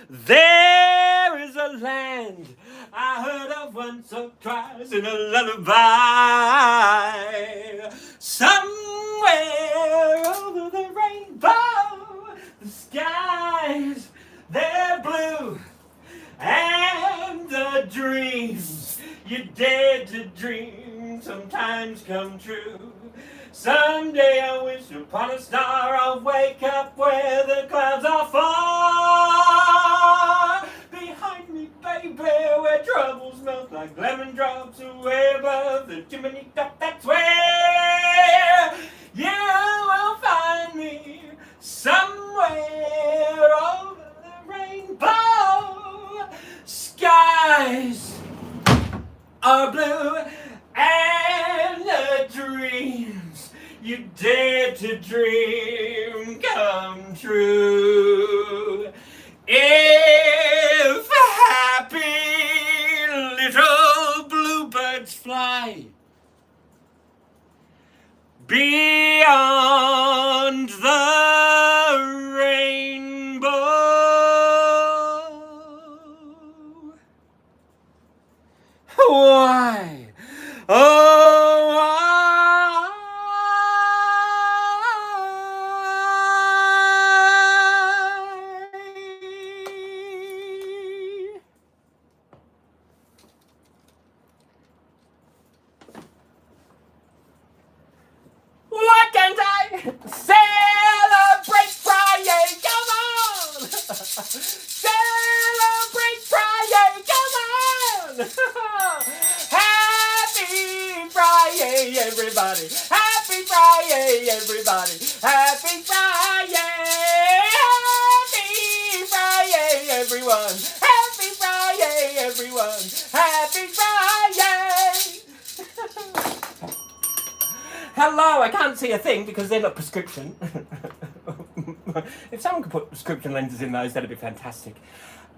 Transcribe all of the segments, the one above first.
There is a land I heard of once or twice in a lullaby. Somewhere over the rainbow, the skies, they're blue. And the dreams you dared to dream sometimes come true. Someday I wish upon a star I'll wake up where the clouds are far behind me, baby, where troubles melt like lemon drops away above the chimney top. That's where you will find me, somewhere over the rainbow. Skies are blue and the dreams you dare to dream come true. If happy little bluebirds fly beyond the rainbow, why, oh, why can't I celebrate Friday? Come on! Celebrate Friday! Come on! Happy Friday, everybody! Happy Friday, everybody! Happy Friday! Happy Friday, everyone! Happy Friday, everyone! Happy Friday! Hello, I can't see a thing because they're not prescription. If someone could put prescription lenses in those, that'd be fantastic.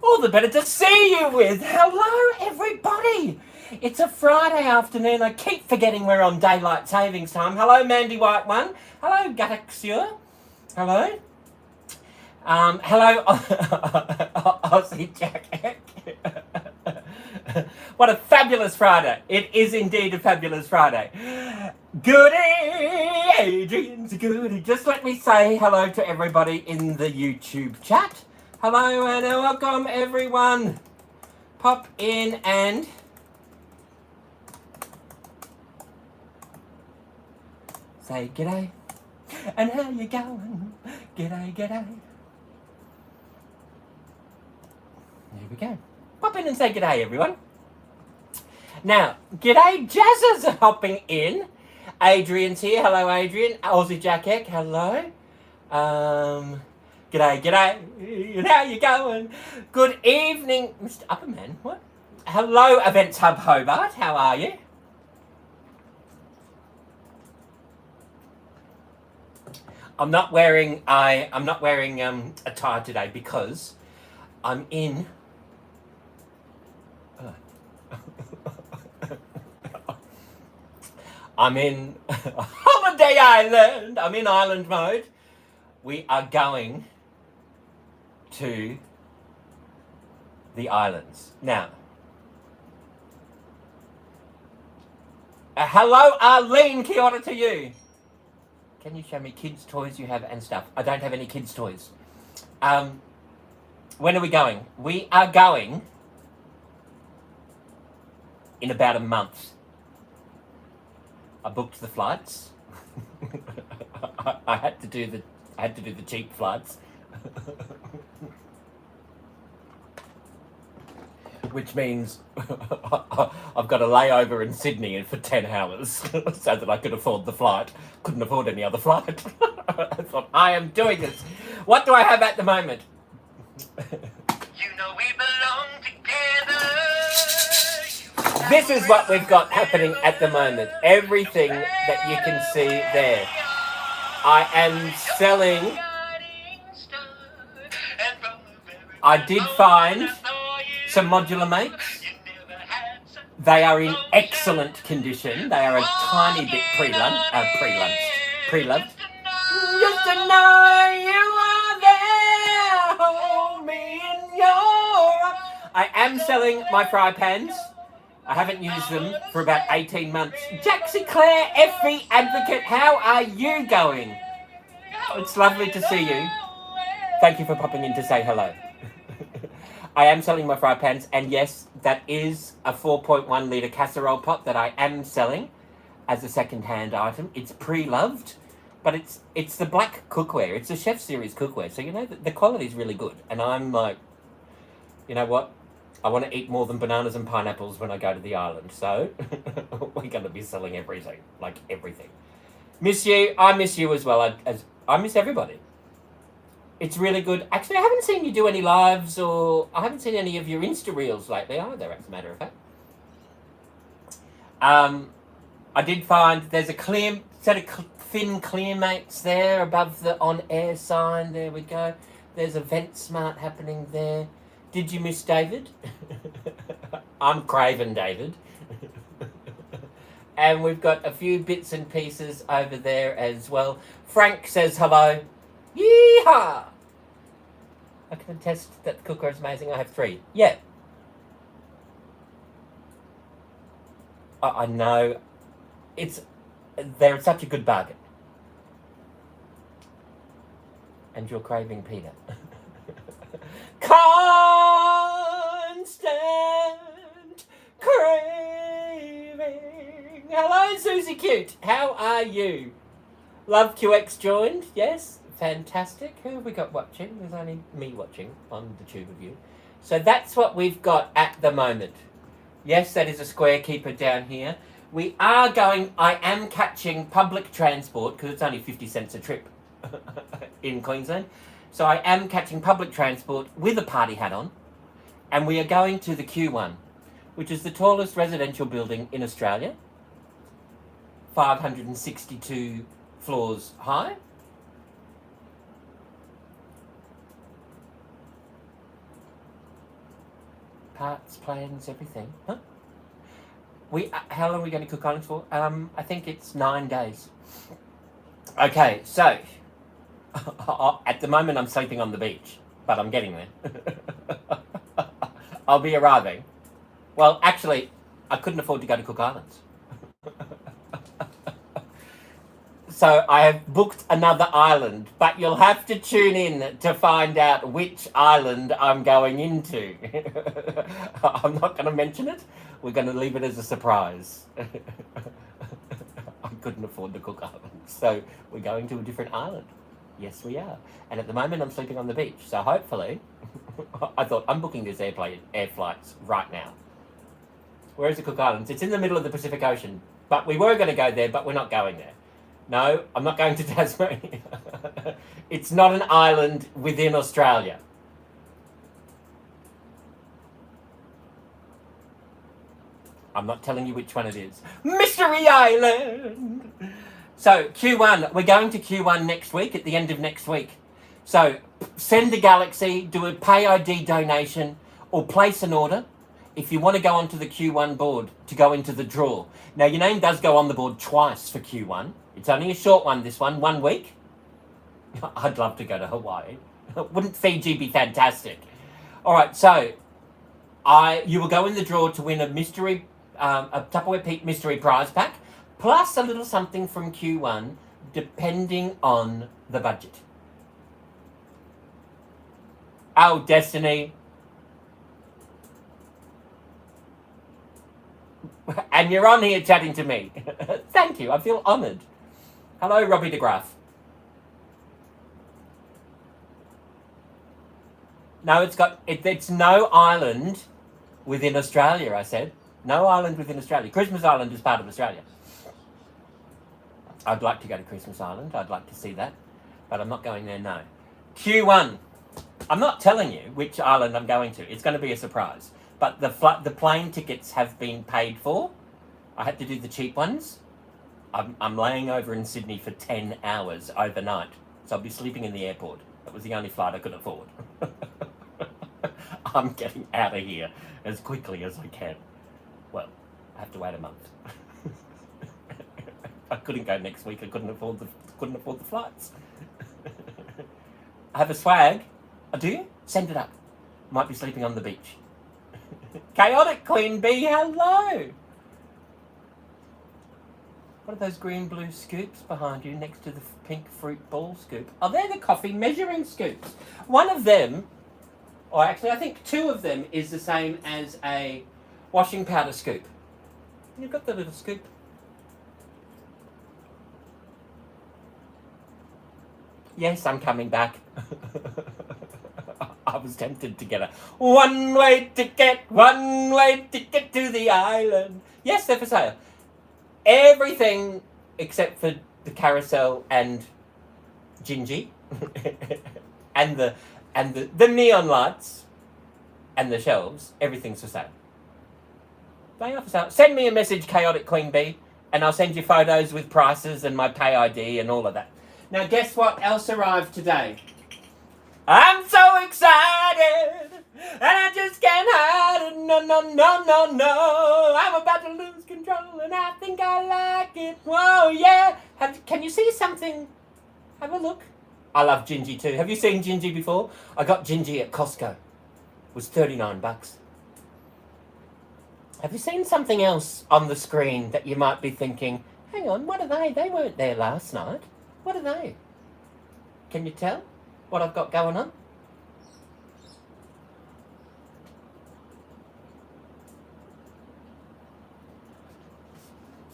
All the better to see you with. Hello, everybody. It's a Friday afternoon. I keep forgetting we're on daylight savings time. Hello, Mandy White One. Hello, Gataxia. Hello. Hello, Aussie Jack. What a fabulous Friday. It is indeed a fabulous Friday. Goody, Adrian's goody. Just let me say hello to everybody in the YouTube chat. Hello and welcome everyone. Pop in and say g'day. And how you going? G'day, g'day. There we go. Pop in and say g'day, everyone. Now, g'day, Jazzers are hopping in. Adrian's here. Hello, Adrian. Aussie Jack Eck. Hello. G'day, g'day. And how you going? Good evening, Mr. Upperman. What? Hello, Events Hub Hobart. How are you? I'm not wearing a tie today because I'm in. I'm in Holiday Island. I'm in island mode. We are going to the islands. Now, hello, Arlene. Kia ora to you. Can you show me kids' toys you have and stuff? I don't have any kids' toys. When are we going? We are going in about a month. I booked the flights. I had to do the cheap flights. Which means I've got a layover in Sydney for 10 hours so that I could afford the flight. Couldn't afford any other flight. I thought, I am doing this. What do I have at the moment? You know we belong together. This is what we've got happening at the moment. Everything that you can see there. I am selling. I did find some modular makes. They are in excellent condition. They are a tiny bit pre-loved. Just to know you are there, hold me in your I am selling my fry pans. I haven't used them for about 18 months. Jaxie Claire, Effie Advocate, how are you going? It's lovely to see you. Thank you for popping in to say hello. I am selling my fry pans, and yes, that is a 4.1 litre casserole pot that I am selling as a second-hand item. It's pre-loved, but it's the black cookware. It's a Chef Series cookware, so you know the quality is really good. And I'm like, you know what? I want to eat more than bananas and pineapples when I go to the island, so we're going to be selling everything, like everything. Miss you. I miss you as well. I miss everybody. It's really good. Actually, I haven't seen you do any lives, or I haven't seen any of your Insta reels lately either, as a matter of fact. I did find there's a clear set of thin clear mates there above the on-air sign. There we go. There's a vent smart happening there. Did you miss David? I'm craving David. And we've got a few bits and pieces over there as well. Frank says hello. Yeehaw! I can attest that the cooker is amazing. I have 3. Yeah. I know. They're such a good bargain. And you're craving Peter. Constant craving. Hello, Susie Cute. How are you? Love QX joined. Yes, fantastic. Who have we got watching? There's only me watching on the tube of you. So that's what we've got at the moment. Yes, that is a square keeper down here. We are going, I am catching public transport because it's only 50 cents a trip in Queensland. So I am catching public transport with a party hat on, and we are going to the Q1, which is the tallest residential building in Australia, 562 floors high. Parts, plans, everything. Huh? How long are we going to cook islands for? I think it's 9 days. Okay, so at the moment I'm sleeping on the beach, but I'm getting there. I'll be arriving. Well, actually, I couldn't afford to go to Cook Islands. So I have booked another island, but you'll have to tune in to find out which island I'm going into. I'm not going to mention it. We're going to leave it as a surprise. I couldn't afford to Cook Islands, so we're going to a different island. Yes, we are. And at the moment, I'm sleeping on the beach. So hopefully, I thought, I'm booking these air flights right now. Where is the Cook Islands? It's in the middle of the Pacific Ocean. But we were going to go there, but we're not going there. No, I'm not going to Tasmania. It's not an island within Australia. I'm not telling you which one it is. Mystery Island! So, Q1, we're going to Q1 next week, at the end of next week. So, send a Galaxy, do a pay ID donation, or place an order if you want to go onto the Q1 board to go into the draw. Now, your name does go on the board twice for Q1. It's only a short one, this one, 1 week. I'd love to go to Hawaii. Wouldn't Fiji be fantastic? All right, so you will go in the draw to win a Tupperware Pete mystery prize pack, plus a little something from Q1, depending on the budget. Oh, Destiny. And you're on here chatting to me. Thank you, I feel honoured. Hello, Robbie DeGraff. No, it's no island within Australia, I said. No island within Australia. Christmas Island is part of Australia. I'd like to go to Christmas Island. I'd like to see that. But I'm not going there, no. Q1. I'm not telling you which island I'm going to. It's going to be a surprise. But the plane tickets have been paid for. I had to do the cheap ones. I'm laying over in Sydney for 10 hours overnight. So I'll be sleeping in the airport. That was the only flight I could afford. I'm getting out of here as quickly as I can. Well, I have to wait a month. I couldn't go next week. I couldn't afford the flights. I have a swag. Do you? Send it up. Might be sleeping on the beach. Chaotic Queen Bee, hello. What are those green blue scoops behind you next to the pink fruit ball scoop? Oh, they're the coffee measuring scoops. One of them, or actually I think two of them, is the same as a washing powder scoop. You've got the little scoop. Yes, I'm coming back. I was tempted to get a one-way ticket to the island. Yes, they're for sale. Everything except for the carousel and Gingy and the neon lights and the shelves, everything's for sale. They are for sale. Send me a message, Chaotic Queen Bee, and I'll send you photos with prices and my pay ID and all of that. Now, guess what else arrived today? I'm so excited, and I just can't hide it. No. I'm about to lose control, and I think I like it. Whoa, yeah. Can you see something? Have a look. I love Gingy too. Have you seen Gingy before? I got Gingy at Costco. It was $39. Have you seen something else on the screen that you might be thinking, hang on, what are they? They weren't there last night. What are they? Can you tell what I've got going on?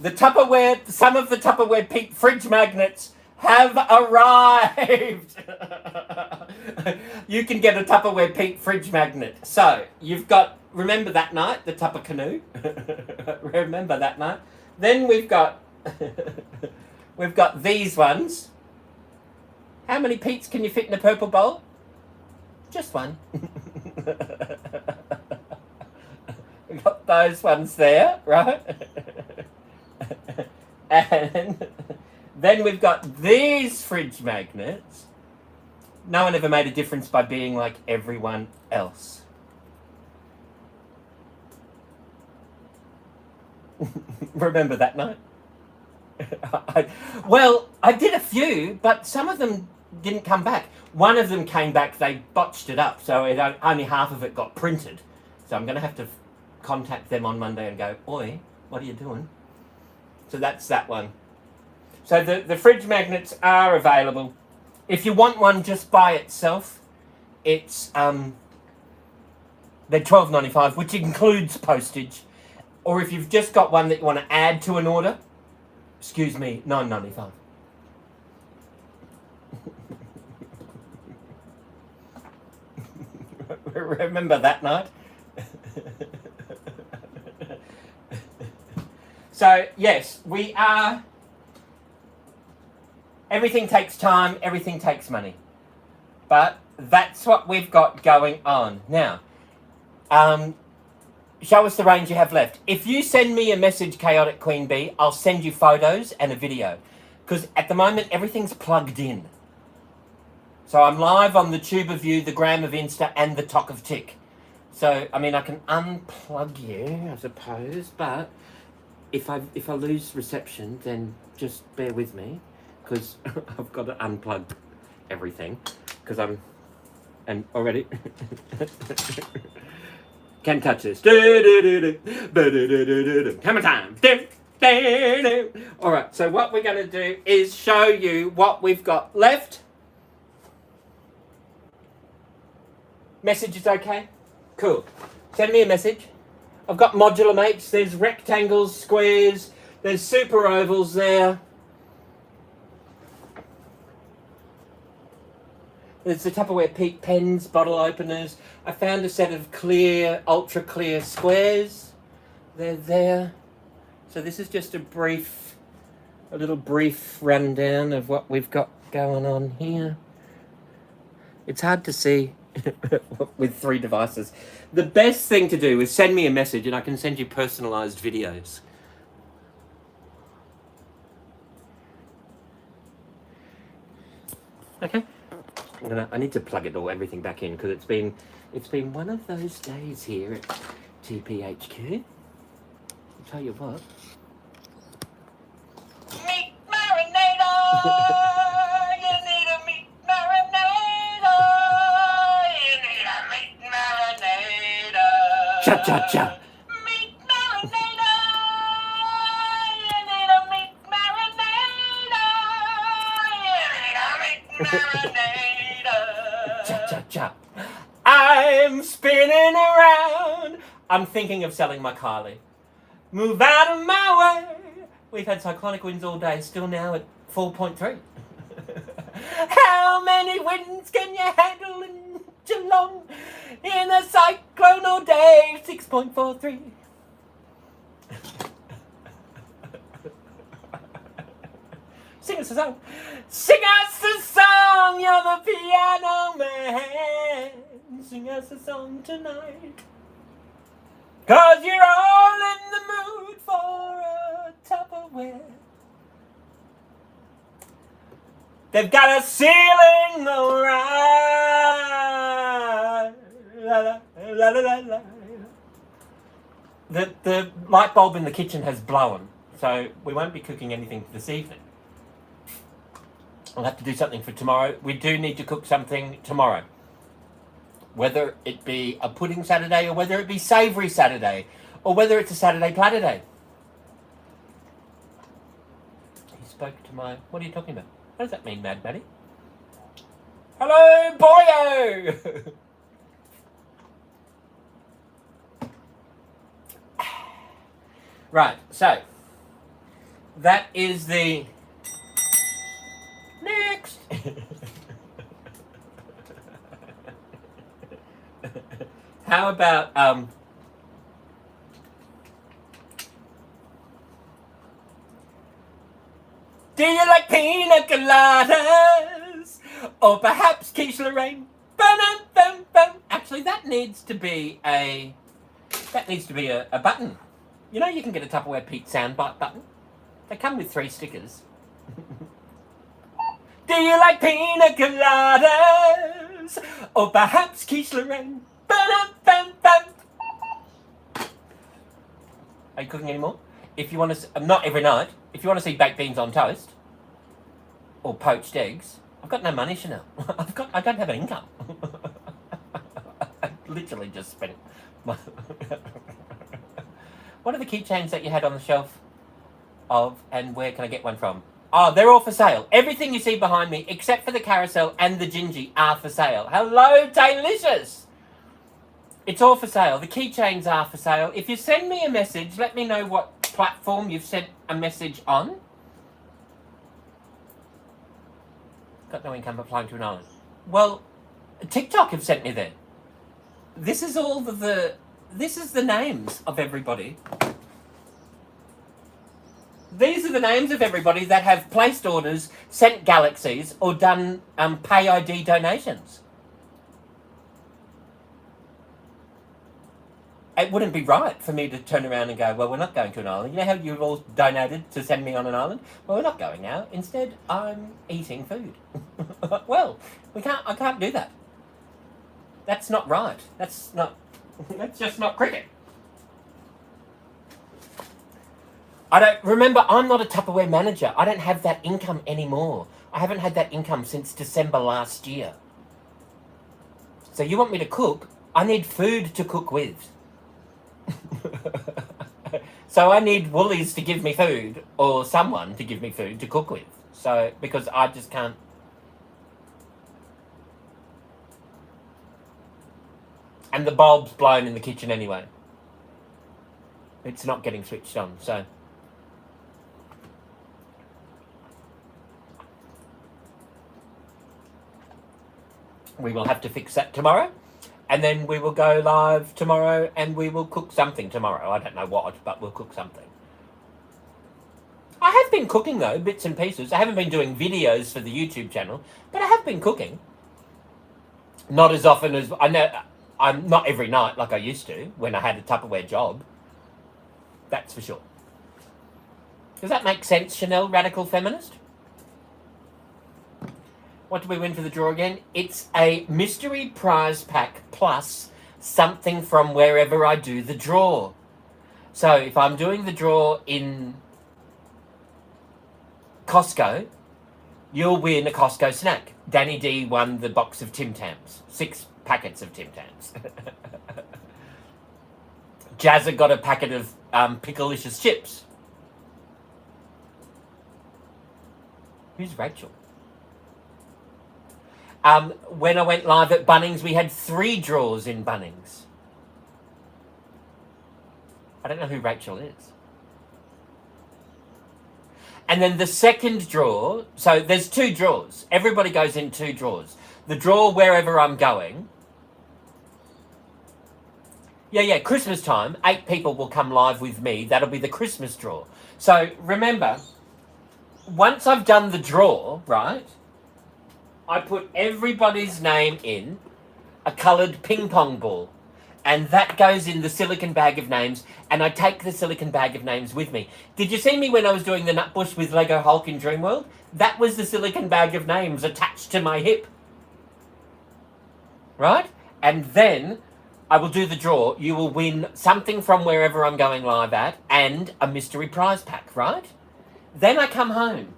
Some of the Tupperware Pete fridge magnets have arrived. You can get a Tupperware Pete fridge magnet. So, you've got, remember that night, the Tupper Canoe? Remember that night? Then we've got these ones. How many Pete's can you fit in a purple bowl? Just one. We've got those ones there, right? And then we've got these fridge magnets. No one ever made a difference by being like everyone else. Remember that night? I did a few, but some of them didn't come back. One of them came back, they botched it up, so only half of it got printed. So I'm going to have to contact them on Monday and go, oi, what are you doing? So that's that one. So the fridge magnets are available. If you want one just by itself, it's they're $12.95, which includes postage. Or if you've just got one that you want to add to an order, excuse me, $9.95. Remember that night? So, yes, we are... Everything takes time, everything takes money. But that's what we've got going on. Now, show us the range you have left. If you send me a message, Chaotic Queen Bee, I'll send you photos and a video. Because at the moment, everything's plugged in. So I'm live on the Tube of View, the Gram of Insta, and the Talk of Tick. So, I mean, I can unplug you, I suppose, but if I lose reception, then just bear with me, because I've got to unplug everything, because and already can't touch this. Hammer time. All right, so what we're going to do is show you what we've got left. Message is okay? Cool. Send me a message. I've got modular mates. There's rectangles, squares. There's super ovals there. There's the Tupperware Pete pens, bottle openers. I found a set of clear, ultra clear squares. They're there. So this is just a little brief rundown of what we've got going on here. It's hard to see with 3 devices. The best thing to do is send me a message and I can send you personalized videos. Okay. I need to plug everything back in, because it's been one of those days here at TPHQ. I'll tell you what. Meat marinator! You need a meat marinator! You need a meat marinator! Cha-cha-cha. Meat marinator. You need a meat marinator. You need a meat marinator. Cha-cha-cha. I'm spinning around. I'm thinking of selling my Carly. Move out of my way. We've had cyclonic winds all day, still now at 4.3. How many winds can you handle in Geelong? In a cyclone day, 6.43. Sing us a song. Sing us a song, you're the piano man. Sing us a song tonight. 'Cause you're all in the mood for a Tupperware. They've got a ceiling alright. La, la, la, la, la. The light bulb in the kitchen has blown, so we won't be cooking anything this evening. I'll have to do something for tomorrow. We do need to cook something tomorrow. Whether it be a pudding Saturday or whether it be savoury Saturday or whether it's a Saturday platter day. He spoke to my... What are you talking about? What does that mean, Mad Maddie? Hello, boyo! Right, so that is the next. How about do you like pina coladas? Or perhaps quiche Lorraine? Actually, that needs to be a button. You know, you can get a Tupperware Pete soundbite button. They come with 3 stickers. Do you like pina coladas? Or perhaps quiche Lorraine? Are you cooking anymore? If you want to, not every night. If you want to see baked beans on toast or poached eggs, I've got no money, Chanel. I don't have an income. I literally just spent my... What are the keychains that you had on the shelf of, and where can I get one from? Oh, they're all for sale. Everything you see behind me, except for the carousel and the gingy, are for sale. Hello, Taylicious! It's all for sale. The keychains are for sale. If you send me a message, let me know what platform you've sent a message on. Got no income applying to an island. Well, TikTok have sent me there. This is all this is the names of everybody. These are the names of everybody that have placed orders, sent galaxies, or done pay ID donations. It wouldn't be right for me to turn around and go, well, we're not going to an island. You know how you've all donated to send me on an island? Well, we're not going now. Instead, I'm eating food. Well, I can't do that. That's not right. That's just not cricket. Remember, I'm not a Tupperware manager. I don't have that income anymore. I haven't had that income since December last year. So you want me to cook? I need food to cook with. So I need Woolies to give me food, or someone to give me food to cook with. So, because I just can't. And the bulb's blown in the kitchen anyway. It's not getting switched on, so. We will have to fix that tomorrow. And then we will go live tomorrow and we will cook something tomorrow. I don't know what, but we'll cook something. I have been cooking though, bits and pieces. I haven't been doing videos for the YouTube channel, but I have been cooking. Not as often as, I know, I'm not every night like I used to when I had a Tupperware job. That's for sure. Does that make sense, Chanel, radical feminist? What do we win for the draw again? It's a mystery prize pack plus something from wherever I do the draw. So if I'm doing the draw in Costco, you'll win a Costco snack. Danny D won the box of Tim Tams. 6 packets of Tim Tams. Jazza got a packet of Picklicious chips. Who's Rachel? When I went live at Bunnings, we had 3 draws in Bunnings. I don't know who Rachel is. And then the second draw, so there's 2 draws. Everybody goes in 2 draws. The draw wherever I'm going. Yeah, Christmas time, 8 people will come live with me. That'll be the Christmas draw. So remember, once I've done the draw, right, I put everybody's name in a coloured ping pong ball. And that goes in the silicon bag of names, and I take the silicon bag of names with me. Did you see me when I was doing the Nutbush with Lego Hulk in Dreamworld? That was the silicon bag of names attached to my hip. Right? And then I will do the draw. You will win something from wherever I'm going live at and a mystery prize pack, right? Then I come home.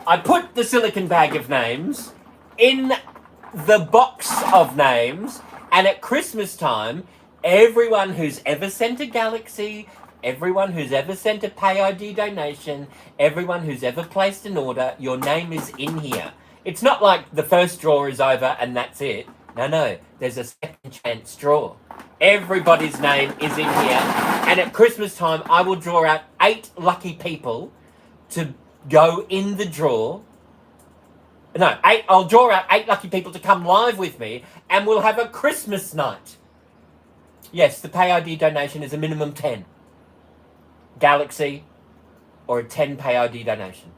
I put the silicon bag of names in the box of names, and at Christmas time, everyone who's ever sent a galaxy, everyone who's ever sent a pay ID donation, everyone who's ever placed an order, your name is in here. It's not like the first draw is over and that's it. No, there's a second chance draw. Everybody's name is in here, and at Christmas time, I will draw out 8 lucky people to go in the draw. No, 8. I'll draw out 8 lucky people to come live with me, and we'll have a Christmas night. Yes, the pay ID donation is a minimum 10. Galaxy, or a 10 pay ID donation.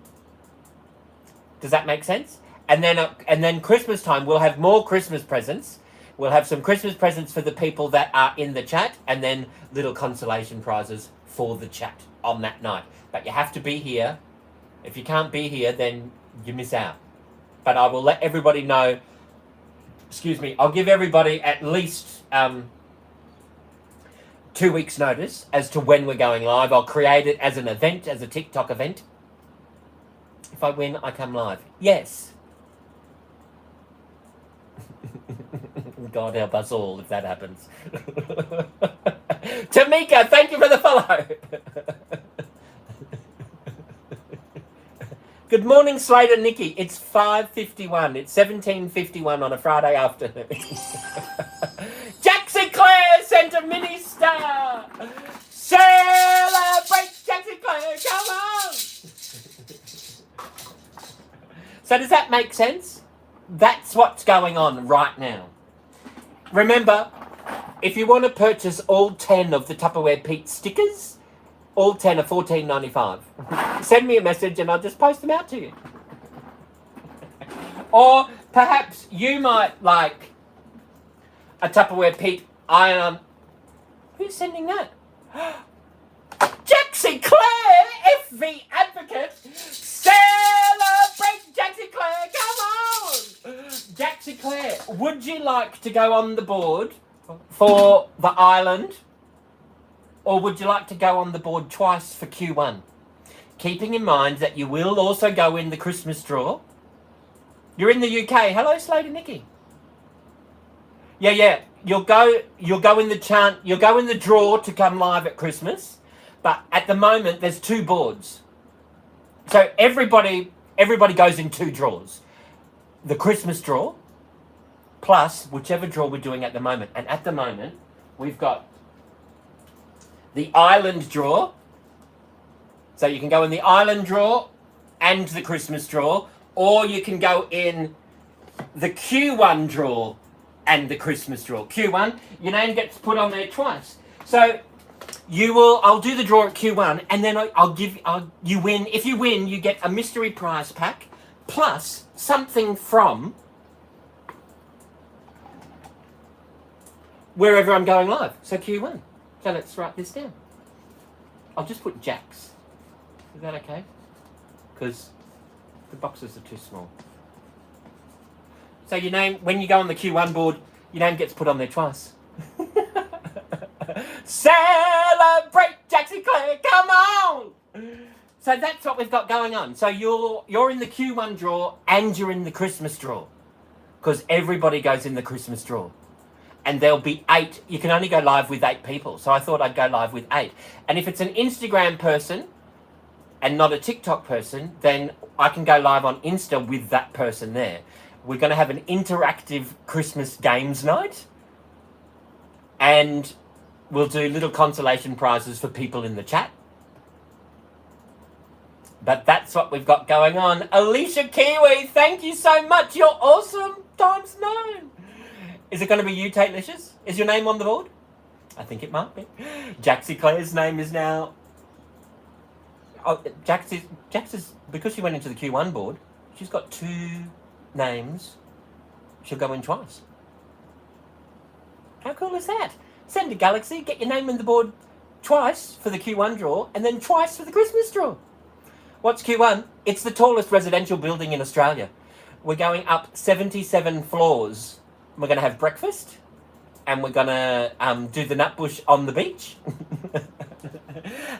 Does that make sense? And then Christmas time, we'll have more Christmas presents. We'll have some Christmas presents for the people that are in the chat, and then little consolation prizes for the chat on that night. But you have to be here. If you can't be here, then you miss out. But I will let everybody know, I'll give everybody at least 2 weeks notice as to when we're going live. I'll create it as an event, as a TikTok event. If I win, I come live. Yes. God help us all if that happens. Tamika, thank you for the follow. Good morning, Slater Nikki. It's 5:51. It's 17:51 on a Friday afternoon. Jackson Clare sent a mini star. Celebrate, Jackson Clare. Come on. So does that make sense? That's what's going on right now. Remember, if you want to purchase all 10 of the Tupperware Pete stickers, all 10 are $14.95. Send me a message and I'll just post them out to you. Or perhaps you might like a Tupperware Pete iron. Who's sending that? Jackson Clare, FV Advocate. Celebrate Jackson Clare, come on! Jackson Clare, would you like to go on the board for the island? Or would you like to go on the board twice for Q1? Keeping in mind that you will also go in the Christmas draw. You're in the UK. Hello, Slater Nikki. Yeah. You'll go in the draw to come live at Christmas. But at the moment there's 2 boards. So everybody goes in 2 draws. The Christmas draw plus whichever draw we're doing at the moment. And at the moment we've got the island draw. So you can go in the island draw and the Christmas draw, or you can go in the Q1 draw and the Christmas draw. Q1, your name gets put on there twice. So I'll do the draw at Q1, and then you win. If you win, you get a mystery prize pack plus something from wherever I'm going live. So Q1. So let's write this down. I'll just put Jax. Is that okay? Because the boxes are too small. So your name, when you go on the Q1 board, your name gets put on there twice. Celebrate Jackson Clare, come on! So that's what we've got going on. So you're in the Q1 draw and you're in the Christmas draw. Because everybody goes in the Christmas draw. and there'll be 8. You can only go live with 8 people. So I thought I'd go live with 8. And if it's an Instagram person and not a TikTok person, then I can go live on Insta with that person there. We're going to have an interactive Christmas games night. And we'll do little consolation prizes for people in the chat. But that's what we've got going on. Alicia Kiwi, thank you so much. You're awesome. Times 9. Is it going to be you, Tatelicious? Is your name on the board? I think it might be. Jaxie Claire's name is now... Oh, Jax is... Because she went into the Q1 board, she's got 2 names. She'll go in twice. How cool is that? Send to Galaxy, get your name in the board twice for the Q1 draw, and then twice for the Christmas draw. What's Q1? It's the tallest residential building in Australia. We're going up 77 floors. We're going to have breakfast, and we're going to do the nutbush on the beach.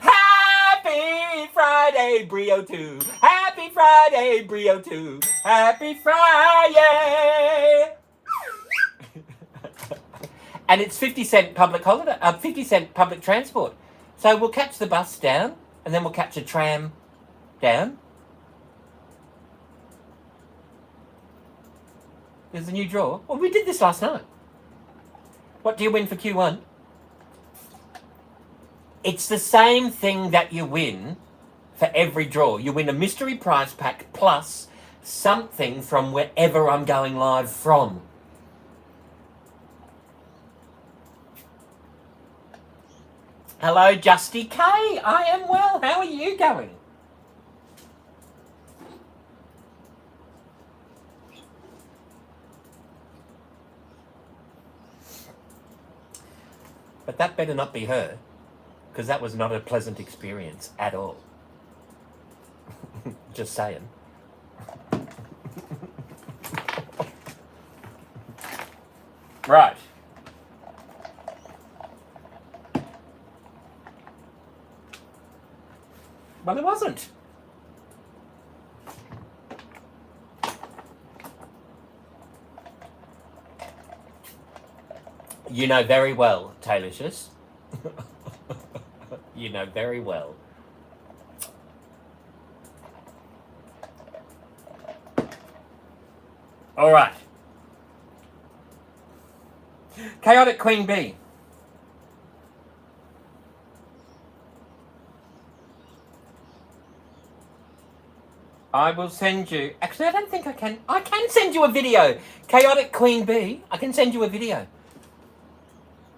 Happy Friday, Brio 2. Happy Friday, Brio 2. Happy Friday. And it's 50-cent public holiday, 50-cent public transport. So we'll catch the bus down, and then we'll catch a tram down. There's a new draw. Well, we did this last night. What do you win for Q1? It's the same thing that you win for every draw. You win a mystery prize pack plus something from wherever I'm going live from. Hello, Justy K. I am well. How are you going? But that better not be her, because that was not a pleasant experience at all. Just saying. Right. Well, it wasn't. You know very well, Taylicious. You know very well. All right. Chaotic Queen Bee. I will send you... Actually, I don't think I can... I can send you a video. Chaotic Queen Bee. I can send you a video.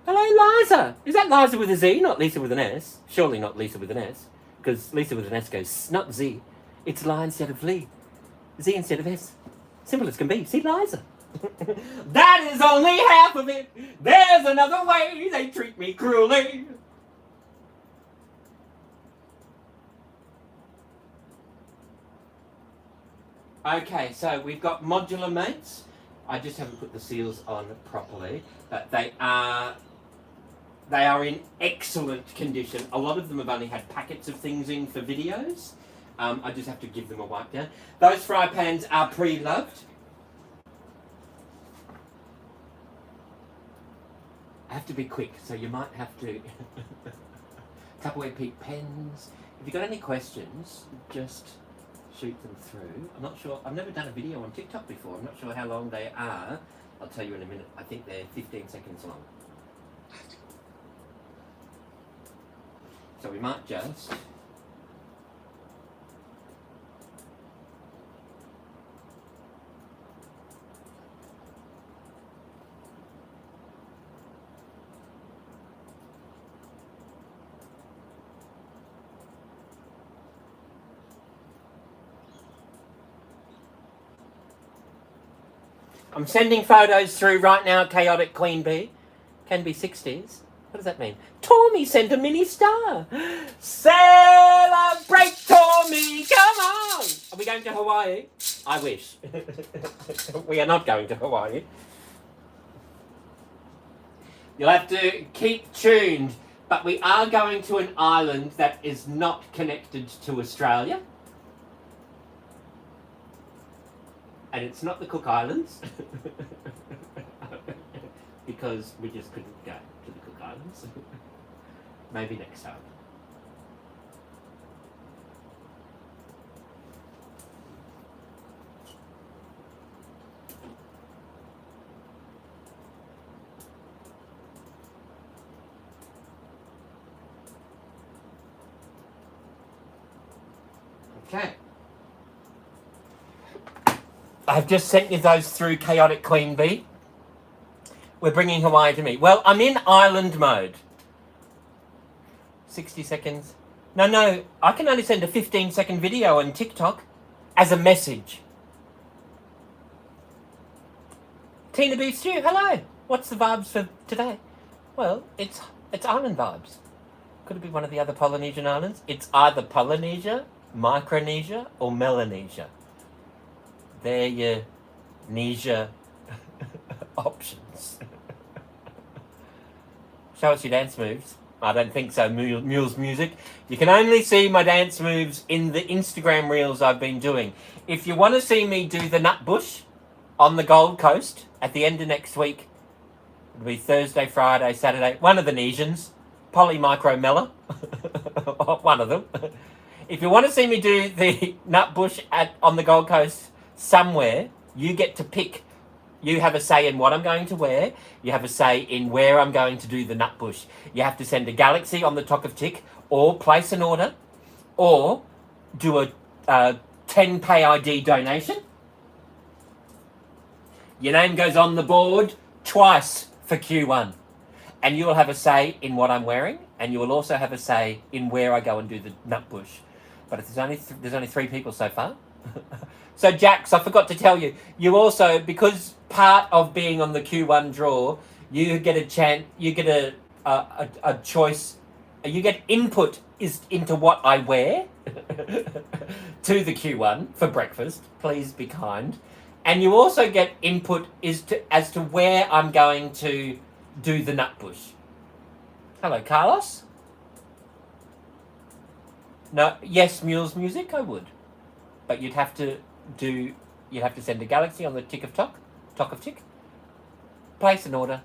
Hello, Liza. Is that Liza with a Z, not Lisa with an S? Surely not Lisa with an S. Because Lisa with an S goes, not Z. It's Li instead of Lee. Z instead of S. Simple as can be. See, Liza. That is only half of it. There's another way they treat me cruelly. Okay, so we've got modular mates. I just haven't put the seals on properly, but they are in excellent condition. A lot of them have only had packets of things in for videos. I just have to give them a wipe down. Those fry pans are pre-loved. I have to be quick, so you might have to... Tupperware Pete pens. If you've got any questions, just shoot them through. I'm not sure, I've never done a video on TikTok before. I'm not sure how long they are. I'll tell you in a minute. I think they're 15 seconds long. So we might just... I'm sending photos through right now, Chaotic Queen Bee. Can be 60s. What does that mean? Tommy sent a mini star. Celebrate, Tommy! Come on! Are we going to Hawaii? I wish. We are not going to Hawaii. You'll have to keep tuned, but we are going to an island that is not connected to Australia. And it's not the Cook Islands. because we just couldn't go to the Cook Islands. Maybe next time. Okay. I've just sent you those through, Chaotic Queen Bee. We're bringing Hawaii to me. Well, I'm in island mode. 60 seconds. No, I can only send a 15-second video on TikTok as a message. Tina Beef Stew, hello. What's the vibes for today? Well, it's island vibes. Could it be one of the other Polynesian islands? It's either Polynesia, Micronesia, or Melanesia. They're your Nesia options. Show us your dance moves. I don't think so, Mule's Music. You can only see my dance moves in the Instagram reels I've been doing. If you want to see me do the nut bush on the Gold Coast at the end of next week, it'll be Thursday, Friday, Saturday, one of the Nesians, Poly Micro Mella, one of them. If you want to see me do the nut bush on the Gold Coast somewhere, you get to pick. You have a say in what I'm going to wear. You have a say in where I'm going to do the nut bush. You have to send a galaxy on the Talk of Tick, or place an order, or do a 10 pay ID donation. Your name goes on the board twice for Q1. And you will have a say in what I'm wearing, and you will also have a say in where I go and do the nut bush. But there's only 3 people so far. So Jax, I forgot to tell you, you also, because part of being on the Q1 draw, you get a chance, you get a choice, you get input into what I wear to the Q1 for breakfast. Please be kind. And you also get input as to where I'm going to do the nut bush. Hello, Carlos. No, yes, Mule's Music, I would. But you'd have to send a galaxy on the Talk of Tick, place an order,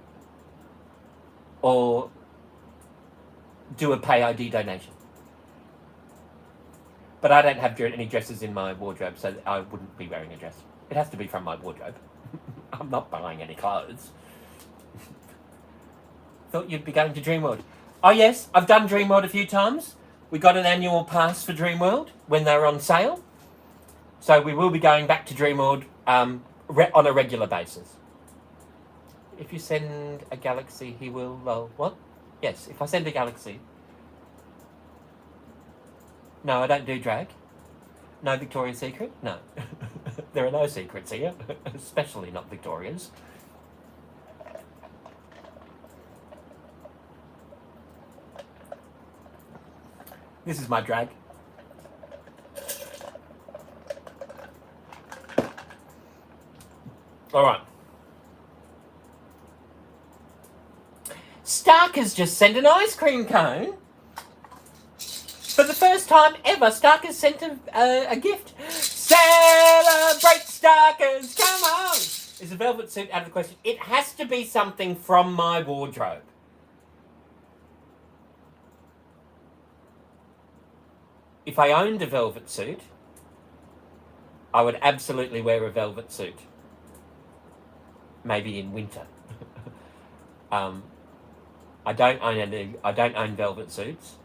or do a pay ID donation. But I don't have any dresses in my wardrobe, so I wouldn't be wearing a dress. It has to be from my wardrobe. I'm not buying any clothes. Thought you'd be going to Dreamworld. Oh yes, I've done Dreamworld a few times. We got an annual pass for Dreamworld when they were on sale. So we will be going back to Dreamworld on a regular basis. If you send a galaxy, he will... what? Yes, if I send a galaxy... No, I don't do drag. No Victoria's Secret? No. There are no secrets here, especially not Victoria's. This is my drag. All right. Stark has just sent an ice cream cone. For the first time ever, Stark has sent a gift. Celebrate, Starkers, come on! Is a velvet suit out of the question? It has to be something from my wardrobe. If I owned a velvet suit, I would absolutely wear a velvet suit. Maybe in winter. I don't own velvet suits,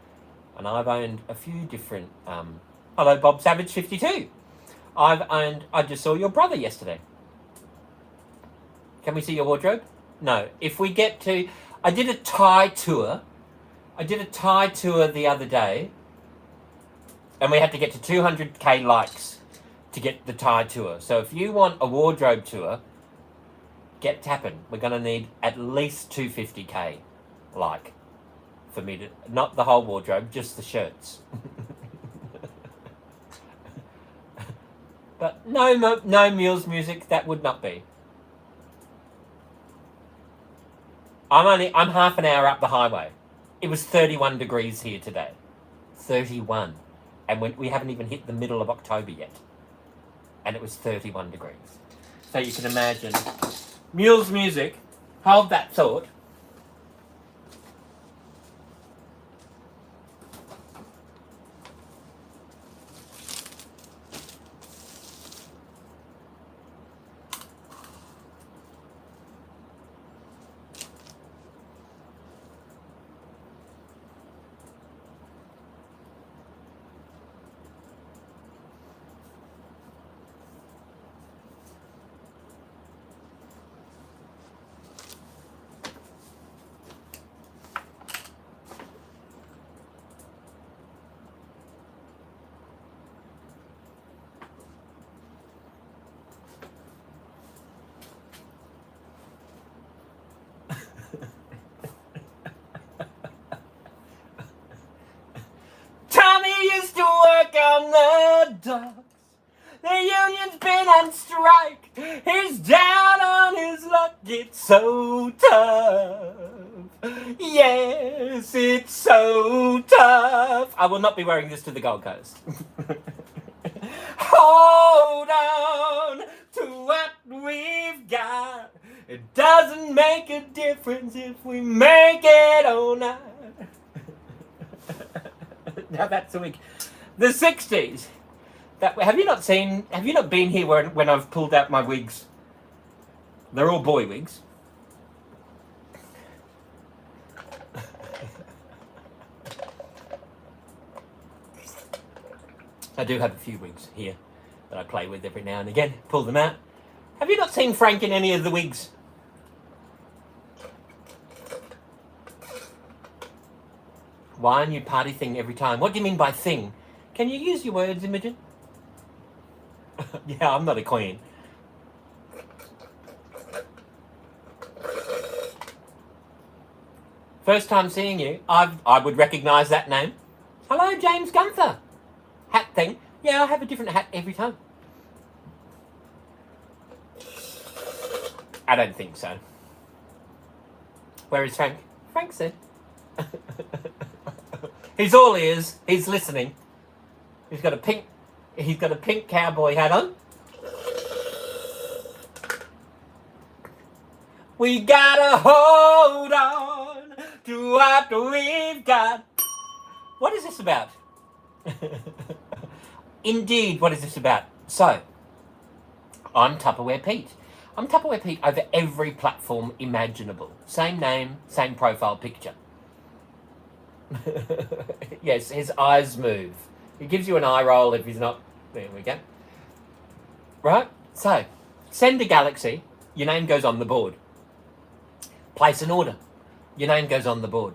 and I've owned a few different. Hello, Bob Savage 52. I just saw your brother yesterday. Can we see your wardrobe? No. If we get to, I did a Thai tour. The other day, and we had to get to 200k likes to get the Thai tour. So if you want a wardrobe tour, get tapping. We're going to need at least 250k like for me to, not the whole wardrobe, just the shirts. But no Mule's Music, that would not be. I'm half an hour up the highway. It was 31 degrees here today. 31. And we haven't even hit the middle of October yet. And it was 31 degrees. So you can imagine. Mule's Music Hold that thought. Tommy used to work on the docks. The union's been on strike. He's down on his luck. It's so tough. Yes, it's so tough. I will not be wearing this to the Gold Coast. Hold on to what we've got. It doesn't make a difference if we make it or not. Now that's a week. The 60s. Have you not been here when I've pulled out my wigs? They're all boy wigs. I do have a few wigs here that I play with every now and again. Pull them out. Have you not seen Frank in any of the wigs? Why a new party thing every time? What do you mean by thing? Can you use your words, Imogen? Yeah, I'm not a queen. First time seeing you, I would recognise that name. Hello, James Gunther. Hat thing. Yeah, I have a different hat every time. I don't think so. Where is Frank? Frank said. He's all ears. He's listening. He's got a pink cowboy hat on. We gotta hold on to what we've got. What is this about? Indeed, what is this about? So, I'm Tupperware Pete. I'm Tupperware Pete over every platform imaginable. Same name, same profile picture. Yes, his eyes move. He gives you an eye roll if he's not... There we go. Right? So, send a galaxy, your name goes on the board. Place an order, your name goes on the board.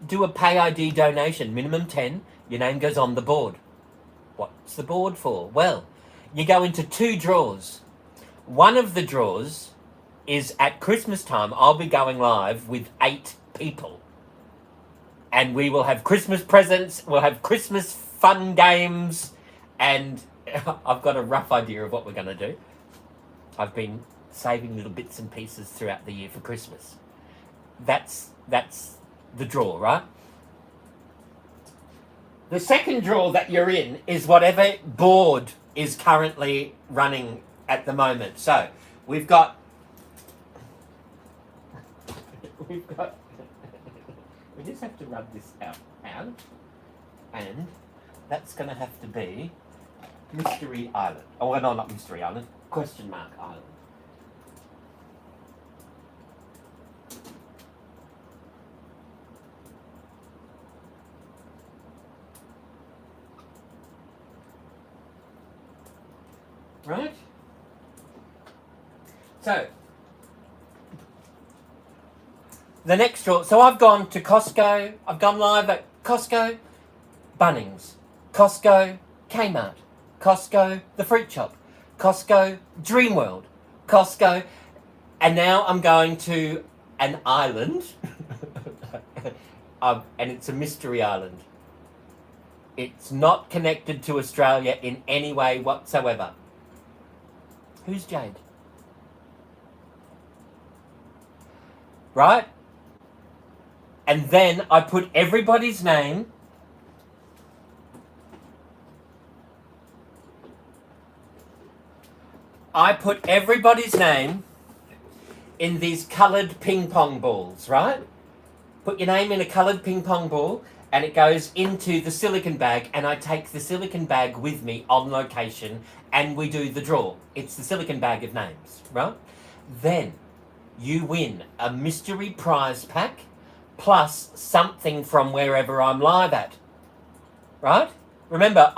Do a pay ID donation, minimum 10, your name goes on the board. What's the board for? Well, you go into 2 drawers. One of the drawers is at Christmas time, I'll be going live with 8 people. And we will have Christmas presents, we'll have Christmas fun games, and I've got a rough idea of what we're going to do. I've been saving little bits and pieces throughout the year for Christmas. That's the drawer, right? The second drawer that you're in is whatever board is currently running at the moment. So we've got we just have to rub this out, and that's going to have to be Mystery Island. Oh, well, no, not Mystery Island. Question mark Island. Right? So, the next draw. So I've gone to Costco. I've gone live at Costco, Bunnings, Costco, Kmart, Costco, The Fruit Shop, Costco, Dreamworld, Costco, and now I'm going to an island, and it's a mystery island. It's not connected to Australia in any way whatsoever. Who's Jade? Right? And then I put everybody's name. in these coloured ping pong balls, right? Put your name in a coloured ping pong ball and it goes into the silicon bag, and I take the silicon bag with me on location and we do the draw. It's the silicon bag of names, right? Then you win a mystery prize pack plus something from wherever I'm live at, right? Remember,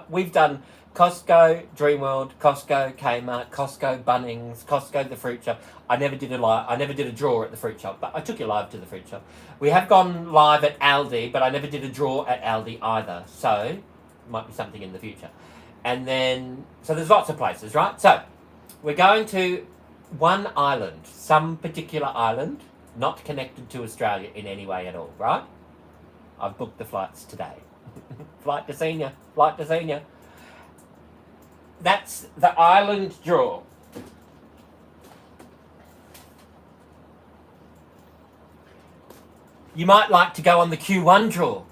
we've done Costco, Dreamworld, Costco, Kmart, Costco, Bunnings, Costco, the fruit shop. I never did a draw at the fruit shop, but I took you live to the fruit shop. We have gone live at Aldi, but I never did a draw at Aldi either. So, might be something in the future. And then, so there's lots of places, right? So, we're going to one island, some particular island, not connected to Australia in any way at all, right? I've booked the flights today. Flight to senior. That's the island draw. You might like to go on the Q1 draw,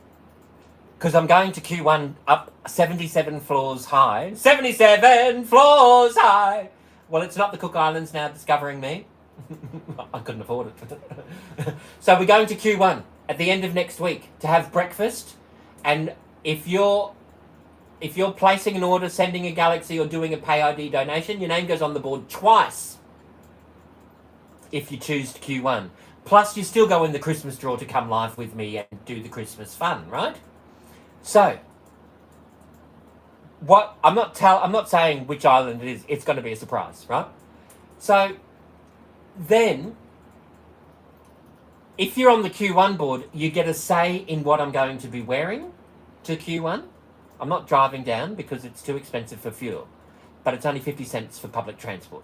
because I'm going to Q1 up 77 floors high. 77 floors high! Well, it's not the Cook Islands now discovering me. I couldn't afford it. So we're going to Q1 at the end of next week to have breakfast, and if you're placing an order, sending a Galaxy or doing a pay ID donation, your name goes on the board twice if you choose Q1. Plus, you still go in the Christmas draw to come live with me and do the Christmas fun, right? So, I'm not saying which island it is. It's going to be a surprise, right? So, then, if you're on the Q1 board, you get a say in what I'm going to be wearing to Q1. I'm not driving down because it's too expensive for fuel, but it's only 50 cents for public transport.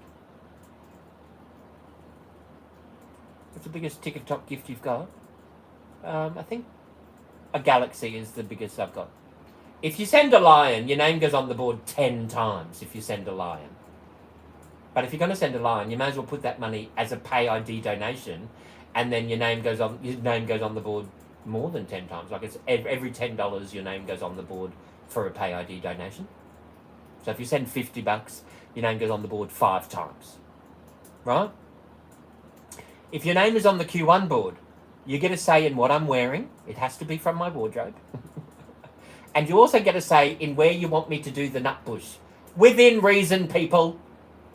What's the biggest ticket-top gift you've got? I think a Galaxy is the biggest I've got. If you send a lion, your name goes on the board 10 times if you send a lion. But if you're going to send a lion, you may as well put that money as a pay ID donation, and then your name goes on the board more than 10 times. Like it's every $10 your name goes on the board for a pay ID donation. So if you send $50, your name goes on the board 5 times. Right? If your name is on the Q1 board, you get a say in what I'm wearing. It has to be from my wardrobe. And you also get a say in where you want me to do the nut bush. Within reason, people.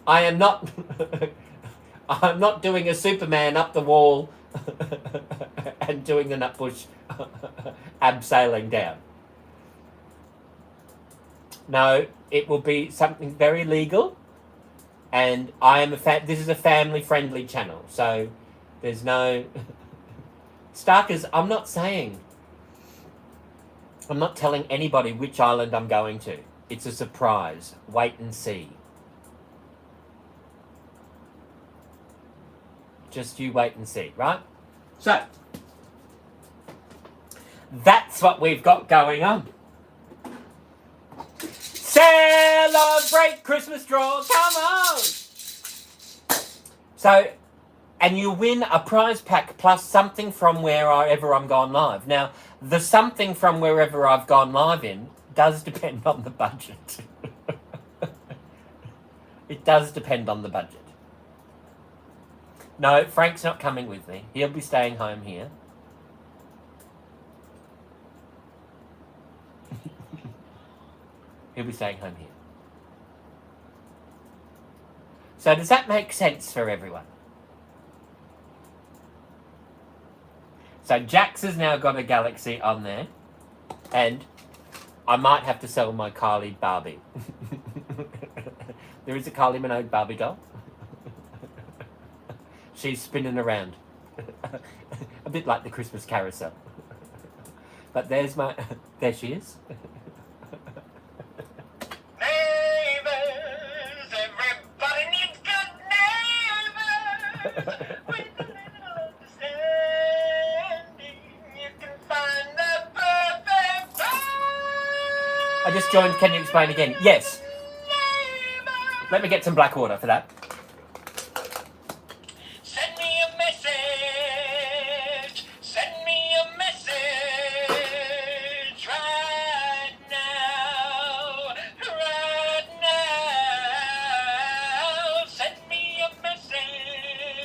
I am not I'm not doing a Superman up the wall and doing the nut bush abseiling down. No, it will be something very legal, and this is a family-friendly channel, so there's no Starkers. I'm not telling anybody which island I'm going to. It's a surprise. Wait and see. Just you wait and see, right? So, that's what we've got going on. Celebrate Christmas draw, come on! So, and you win a prize pack plus something from wherever I'm gone live. Now, the something from wherever I've gone live in does depend on the budget. It does depend on the budget. No, Frank's not coming with me. He'll be staying home here. He'll be staying home here. So does that make sense for everyone? So Jax has now got a Galaxy on there, and I might have to sell my Kylie Barbie. There is a Kylie Minogue Barbie doll. She's spinning around. A bit like the Christmas carousel. But there she is. Neighbors, everybody needs good neighbors. With a little understanding, you can find the perfect I just joined. Can you explain again? Yes. Let me get some black water for that. Send me a message. Send me a message right now. Right now. Send me a message.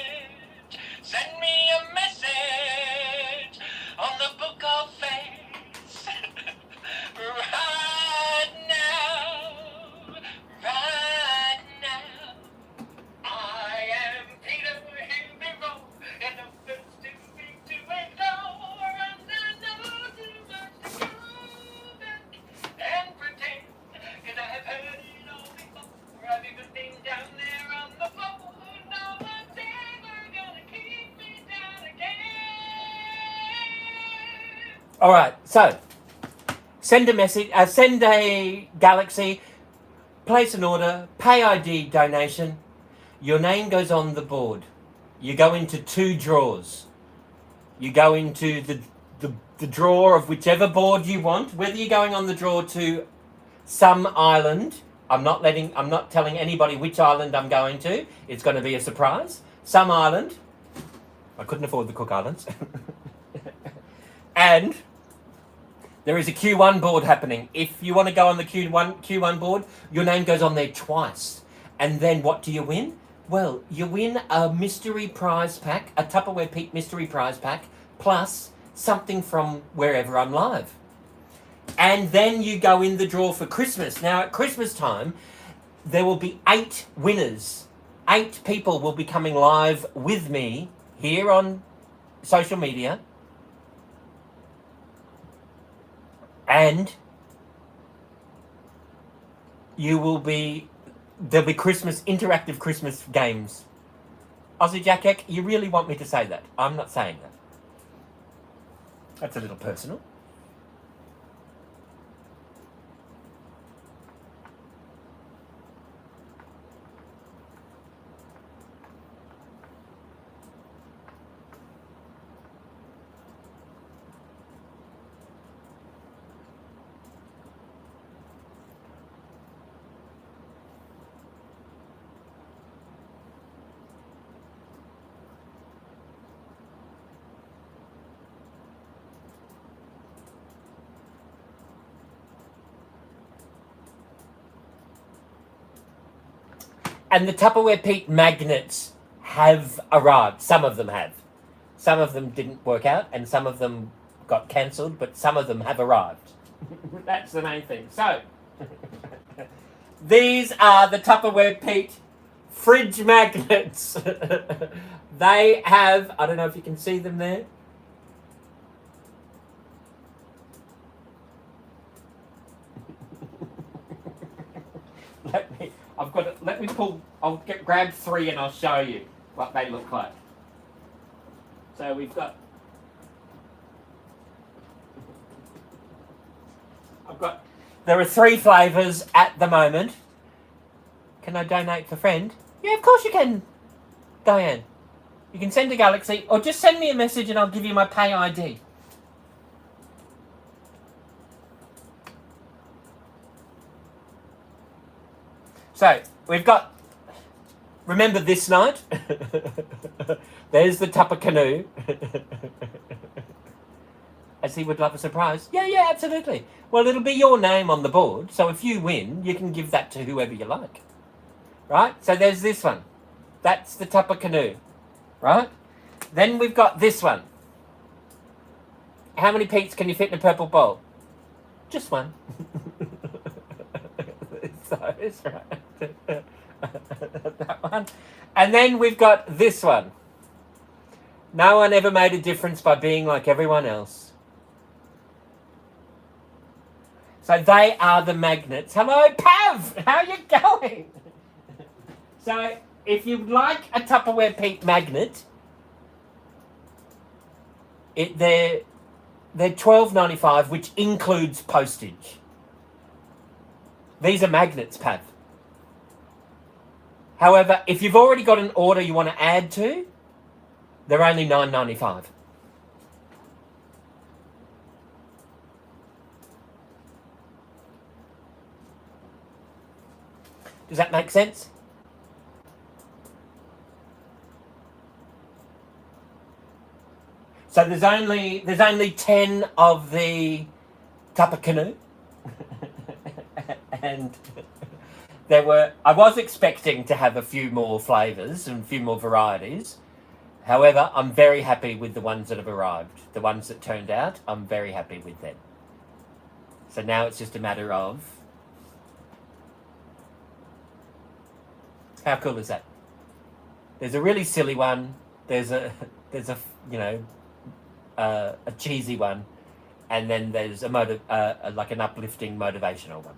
All right, so send a message, send a Galaxy, place an order, pay ID donation. Your name goes on the board. You go into 2 drawers. You go into the drawer of whichever board you want, whether you're going on the draw to some island. I'm not telling anybody which island I'm going to. It's going to be a surprise. Some island. I couldn't afford the Cook Islands. And there is a Q1 board happening. If you want to go on the Q1 board, your name goes on there twice. And then what do you win? Well, you win a mystery prize pack, a Tupperware Pete mystery prize pack, plus something from wherever I'm live. And then you go in the draw for Christmas. Now, at Christmas time, there will be 8 winners. 8 people will be coming live with me here on social media. And there'll be interactive Christmas games. Aussie Jack Eck, you really want me to say that? I'm not saying that. That's a little personal. And the Tupperware Pete magnets have arrived. Some of them have. Some of them didn't work out, and some of them got cancelled, but some of them have arrived. That's the main thing. So, these are the Tupperware Pete fridge magnets. They have, I don't know if you can see them there. Let me pull, grab 3 and I'll show you what they look like. So we've got, there are 3 flavours at the moment. Can I donate for friend? Yeah, of course you can, Diane. You can send a Galaxy, or just send me a message and I'll give you my pay ID. So, we've got, remember this night? There's the Tupper Canoe. As he would love a surprise. Yeah, absolutely. Well, it'll be your name on the board, so if you win, you can give that to whoever you like. Right? So there's this one. That's the Tupper Canoe. Right? Then we've got this one. How many Pete's can you fit in a purple bowl? Just one. So it's right. That one. And then we've got this one. No one ever made a difference by being like everyone else. So they are the magnets. Hello, Pav! How are you going? So if you'd like a Tupperware Pete magnet, they're $12.95, which includes postage. These are magnets, Pav. However, if you've already got an order you want to add to, they're only $9.95. Does that make sense? So there's only 10 of the Tupper Canoe. And I was expecting to have a few more flavours and a few more varieties. However, I'm very happy with the ones that have arrived. The ones that turned out, I'm very happy with them. So now it's just a matter of, how cool is that? There's a really silly one. There's a cheesy one, and then there's like an uplifting motivational one.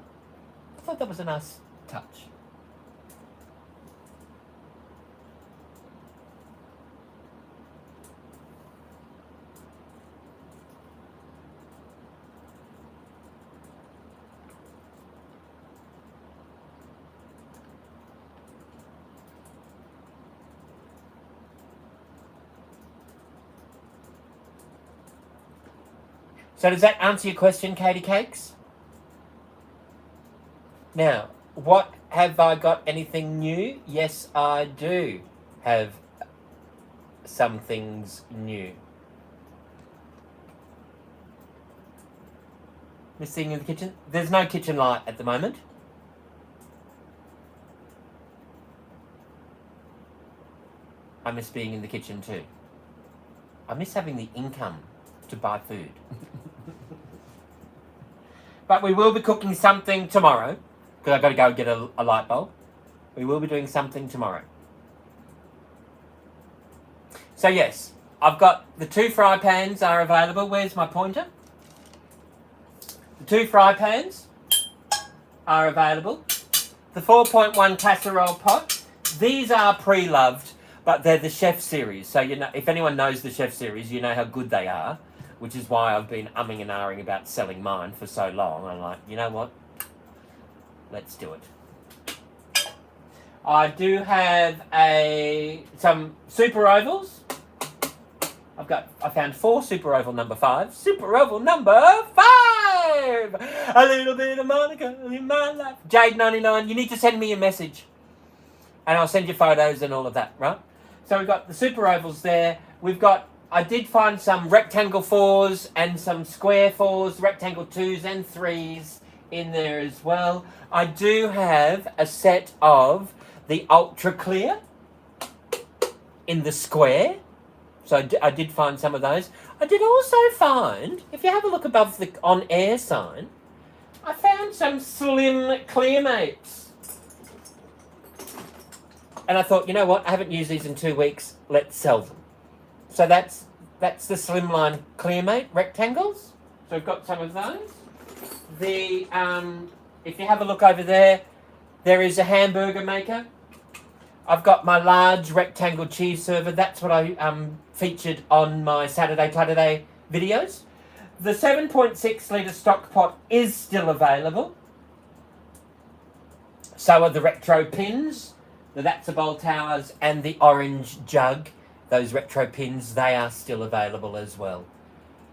I thought that was a nice touch. So does that answer your question, Katie Cakes? Now, what have I got anything new? Yes, I do have some things new. Miss seeing in the kitchen? There's no kitchen light at the moment. I miss being in the kitchen too. I miss having the income to buy food. But we will be cooking something tomorrow, because I've got to go get a light bulb. We will be doing something tomorrow. So yes, I've got the 2 fry pans are available. Where's my pointer? The 2 fry pans are available. The 4.1 casserole pot. These are pre-loved, but they're the chef series. So you know, if anyone knows the chef series, you know how good they are, which is why I've been umming and ahhing about selling mine for so long. I'm like, you know what? Let's do it. I do have some super ovals. I found 4 super oval number 5. Super oval number 5! A little bit of Monica in my life. Jade99, you need to send me a message. And I'll send you photos and all of that, right? So we've got the super ovals there. I did find some rectangle 4s and some square 4s, rectangle 2s and 3s in there as well. I do have a set of the ultra clear in the square. So I did find some of those. I did also find, if you have a look above the on air sign, I found some slim Clearmates. And I thought, you know what? I haven't used these in 2 weeks. Let's sell them. So that's the Slimline Clearmate rectangles. So I've got some of those. If you have a look over there, there is a hamburger maker. I've got my large rectangle cheese server. That's what I featured on my Saturday videos. The 7.6 litre stock pot is still available. So are the retro pins, the That's a Bowl towers, and the orange jug. Those retro pins, they are still available as well.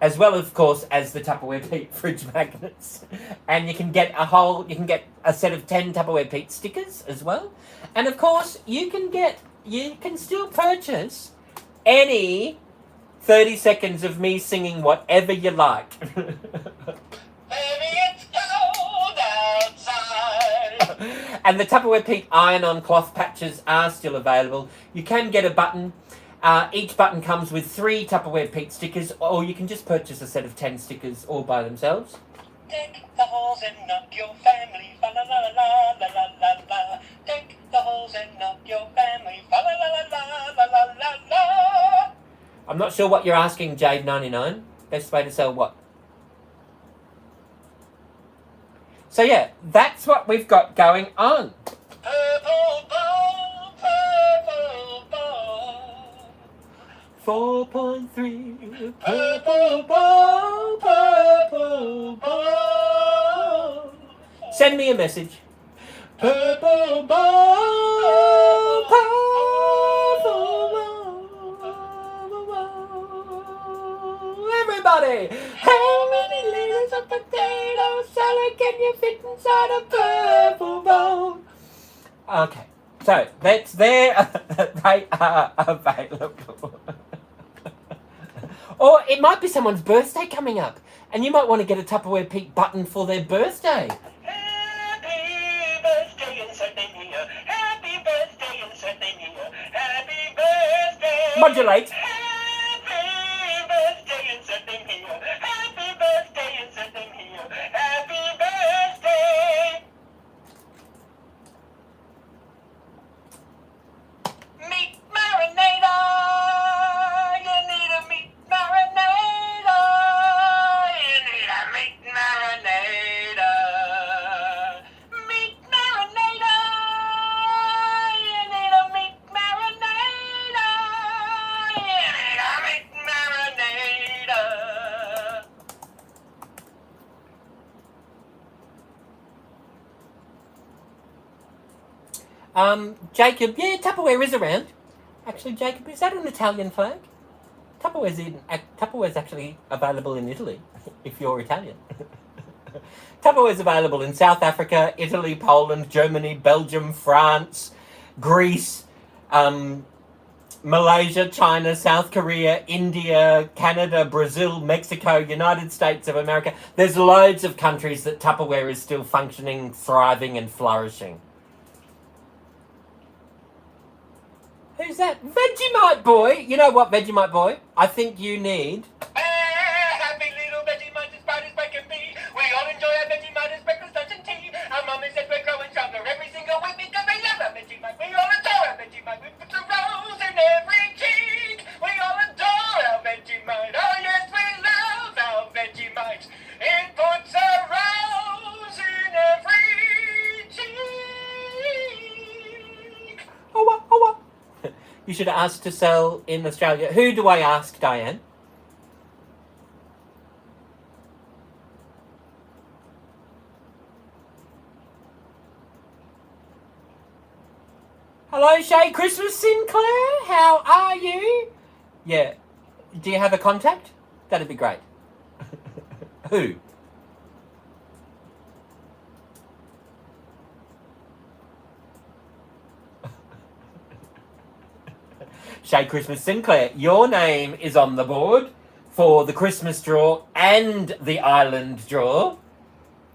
As well, of course, as the Tupperware Pete fridge magnets. And you can get a set of 10 Tupperware Pete stickers as well. And of course, you can still purchase any 30 seconds of me singing whatever you like. Baby, it's cold outside. And the Tupperware Pete iron-on cloth patches are still available. You can get a button. Each button comes with 3 Tupperware Pete stickers, or you can just purchase a set of 10 stickers all by themselves. Take the holes and knock your family, fa la la la la la la la. Take the holes and knock your family, fa la la la la la la la. I'm not sure what you're asking, Jade99. Best way to sell what? So yeah, that's what we've got going on. Purple ball, purple ball. 4.3 purple ball, purple ball. Send me a message. Purple ball, purple ball. Everybody, how many liters of potato salad can you fit inside a purple bowl? Okay, so that's there. They are available. Or it might be someone's birthday coming up, and you might want to get a Tupperware Pete button for their birthday. Happy birthday, insert name here. Happy birthday, insert name here. Happy birthday. Modulate. Happy birthday, insert name here. Happy birthday, insert name here. Happy birthday. Meat marinator. You need a meat marinator. You need a meat marinator. Meat marinator. You need a meat marinator. You need a meat marinator. Jacob, yeah, Tupperware is around. Actually, Jacob, is that an Italian flag? Tupperware's actually available in Italy, if you're Italian. Tupperware's available in South Africa, Italy, Poland, Germany, Belgium, France, Greece, Malaysia, China, South Korea, India, Canada, Brazil, Mexico, United States of America. There's loads of countries that Tupperware is still functioning, thriving, and flourishing. Who's that? Vegemite Boy! You know what, Vegemite Boy? I think you need... Happy little Vegemite as bright as bright can be. We all enjoy our Vegemite as breakfast, lunch, and tea. Our mommy says we're growing stronger every single week because we love our Vegemite. We all adore our Vegemite. We put a rose in every cheek. We all adore our Vegemite. Oh yes, we love our Vegemite. It puts a rose in every cheek. Oh, what? You should ask to sell in Australia. Who do I ask, Diane? Hello, Shay Christmas Sinclair. How are you? Yeah. Do you have a contact? That'd be great. Who? Shay Christmas Sinclair, your name is on the board for the Christmas draw and the Island draw.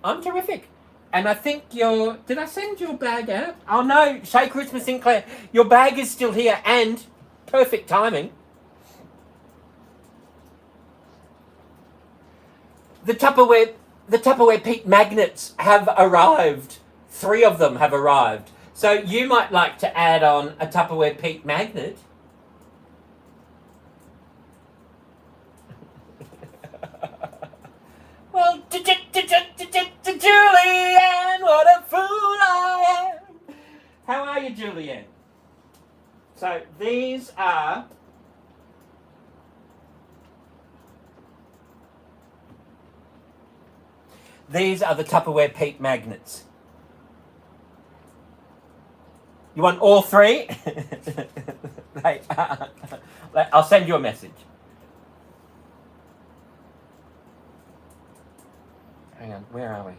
I'm terrific. And I think did I send your bag out? Oh no, Shay Christmas Sinclair, your bag is still here and perfect timing. The Tupperware Pete magnets have arrived. 3 of them have arrived. So you might like to add on a Tupperware Pete magnet. Well, Julianne, what a fool I am. How are you, Julianne? So these are the Tupperware Pete magnets. You want all 3? I'll send you a message. Hang on, where are we?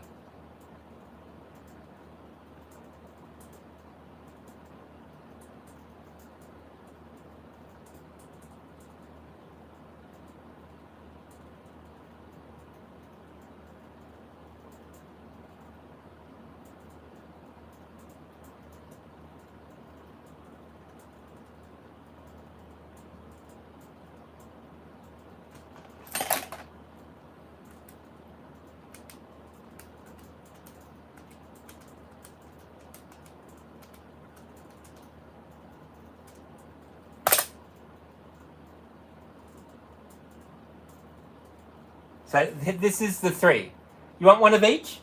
So this is the 3. You want one of each?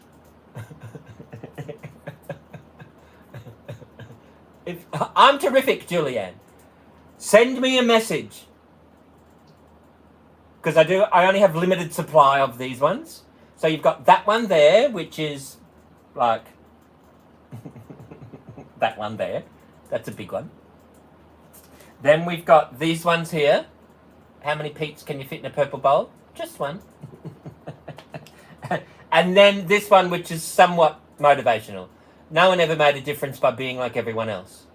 I'm terrific, Julianne. Send me a message. Because I only have limited supply of these ones. So you've got that one there, which is like that one there. That's a big one. Then we've got these ones here. How many Pete's can you fit in a purple bowl? Just one. And then this one, which is somewhat motivational. No one ever made a difference by being like everyone else.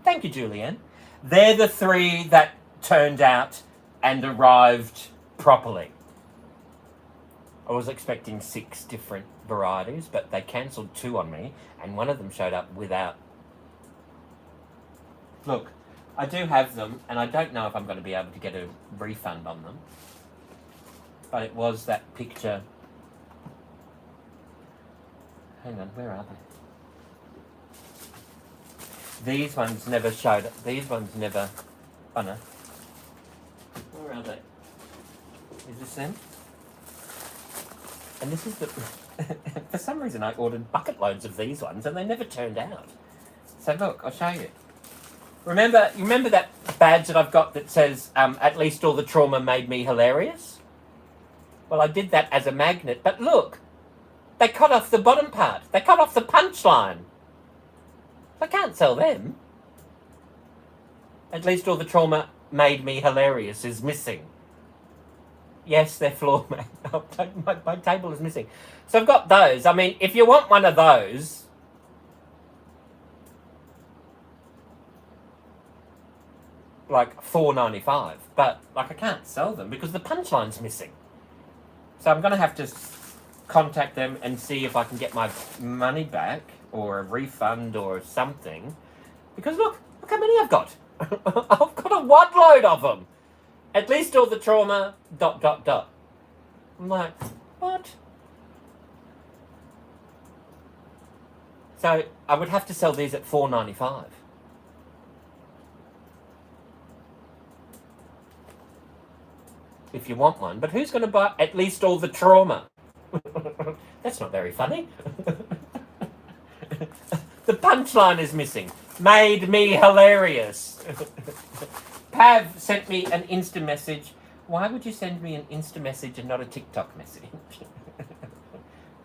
Thank you, Julianne. They're the 3 that turned out and arrived properly. I was expecting 6 different varieties, but they cancelled 2 on me, and one of them showed up without. Look, I do have them, and I don't know if I'm going to be able to get a refund on them. But it was that picture. Hang on, where are they? These ones never showed up. These ones never. Oh no. Where are they? Is this them? And this is the. For some reason, I ordered bucket loads of these ones, and they never turned out. So look, I'll show you. Remember that badge that I've got that says, "At least all the trauma made me hilarious." Well, I did that as a magnet, but look, they cut off the bottom part. They cut off the punchline. I can't sell them. At least all the trauma made me hilarious is missing. Yes, they're floor mat. My table is missing. So I've got those. I mean, if you want one of those, like $4.95, but like I can't sell them because the punchline's missing. So I'm gonna have to contact them and see if I can get my money back or a refund or something. Because look how many I've got. I've got a one load of them. At least all the trauma. ... I'm like, what? So I would have to sell these at $4.95. If you want one, but who's going to buy at least all the trauma? That's not very funny. The punchline is missing. Made me hilarious. Pav sent me an Insta message. Why would you send me an Insta message and not a TikTok message?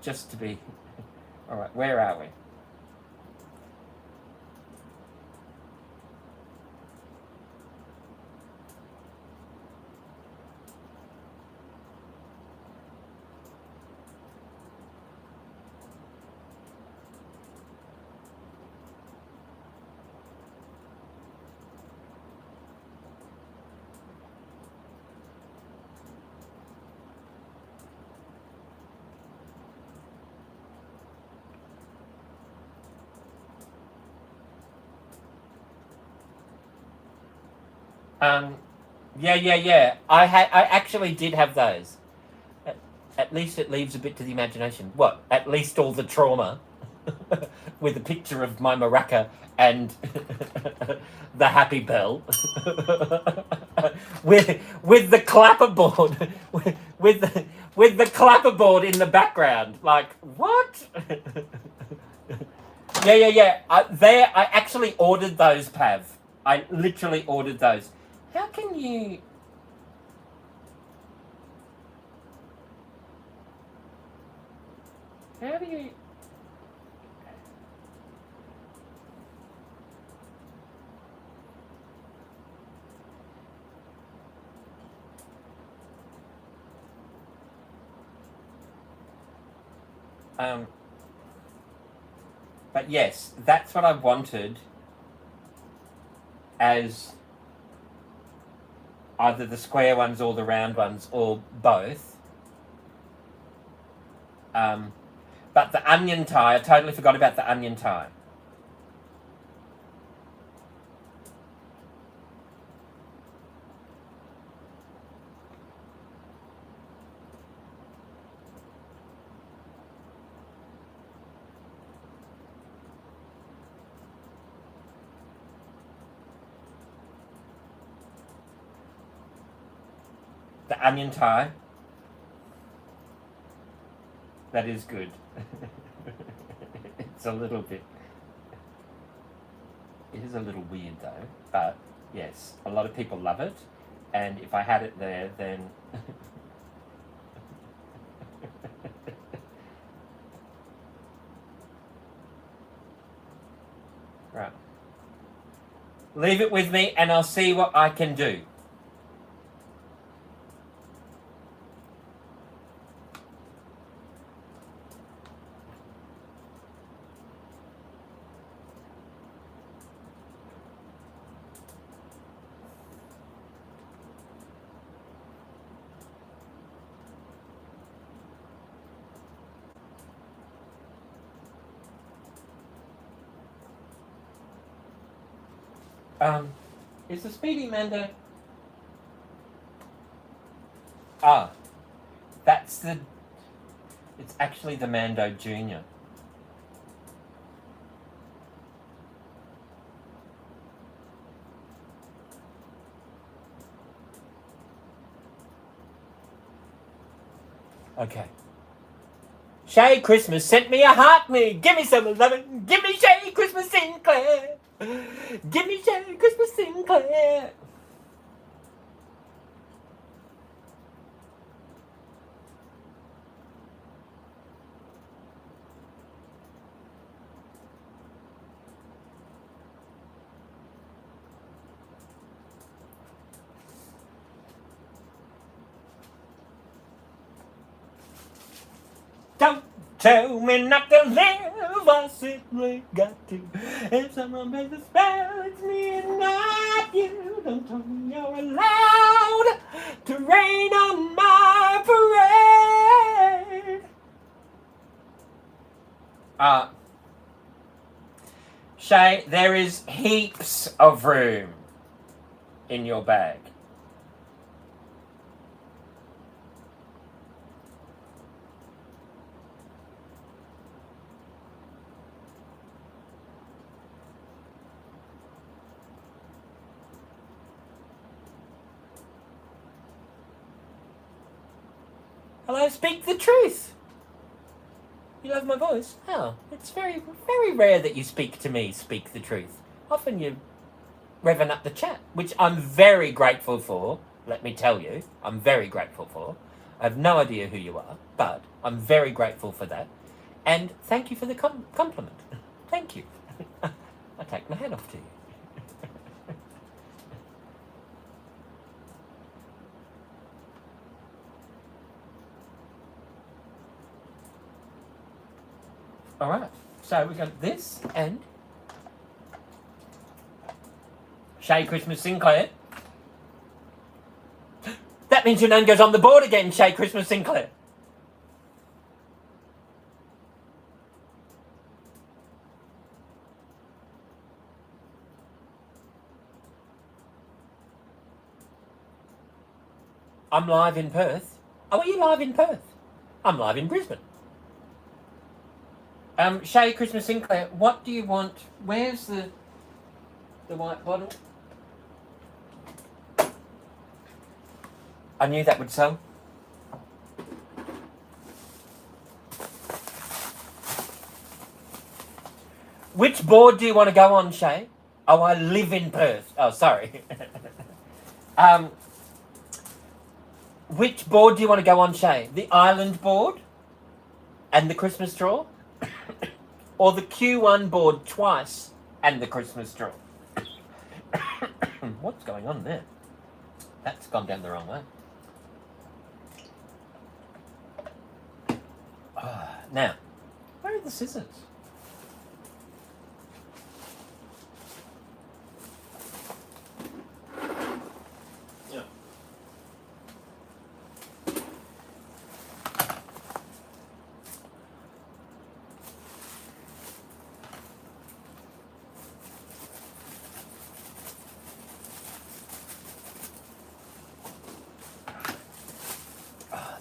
Just to be... All right, where are we? Yeah. I actually did have those. At least it leaves a bit to the imagination. What? At least all the trauma, with a picture of my maraca and the happy bell, with the clapperboard, with the clapperboard in the background. Like what? Yeah. I actually ordered those, Pav. I literally ordered those. How can you... How do you... But yes, that's what I wanted as either the square ones or the round ones or both. But the onion tie, I totally forgot about the onion tie. The onion tie. That is good. It's a little bit... It is a little weird though, but yes, a lot of people love it. And if I had it there, then... Right. Leave it with me and I'll see what I can do. Is the Speedy Mando... Ah, that's the... It's actually the Mando Junior. Okay. Shay Christmas sent me a heart me. Give me some loving. Give me Shay Christmas Sinclair. Give me Shay Christmas Sinclair. tell me not to live, I simply got to. If someone makes a spell, it's me and not you. Don't tell me you're allowed to rain on my parade. Shay, there is heaps of room in your bag. Hello, speak the truth. You love my voice? Oh, it's very, very rare that you speak to me, speak the truth. Often you revving up the chat, which I'm very grateful for, let me tell you. I'm very grateful for. I have no idea who you are, but I'm very grateful for that. And thank you for the compliment. Thank you. I take my hat off to you. Alright, so we got this and Shay Christmas Sinclair. That means your name goes on the board again, Shay Christmas Sinclair. I'm live in Perth. Oh, are you live in Perth? I'm live in Brisbane. Shay Christmas Sinclair, what do you want? Where's the white bottle? I knew that would sell. Which board do you want to go on, Shay? Oh, I live in Perth. Oh, sorry. Which board do you want to go on, Shay? The Island board and the Christmas draw? Or the Q1 board twice and the Christmas draw? What's going on there? That's gone down the wrong way. Now, where are the scissors?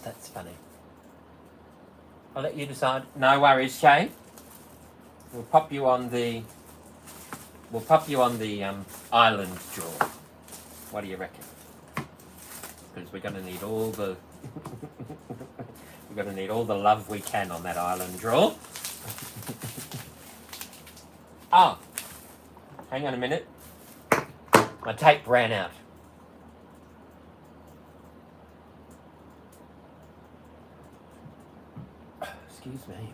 That's funny. I'll let you decide. No worries, Shay. We'll pop you on the island draw. What do you reckon? Because we're going to need all the love we can on that island draw. Oh, hang on a minute. My tape ran out. Excuse me.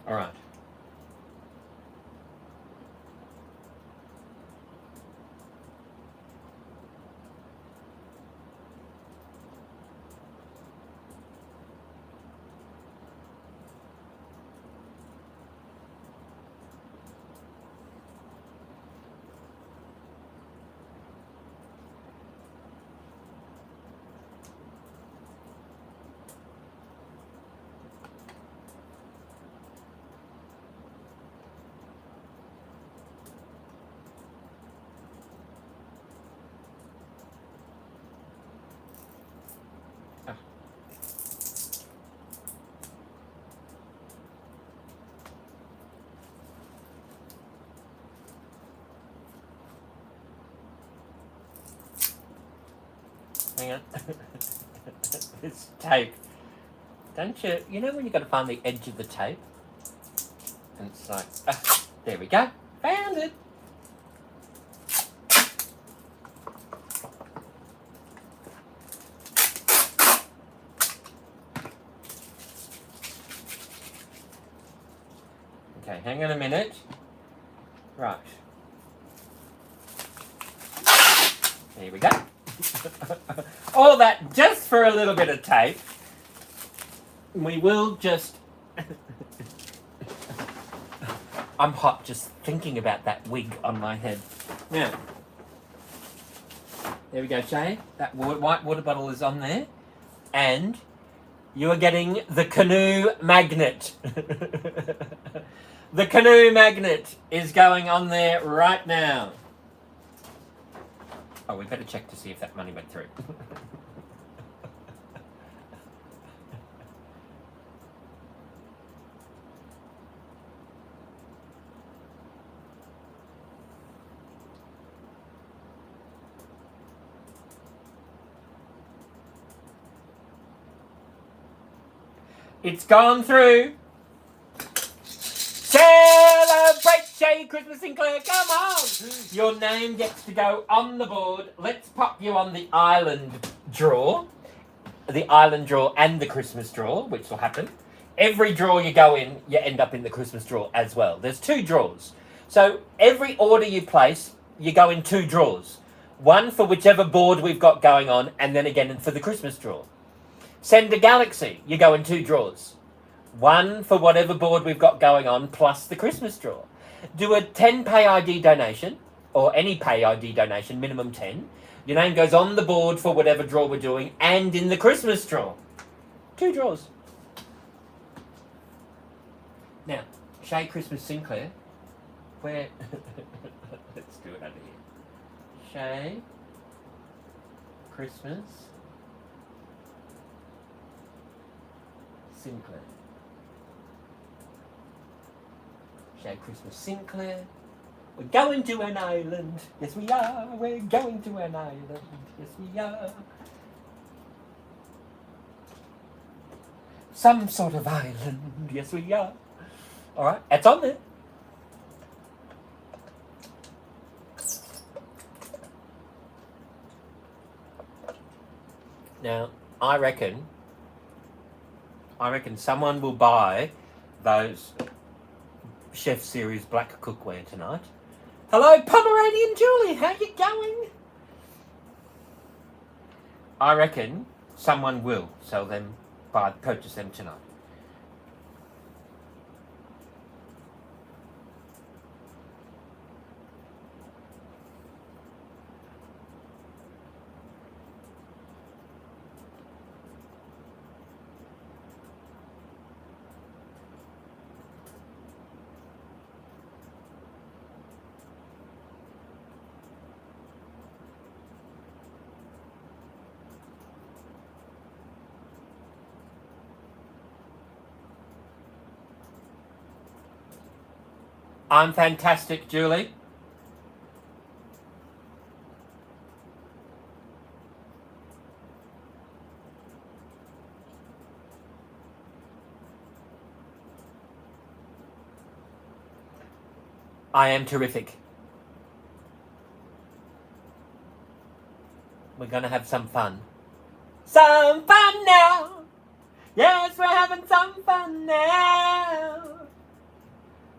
All right. Hang on. This tape. Don't you know when you got to find the edge of the tape? And it's like, there we go. Found it. Okay, hang on a minute. Right. There we go. All that just for a little bit of tape. We will just I'm hot just thinking about that wig on my head. Now, there we go, Shay. That white water bottle is on there. And you are getting the canoe magnet. The canoe magnet is going on there right now. Oh, we better check to see if that money went through. It's gone through. Celebrate Shay Christmas Sinclair, come on! Your name gets to go on the board. Let's pop you on the island draw. The island draw and the Christmas draw, which will happen. Every draw you go in, you end up in the Christmas draw as well. There's 2 draws. So every order you place, you go in 2 draws. One for whichever board we've got going on, and then again for the Christmas draw. Send a Galaxy, you go in 2 draws. One for whatever board we've got going on, plus the Christmas draw. Do a 10 pay ID donation, or any pay ID donation, minimum 10. Your name goes on the board for whatever draw we're doing, and in the Christmas draw. 2 draws. Now, Shay Christmas Sinclair, where... Let's do it over here. Shay Christmas Sinclair. Shay Christmas Sinclair. We're going to an island. Yes, we are. We're going to an island. Yes, we are. Some sort of island. Yes, we are. All right, it's on there. Now, I reckon someone will buy those Chef Series black cookware tonight. Hello, Pomeranian Julie, how you going? I reckon someone will sell them, purchase them tonight. I'm fantastic, Julie. I am terrific. We're going to have some fun. Some fun now! Yes, we're having some fun now!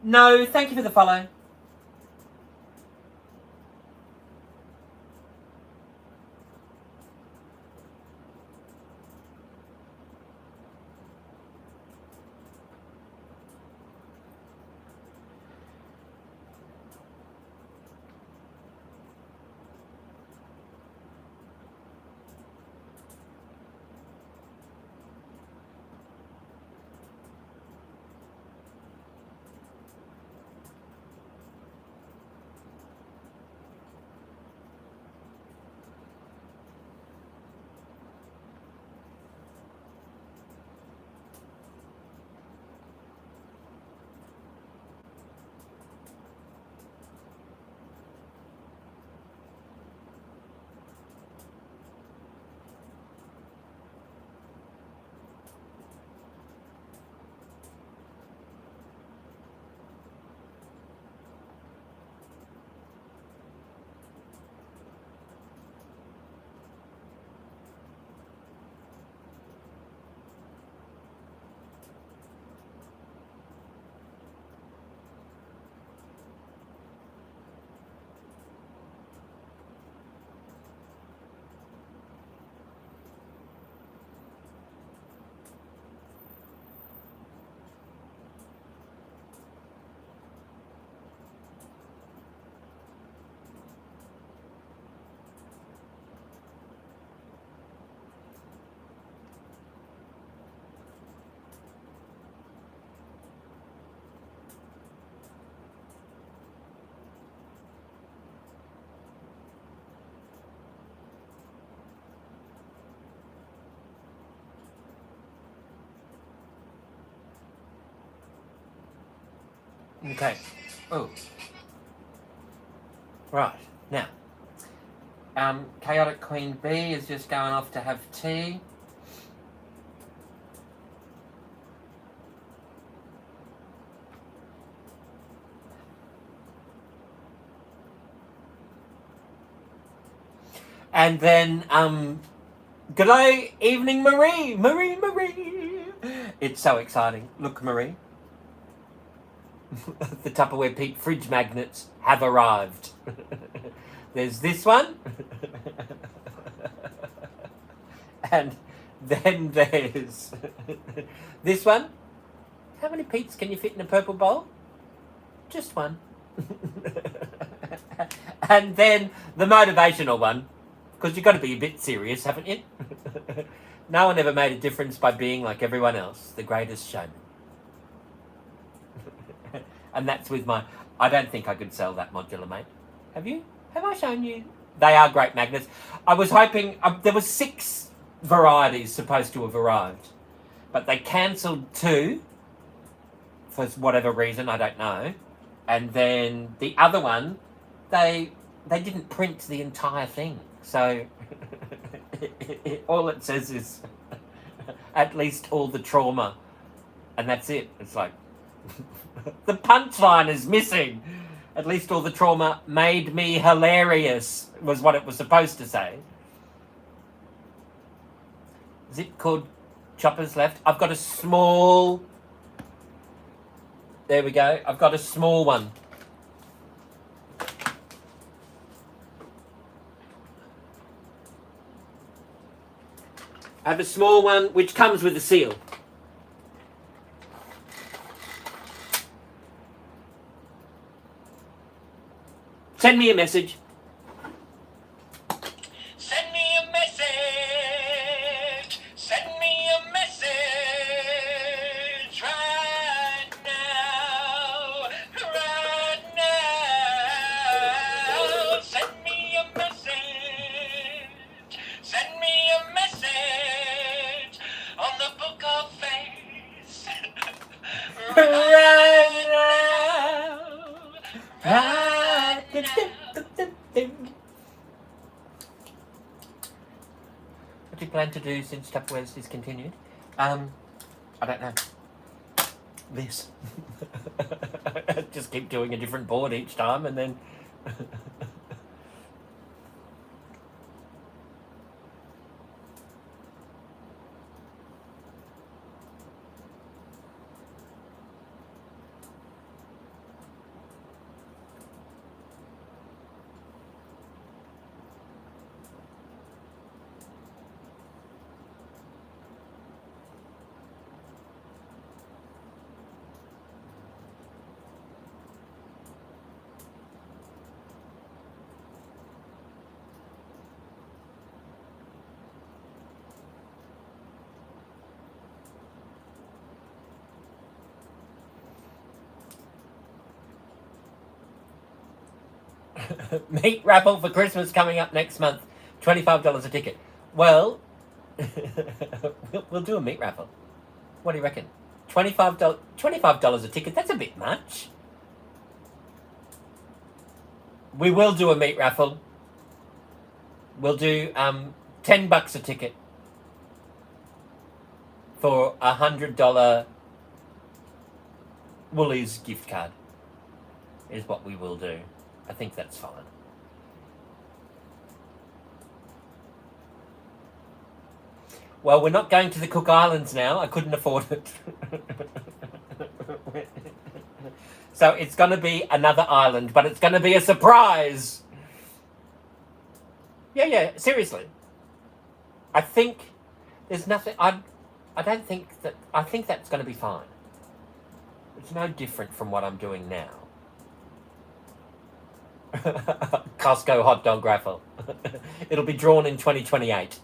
No, thank you for the follow. Okay. Oh. Right. Now, Chaotic Queen B is just going off to have tea. And then, good day, evening, Marie. Marie. It's so exciting. Look, Marie. The Tupperware Pete fridge magnets have arrived. There's this one. And then there's this one. How many Pete's can you fit in a purple bowl? Just one. And then the motivational one. Because you've got to be a bit serious, haven't you? No one ever made a difference by being like everyone else. The greatest showman. And that's with my... I don't think I could sell that modular, mate. Have you? Have I shown you? They are great magnets. I was hoping... there were 6 varieties supposed to have arrived. But they cancelled 2. For whatever reason, I don't know. And then the other one, they didn't print the entire thing. So all it says is at least all the trauma. And that's it. It's like... the punchline is missing. At least all the trauma made me hilarious, was what it was supposed to say. Is it called Choppers Left? I've got a small... There we go. I've got a small one. I have a small one which comes with a seal. Send me a message. Send me a message. Send me a message right now. Right now. Send me a message. Send me a message on the book of face. Right now. Right now. What do you plan to do since Tupperware's discontinued? I don't know. This. Just keep doing a different board each time and then... Meat raffle for Christmas coming up next month. $25 a ticket. Well, we'll do a meat raffle. What do you reckon? $25 a ticket, that's a bit much. We will do a meat raffle. We'll do $10 a ticket for a $100 Woolies gift card is what we will do. I think that's fine. Well, we're not going to the Cook Islands now. I couldn't afford it. So it's going to be another island, but it's going to be a surprise. Yeah, seriously. I think there's nothing... I don't think that... I think that's going to be fine. It's no different from what I'm doing now. Costco hot dog raffle. It'll be drawn in 2028.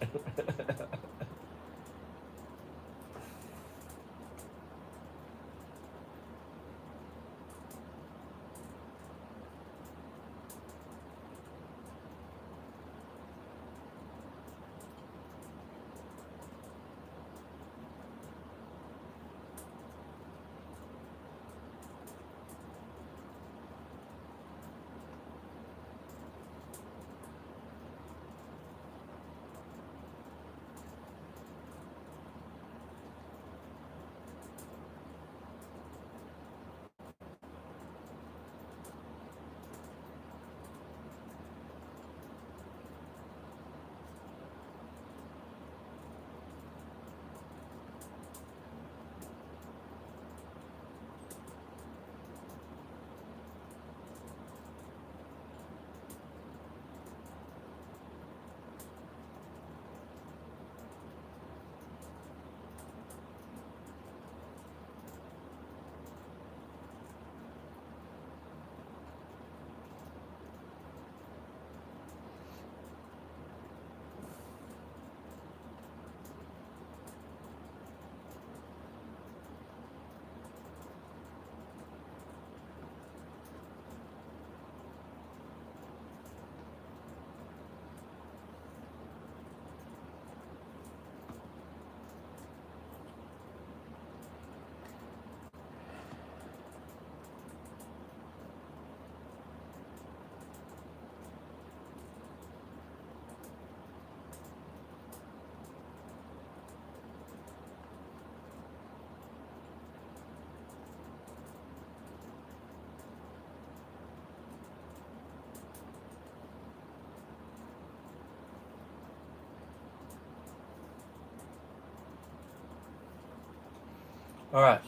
All right.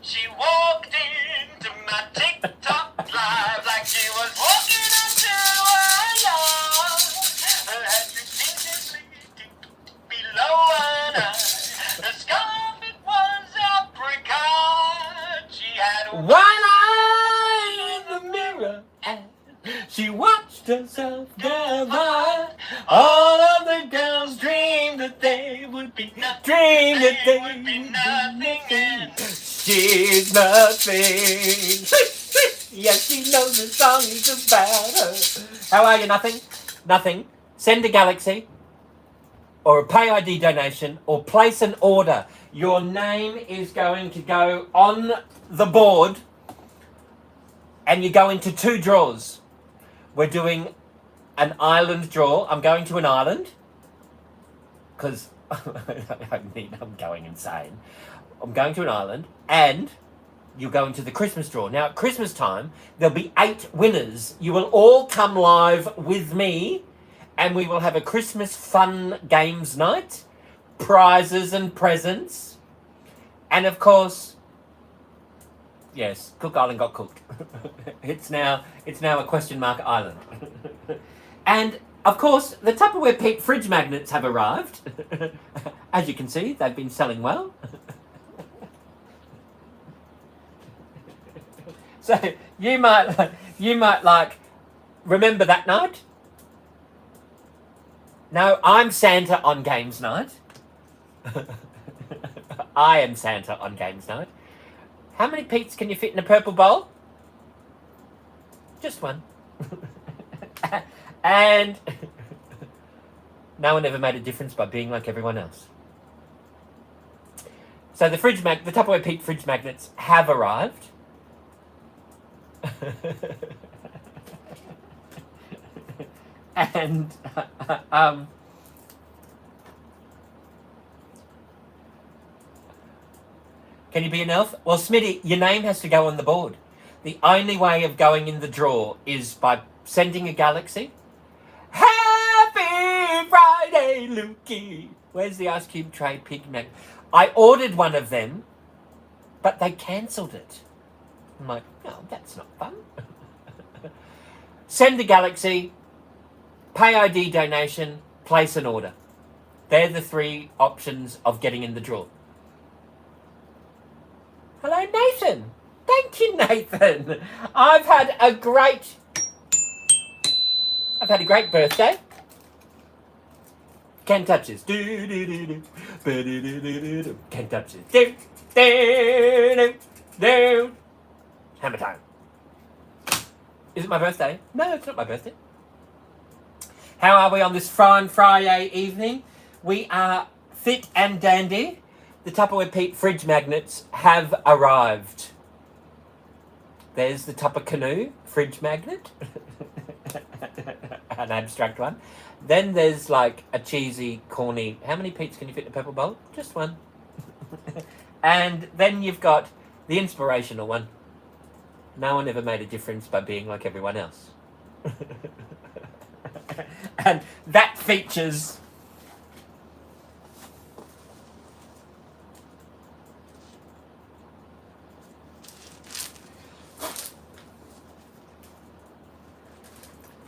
She walked into my TikTok live like she was walking into a yard. Her hat strategically below one eye. The scarf, it was apricot. She had One eye in the mirror, and she watched herself go by. All of the girls dreamed that they would be, dreamed that they would be nothing. She's nothing. Yes, she knows the song is about her. How are you? Nothing? Nothing. Send a galaxy, or a pay ID donation, or place an order. Your name is going to go on the board, and you go into 2 draws. We're doing an island draw. I'm going to an island because I'm going insane. I'm going to an island, and you go into the Christmas draw. Now, at Christmas time, there'll be 8 winners. You will all come live with me, and we will have a Christmas fun games night, prizes and presents, and of course, yes, Cook Island got cooked. It's now a question mark island. And of course, the Tupperware Pete fridge magnets have arrived. As you can see, they've been selling well. So you might like remember that night. No, I'm Santa on games night. I am Santa on games night. How many Pete's can you fit in a purple bowl? Just one. And no one ever made a difference by being like everyone else. So the Tupperware Pete fridge magnets have arrived. And can you be an elf? Well, Smitty, your name has to go on the board. The only way of going in the draw is by sending a galaxy. Happy Friday, Lukey. Where's the ice cube tray pig magnet? I ordered one of them, but they cancelled it. I'm like, no, that's not fun. Send a galaxy, pay ID donation, place an order. They're the 3 options of getting in the draw. Hello, Nathan. Thank you, Nathan. I've had a great birthday. Can't touch this. Can't touch this. Hammer time. Is it my birthday? No, it's not my birthday. How are we on this fine Friday evening? We are fit and dandy. The Tupperware Pete fridge magnets have arrived. There's the Tupper Canoe fridge magnet. An abstract one. Then there's like a cheesy, corny... How many Pete's can you fit in a purple bowl? Just one. And then you've got the inspirational one. No one ever made a difference by being like everyone else. And that features...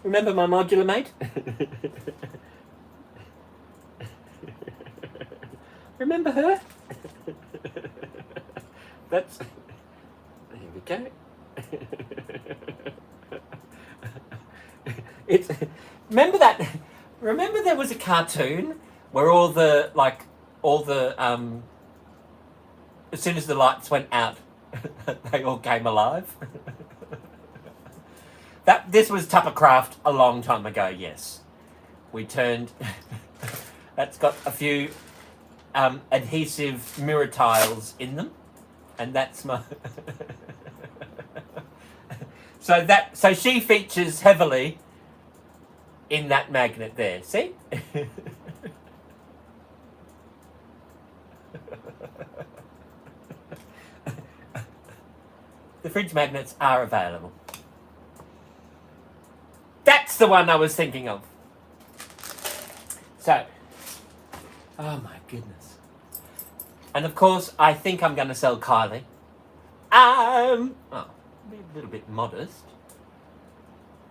Remember my modular mate? Remember her? That's... There we go. It's... Remember that... Remember there was a cartoon where all the as soon as the lights went out, they all came alive? This was Tuppercraft a long time ago, yes. We turned... That's got a few adhesive mirror tiles in them. And that's my... So she features heavily in that magnet there. See? The fridge magnets are available. That's the one I was thinking of. So, oh my goodness. And of course, I think I'm going to sell Kylie. Be a little bit modest.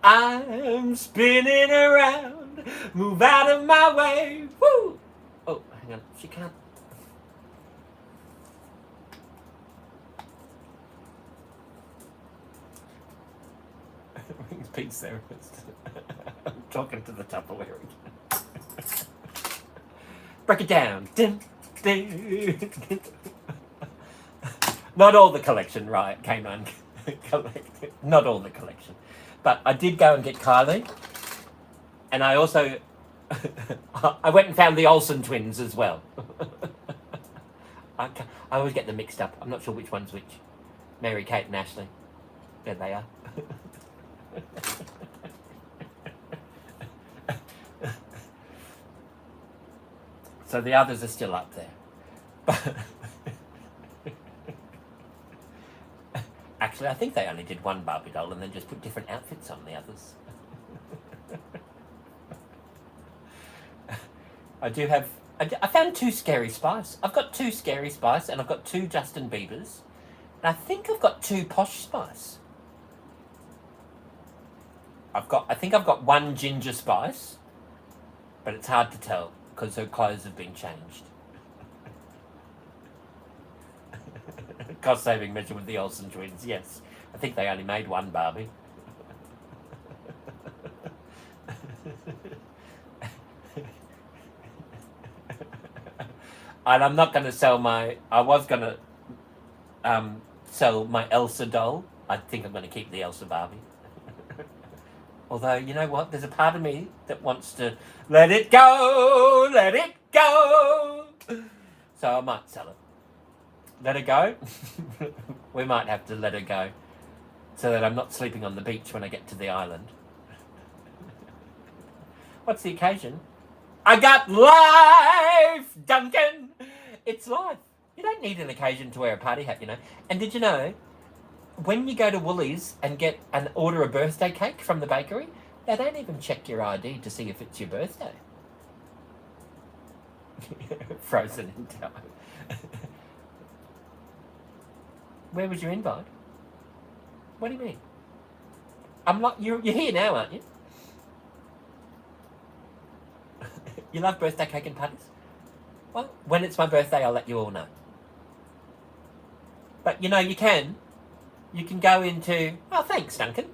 I'm spinning around, move out of my way. Woo! Oh, hang on, she can't. Pete's therapist. I'm talking to the Tupperware again. Break it down. Dun, dun. Not all the collection, right? Came uncollected. Not all the collection. But I did go and get Kylie. And I also... I went and found the Olsen twins as well. I always get them mixed up. I'm not sure which one's which. Mary, Kate and Ashley. There they are. So the others are still up there. Actually, I think they only did one Barbie doll and then just put different outfits on the others. I found 2 Scary Spice. I've got 2 Scary Spice and I've got 2 Justin Biebers. And I think I've got 2 Posh Spice. I think I've got 1 Ginger Spice, but it's hard to tell because her clothes have been changed. Cost saving measure with the Olsen twins, yes. I think they only made 1 Barbie. And I'm not going to sell I was going to sell my Elsa doll. I think I'm going to keep the Elsa Barbie. Although, you know what? There's a part of me that wants to let it go, let it go. So I might sell it. Let her go? We might have to let her go so that I'm not sleeping on the beach when I get to the island. What's the occasion? I got life, Duncan. It's life. You don't need an occasion to wear a party hat, you know. And did you know, when you go to Woolies and order a birthday cake from the bakery, they don't even check your ID to see if it's your birthday. Frozen in time. Where was your invite? What do you mean? You're here now, aren't you? You love birthday cake and parties? Well, when it's my birthday, I'll let you all know. But you know, you can go into... Oh, thanks, Duncan.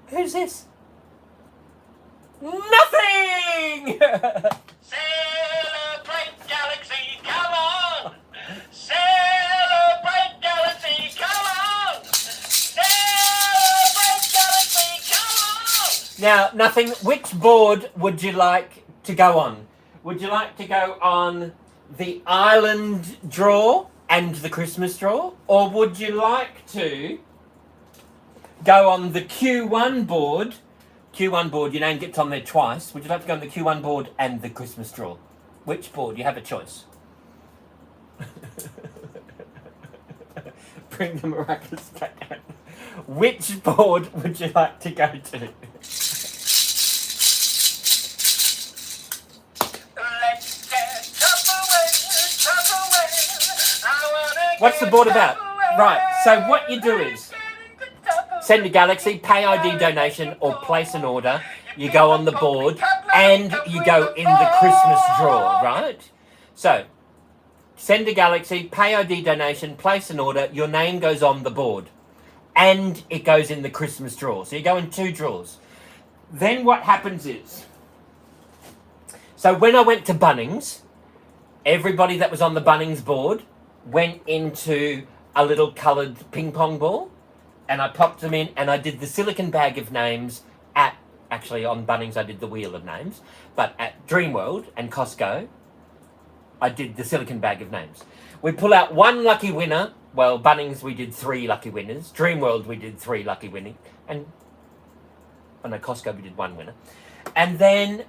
Who's this? Nothing! Celebrate Galaxy, come on! Celebrate Galaxy, come on! Celebrate Galaxy, come on! Now, Nothing, which board would you like to go on? Would you like to go on the island draw and the Christmas draw? Or would you like to go on the Q1 board? Q1 board, your name gets on there twice. Would you like to go on the Q1 board and the Christmas draw? Which board? You have a choice. Bring the maracas back. Which board would you like to go to? What's the board about? Right, so what you do is send a Galaxy, pay ID donation or place an order. You go on the board and you go in the Christmas draw, right? So, send a Galaxy, pay ID donation, place an order. Your name goes on the board and it goes in the Christmas draw. So you go in 2 draws. Then what happens is, so when I went to Bunnings, everybody that was on the Bunnings board went into a little coloured ping pong ball and I popped them in and I did the silicon bag of names actually on Bunnings I did the wheel of names, but at Dreamworld and Costco, I did the silicon bag of names. We pull out 1 lucky winner. Well, Bunnings we did 3 lucky winners. Dreamworld we did 3 lucky winners. And Costco we did 1 winner. And then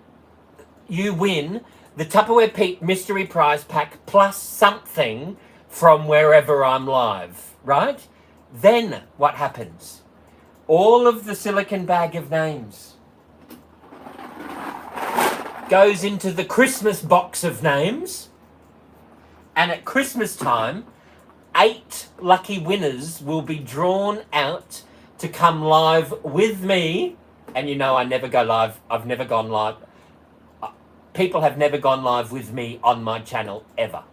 you win the Tupperware Pete mystery prize pack plus something from wherever I'm live, right? Then what happens? All of the silicon bag of names goes into the Christmas box of names And at Christmas time, 8 lucky winners will be drawn out to come live with me. And you know I never go live. I've never gone live. People have never gone live with me on my channel ever.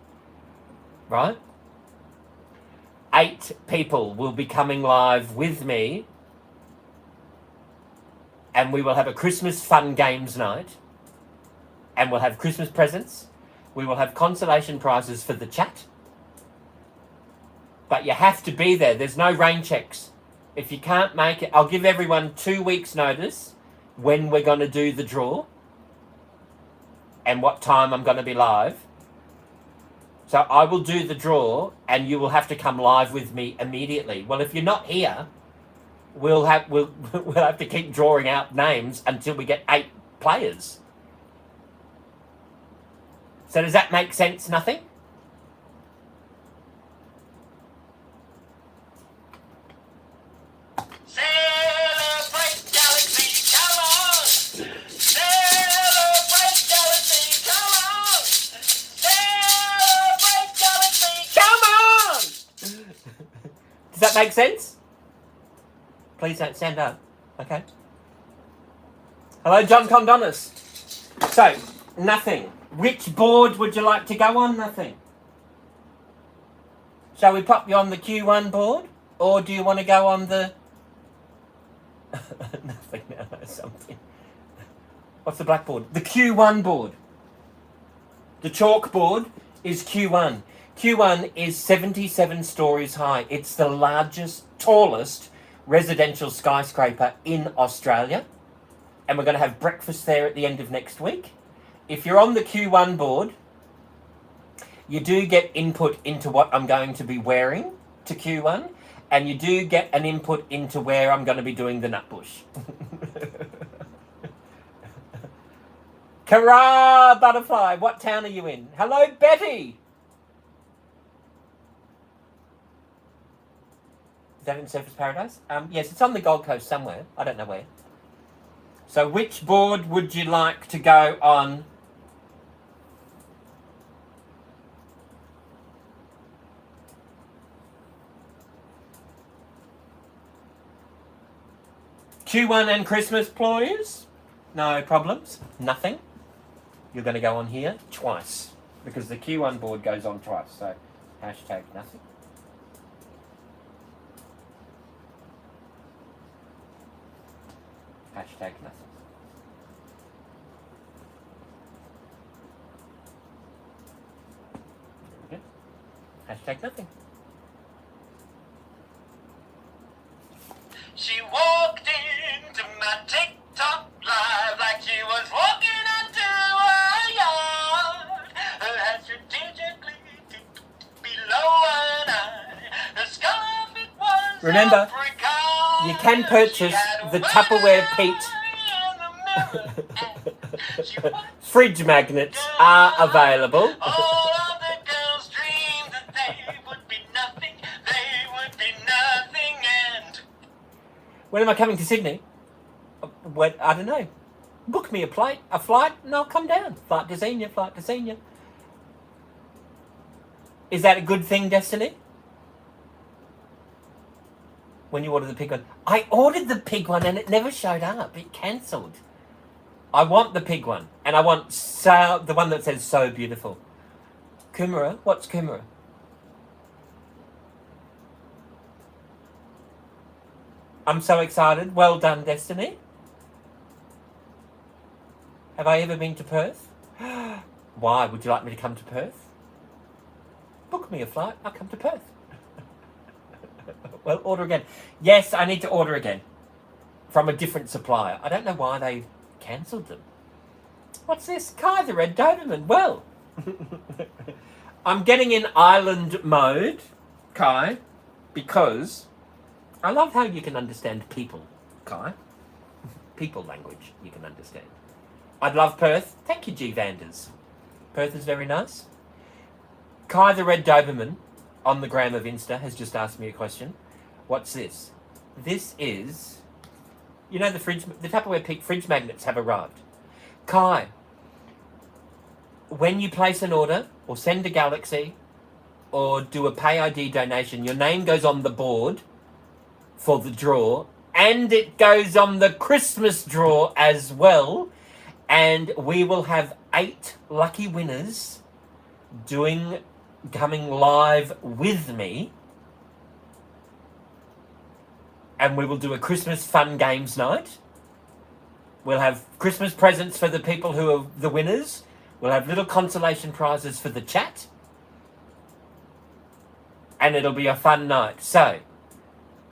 Right? 8 people will be coming live with me. And we will have a Christmas fun games night. And we'll have Christmas presents. We will have consolation prizes for the chat. But you have to be there. There's no rain checks. If you can't make it, I'll give everyone 2 weeks notice when we're going to do the draw and what time I'm going to be live. So I will do the draw and you will have to come live with me immediately. Well, if you're not here, we'll have to keep drawing out names until we get 8 players. So does that make sense? Nothing? Celebrate Galaxy, come on! Celebrate Galaxy, come on! Celebrate Galaxy, Come on! Does that make sense? Please don't stand up. Okay. Hello, John Condonis. So, nothing. Which board would you like to go on? Nothing. Shall we pop you on the Q1 board? Or do you want to go on the... Nothing now, something. What's the blackboard? The Q1 board. The chalkboard is Q1. Q1 is 77 stories high. It's the largest, tallest residential skyscraper in Australia. And we're going to have breakfast there at the end of next week. If you're on the Q1 board, you do get input into what I'm going to be wearing to Q1. And you do get an input into where I'm going to be doing the nutbush. Kara Butterfly, what town are you in? Hello, Betty. Is that in Surfers Paradise? Yes, it's on the Gold Coast somewhere. I don't know where. So which board would you like to go on? Q1 and Christmas, please. No problems. Nothing. You're going to go on here twice because the Q1 board goes on twice. So hashtag nothing. Hashtag nothing. There we go. Hashtag nothing. She walked into my TikTok live like she was walking onto a yard. Her hat strategically below one eye. Her scarf, it was Remember, apricot. you can purchase the Tupperware Pete fridge magnets are available. All of the girls dreamed that they would be nothing. They would be nothing and... When am I coming to Sydney? What, I don't know. Book me a flight, and I'll come down. Flight to Senior. Is that a good thing, Destiny? When you order the pig one. I ordered the pig one and it never showed up. It cancelled. I want the pig one. And I want the one that says so beautiful. Kumara? What's Kumara? I'm so excited. Well done, Destiny. Have I ever been to Perth? Why? Would you like me to come to Perth? Book me a flight. I'll come to Perth. Well, order again. Yes, I need to order again. From a different supplier. I don't know why they cancelled them. What's this? Kai the Red Doberman. Well, I'm getting in island mode, Kai, because... I love how you can understand people, Kai. People language you can understand. I'd love Perth. Thank you, G. Vanders. Perth is very nice. Kai the Red Doberman on the gram of Insta has just asked me a question. What's this? This is... You know the Tupperware Pete fridge magnets have arrived. Kai, when you place an order or send a Galaxy, or do a pay ID donation, your name goes on the board for the draw, and it goes on the Christmas draw as well. And we will have 8 lucky winners coming live with me. And we will do a Christmas fun games night. We'll have Christmas presents for the people who are the winners. We'll have little consolation prizes for the chat. And it'll be a fun night. So,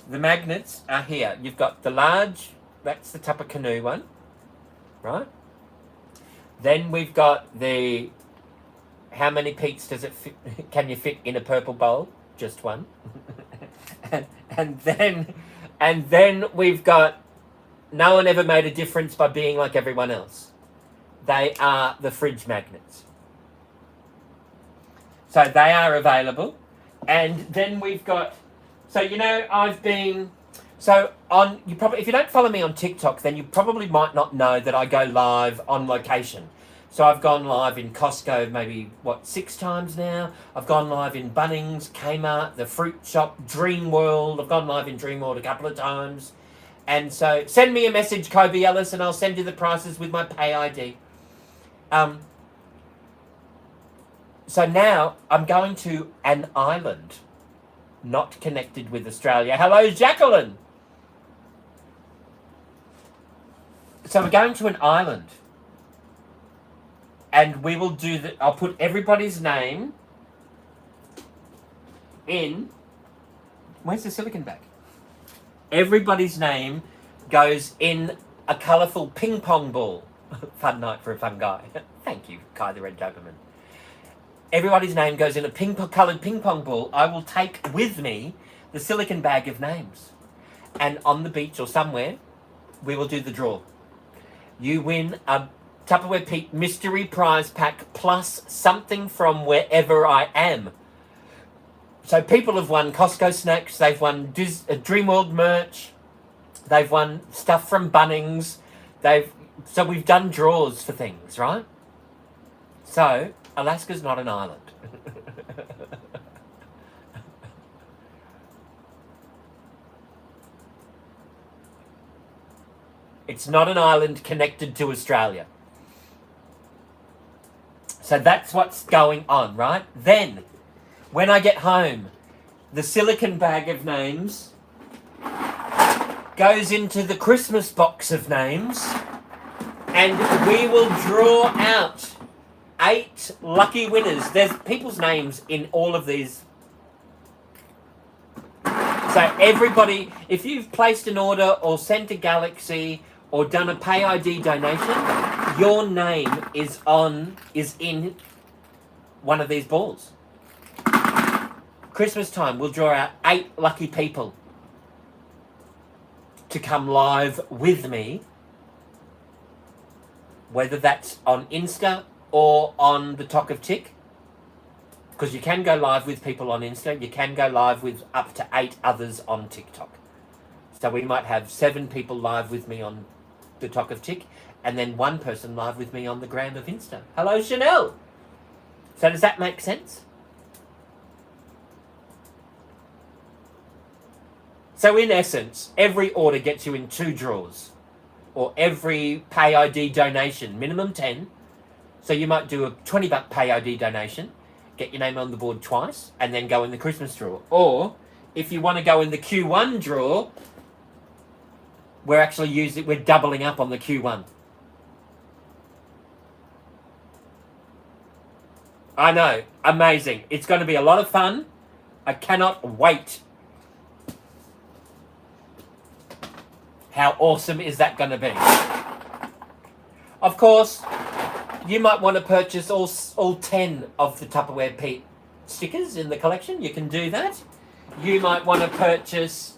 the magnets are here. You've got the large, that's the Tupper Canoe one, right? Then we've got the, how many Pete's does it fit, can you fit in a purple bowl? Just one. and then we've got, no one ever made a difference by being like everyone else. They are the fridge magnets. So they are available. And then we've got, so you know, I've been, so on, you probably, if you don't follow me on TikTok, then you probably might not know that I go live on location. So I've gone live in Costco maybe, 6 times now. I've gone live in Bunnings, Kmart, the fruit shop, Dream World. I've gone live in Dream World a couple of times. And so send me a message, Kobe Ellis, and I'll send you the prices with my pay ID. So now I'm going to an island not connected with Australia. Hello, Jacqueline. So we're going to an island. And we will do the, I'll put everybody's name in, where's the silicon bag? Everybody's name goes in a colourful ping pong ball. Fun night for a fun guy. Thank you, Kai the Red Jugglerman. Everybody's name goes in a coloured ping pong ball. I will take with me the silicon bag of names. And on the beach or somewhere, we will do the draw. You win a Tupperware Pete mystery prize pack plus something from wherever I am. So people have won Costco snacks, they've won Dreamworld merch, they've won stuff from Bunnings, so we've done draws for things, right? So Alaska's not an island. It's not an island connected to Australia. So that's what's going on, right? Then, when I get home, the silicon bag of names goes into the Christmas box of names, and we will draw out 8 lucky winners. There's people's names in all of these. So everybody, if you've placed an order or sent a Galaxy or done a pay ID donation, your name is in one of these balls. Christmas time, we'll draw out 8 lucky people to come live with me, whether that's on Insta or on the Talk of Tick, because you can go live with people on Insta, you can go live with up to 8 others on TikTok. So we might have 7 people live with me on the Talk of Tick, and then 1 person live with me on the gram of Insta. Hello, Chanel. So does that make sense? So in essence, every order gets you in 2 draws, or every pay ID donation, minimum 10. So you might do a $20 pay ID donation, get your name on the board twice, and then go in the Christmas draw. Or if you want to go in the Q1 draw, we're doubling up on the Q1. I know, amazing. It's going to be a lot of fun. I cannot wait. How awesome is that going to be? Of course, you might want to purchase all 10 of the Tupperware Pete stickers in the collection. You can do that. You might want to purchase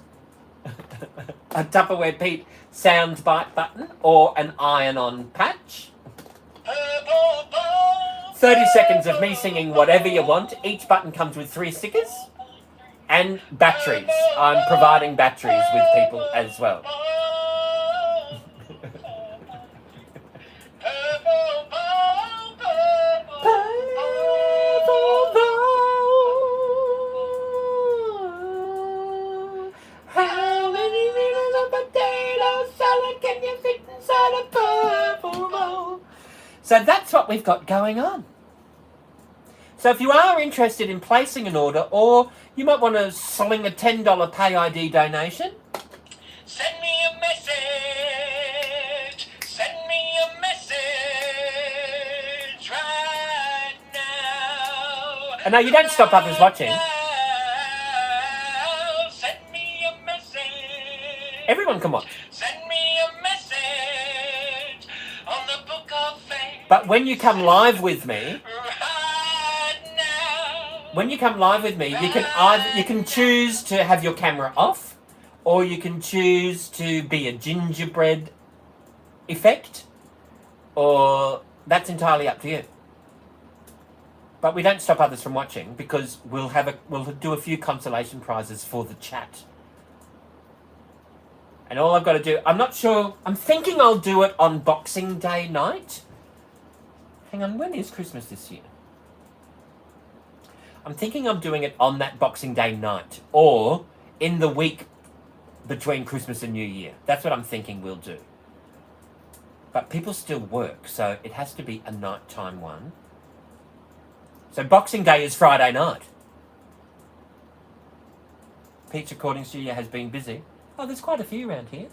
a Tupperware Pete soundbite button or an iron-on patch. 30 seconds of me singing whatever you want. Each button comes with 3 stickers and batteries. I'm providing batteries with people as well. So that's what we've got going on. So if you are interested in placing an order, or you might want to sling a $10 pay ID donation, send me a message. Send me a message right now. and no, you don't stop others watching. Now, send me a message. Everyone can watch. Send me a message on the book of faith. But when you come live with me, Right now. when you come live with me, you can choose to have your camera off, or you can choose to be a gingerbread effect, or that's entirely up to you. But we don't stop others from watching, because we'll do a few consolation prizes for the chat. And all I've got to do, I'm not sure, I'm thinking I'll do it on Boxing Day night. Hang on, when is Christmas this year? I'm thinking I'm doing it on that Boxing Day night, or in the week between Christmas and New Year. That's what I'm thinking we'll do. But people still work, so it has to be a nighttime one. So Boxing Day is Friday night. Pete's recording studio has been busy. Oh, there's quite a few around here.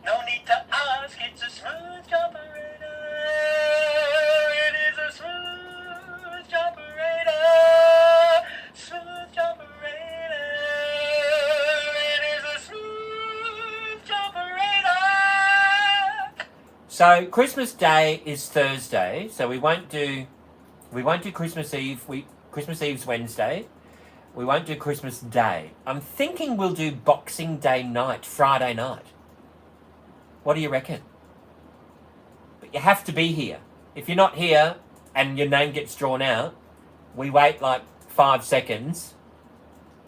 No need to ask, it's a smooth operator. It is a smooth operator. Smooth operator. It is a smooth operator. So Christmas Day is Thursday, so we won't do Christmas Eve. Christmas Eve's Wednesday. We won't do Christmas Day. I'm thinking we'll do Boxing Day night, Friday night. What do you reckon? But you have to be here. If you're not here and your name gets drawn out, we wait like 5 seconds.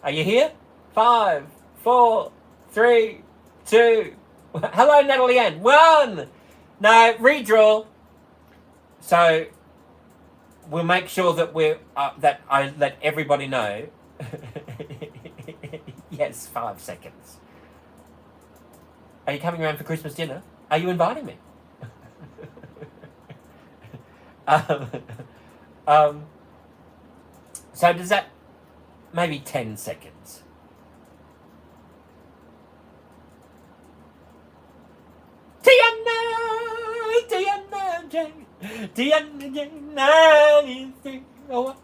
Are you here? 5, 4, 3, 2. Hello, Natalie Ann. 1. No, redraw. So we'll make sure that that I let everybody know. Yes, 5 seconds. Are you coming around for Christmas dinner? Are you inviting me? So does that maybe 10 seconds? Tiana Jane, 93. Oh.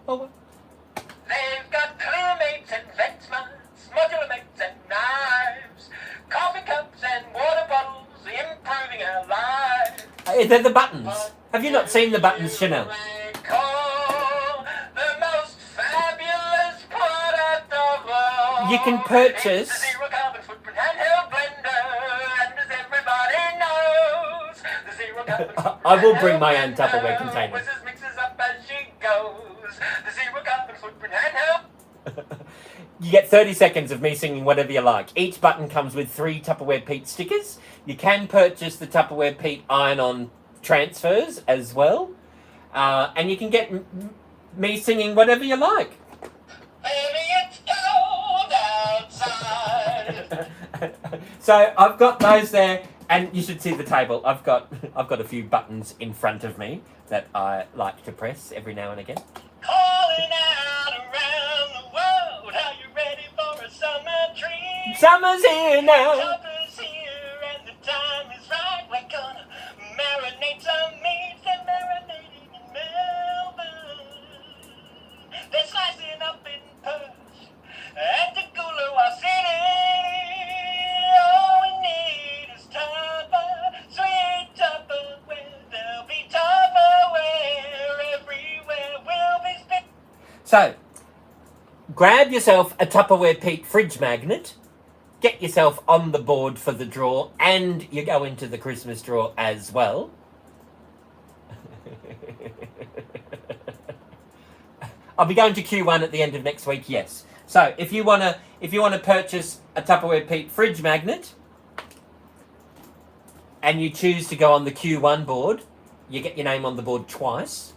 They've got clear mates and vent smarts, modular mates and knives, coffee cups and water bottles, improving our lives. They're the buttons. Have you not seen the buttons, Chanel? Recall the most fabulous product of all. You can purchase- It's the zero carbon footprint handheld blender, and as everybody knows, the zero carbon footprint I will bring my handheld own Tupperware blender container. whizzes, mixes up as she goes. The zero carbon footprint handheld. You get 30 seconds of me singing whatever you like. Each button comes with 3 Tupperware Pete stickers. You can purchase the Tupperware Pete iron-on transfers as well. And you can get me singing whatever you like. Baby, it's cold outside. So I've got those there, and you should see the table. I've got a few buttons in front of me that I like to press every now and again. Calling out around the world, are you ready for a summer treat? Summer's here now. Supper's here and the time is right. We're gonna marinate some meats. They're marinating in Melbourne. They're slicing up in Perth at the Coolawah City. All we need is Tupper, sweet Tupperware. There'll be Tupperware everywhere. We'll be spit. So, grab yourself a Tupperware Pete fridge magnet, get yourself on the board for the draw, and you go into the Christmas draw as well. I'll be going to Q1 at the end of next week, yes. So, if you wanna purchase a Tupperware Pete fridge magnet, and you choose to go on the Q1 board, you get your name on the board twice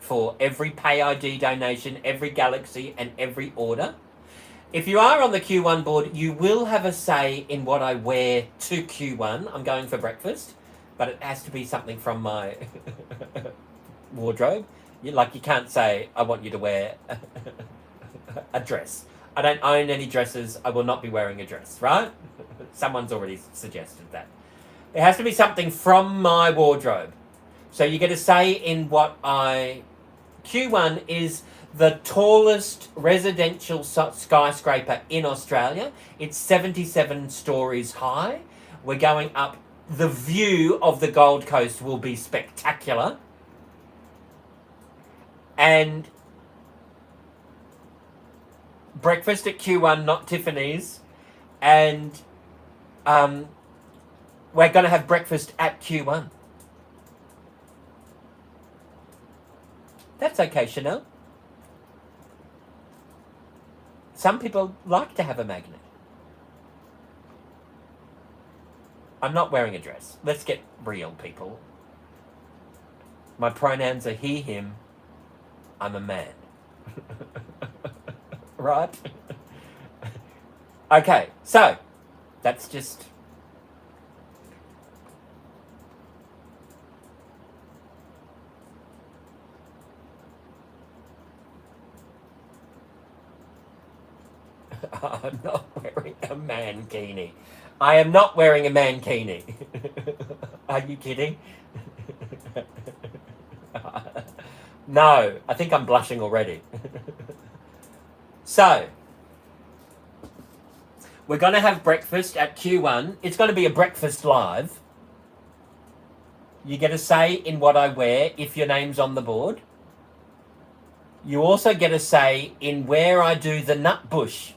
for every pay ID donation, every galaxy, and every order. If you are on the Q1 board, you will have a say in what I wear to Q1. I'm going for breakfast. but it has to be something from my wardrobe. You can't say, I want you to wear a dress. I don't own any dresses. I will not be wearing a dress, right? Someone's already suggested that. It has to be something from my wardrobe. So you get to say in what I... Q1 is the tallest residential skyscraper in Australia. It's 77 stories high. We're going up. The view of the Gold Coast will be spectacular. And breakfast at Q1, not Tiffany's. And we're going to have breakfast at Q1. That's okay, Chanel. Some people like to have a magnet. I'm not wearing a dress. Let's get real, people. My pronouns are he, him. I'm a man. Right? Okay, so that's just... I'm not wearing a mankini. I am not wearing a mankini. Are you kidding? No, I think I'm blushing already. So, we're going to have breakfast at Q1. It's going to be a breakfast live. You get a say in what I wear if your name's on the board. You also get a say in where I do the nut bush.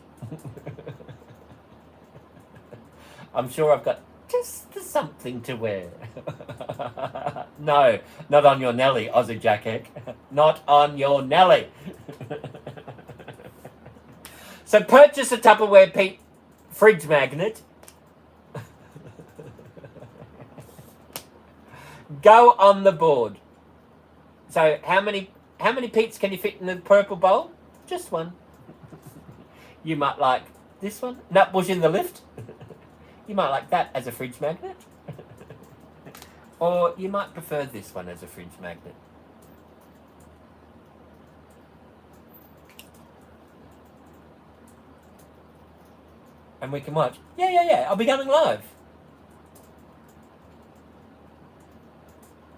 I'm sure I've got just something to wear. No, not on your Nelly, Aussie Jack. Not on your Nelly. So purchase a Tupperware Pete fridge magnet. Go on the board. So how many Petes can you fit in the purple bowl? Just one. You might like this one. Nut bush in the lift. You might like that as a fridge magnet. Or you might prefer this one as a fridge magnet. And we can watch. Yeah. I'll be going live.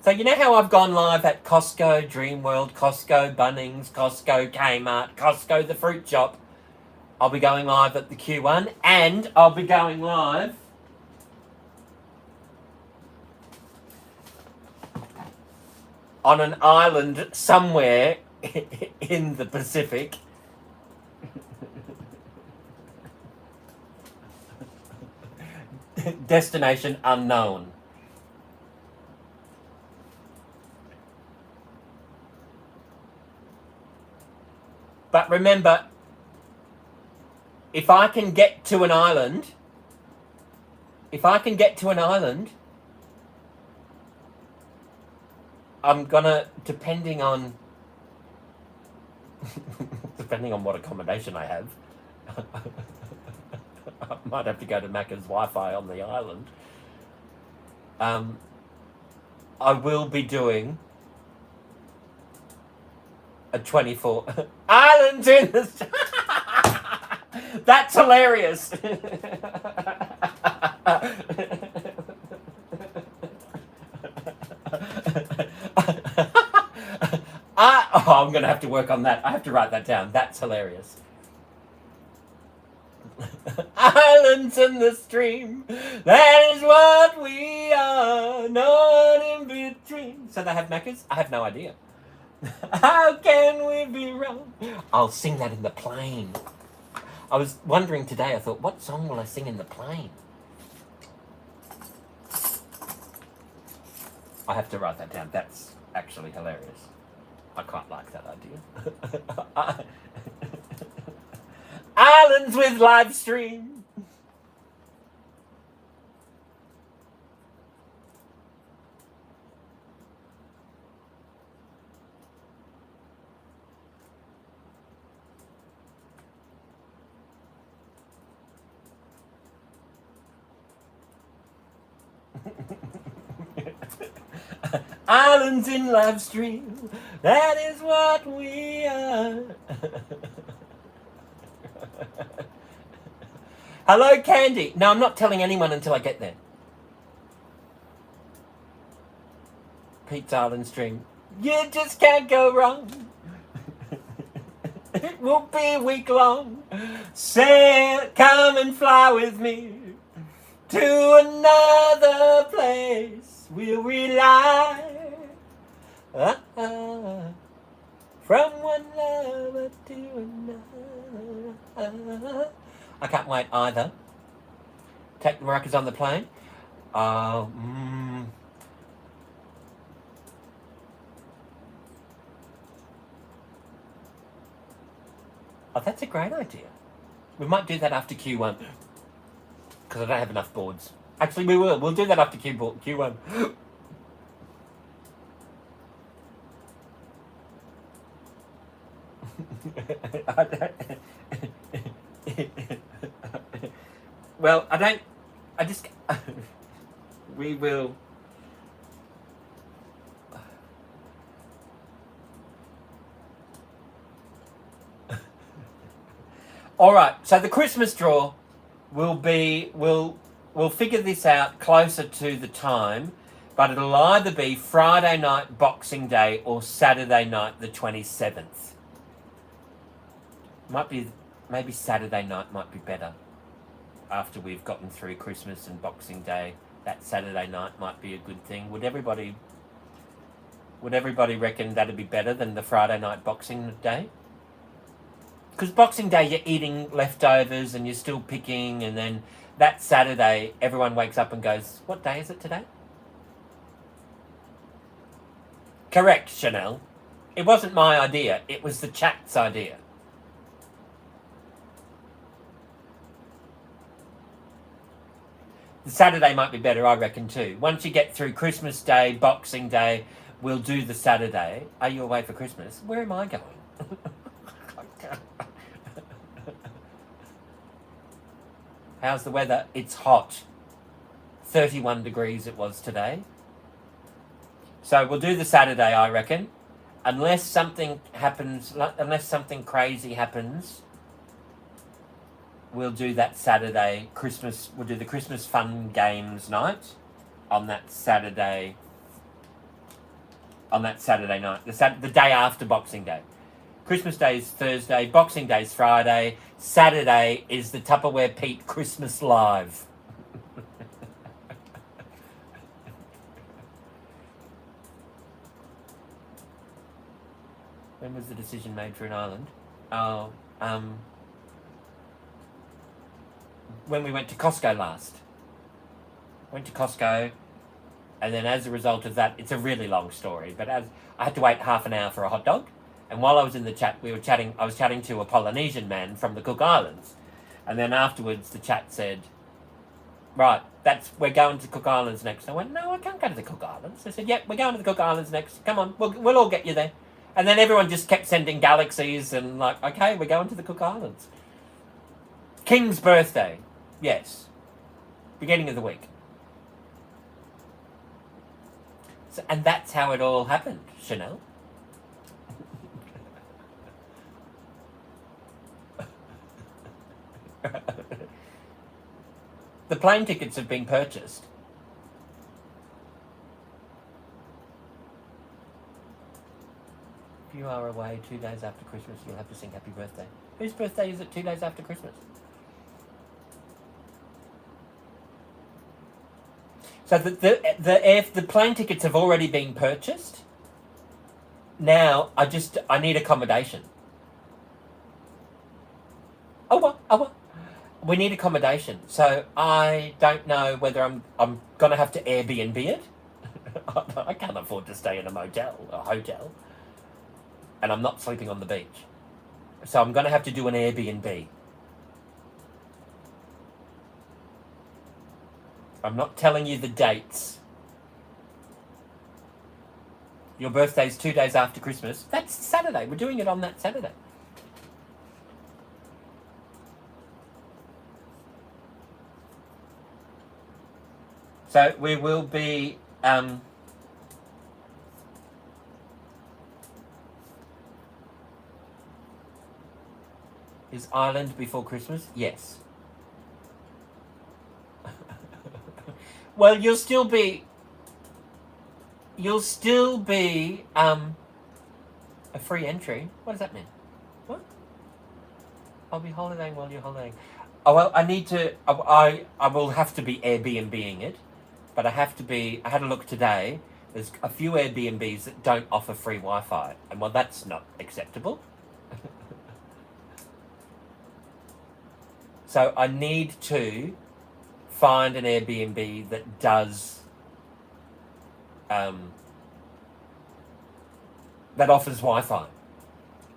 So you know how I've gone live at Costco, Dreamworld, Costco, Bunnings, Costco, Kmart, Costco, the fruit shop. I'll be going live at the Q1, and I'll be going live on an island somewhere in the Pacific. Destination unknown. But remember, if I can get to an island, I'm gonna, depending on what accommodation I have, I might have to go to Macca's Wi-Fi on the island. I will be doing a 24 islands in the... That's hilarious. I'm going to have to work on that. I have to write that down. That's hilarious. Islands in the stream, that is what we are, not in between. So they have Macca's? I have no idea. How can we be wrong? I'll sing that in the plane. I was wondering today, I thought, what song will I sing in the plane? I have to write that down. That's actually hilarious. I quite like that idea. Islands with live stream. Islands in life's stream, that is what we are. Hello, Candy. No, I'm not telling anyone until I get there. Pete's Island Stream. You just can't go wrong. It will be a week long. Say, come and fly with me to another place. We'll rely from one lover to another. I can't wait either. Take the maracas on the plane. Oh, that's a great idea. We might do that after Q1. Because I don't have enough boards. Actually, we will. We'll do that after Q1. Well, we will. All right, so the Christmas draw will be, we'll figure this out closer to the time, but it'll either be Friday night Boxing Day or Saturday night the 27th. Maybe Saturday night might be better. After we've gotten through Christmas and Boxing Day, that Saturday night might be a good thing. Would everybody reckon that'd be better than the Friday night Boxing Day? Because Boxing Day you're eating leftovers and you're still picking, and then that Saturday everyone wakes up and goes, what day is it today? Correct, Chanel. It wasn't my idea, it was the chat's idea. The Saturday might be better, I reckon, too. Once you get through Christmas Day, Boxing Day, we'll do the Saturday. Are you away for Christmas? Where am I going? How's the weather? It's hot. 31 degrees it was today. So we'll do the Saturday, I reckon. Unless something happens, unless something crazy happens, we'll do that Saturday. We'll do the Christmas fun games night on that Saturday. On that Saturday night, the day after Boxing Day. Christmas Day is Thursday, Boxing Day is Friday, Saturday is the Tupperware Pete Christmas Live. When was the decision made for an island? When we went to Costco last. Went to Costco, and then as a result of that, it's a really long story, but as I had to wait half an hour for a hot dog, and while I was in the chat, I was chatting to a Polynesian man from the Cook Islands, and then afterwards the chat said, right, we're going to Cook Islands next. I went, no, I can't go to the Cook Islands. They said, yep, we're going to the Cook Islands next. Come on, we'll all get you there. And then everyone just kept sending galaxies and like, okay, we're going to the Cook Islands. King's birthday, yes. Beginning of the week. So, and that's how it all happened, Chanel. The plane tickets have been purchased. If you are away 2 days after Christmas, you'll have to sing happy birthday. Whose birthday is it 2 days after Christmas? So if the plane tickets have already been purchased, now I need accommodation. We need accommodation. So I don't know whether I'm gonna have to Airbnb it. I can't afford to stay in a hotel. And I'm not sleeping on the beach. So I'm gonna have to do an Airbnb. I'm not telling you the dates. Your birthday's 2 days after Christmas. That's Saturday. We're doing it on that Saturday. So we will be Is Ireland before Christmas? Yes. Well, you'll still be a free entry. What does that mean? What? I'll be holidaying while you're holidaying. Oh well, I need to. I will have to be Airbnb-ing it, but I have to be. I had a look today. There's a few Airbnbs that don't offer free Wi-Fi, and well, that's not acceptable. So I need to find an Airbnb that does that offers Wi-Fi.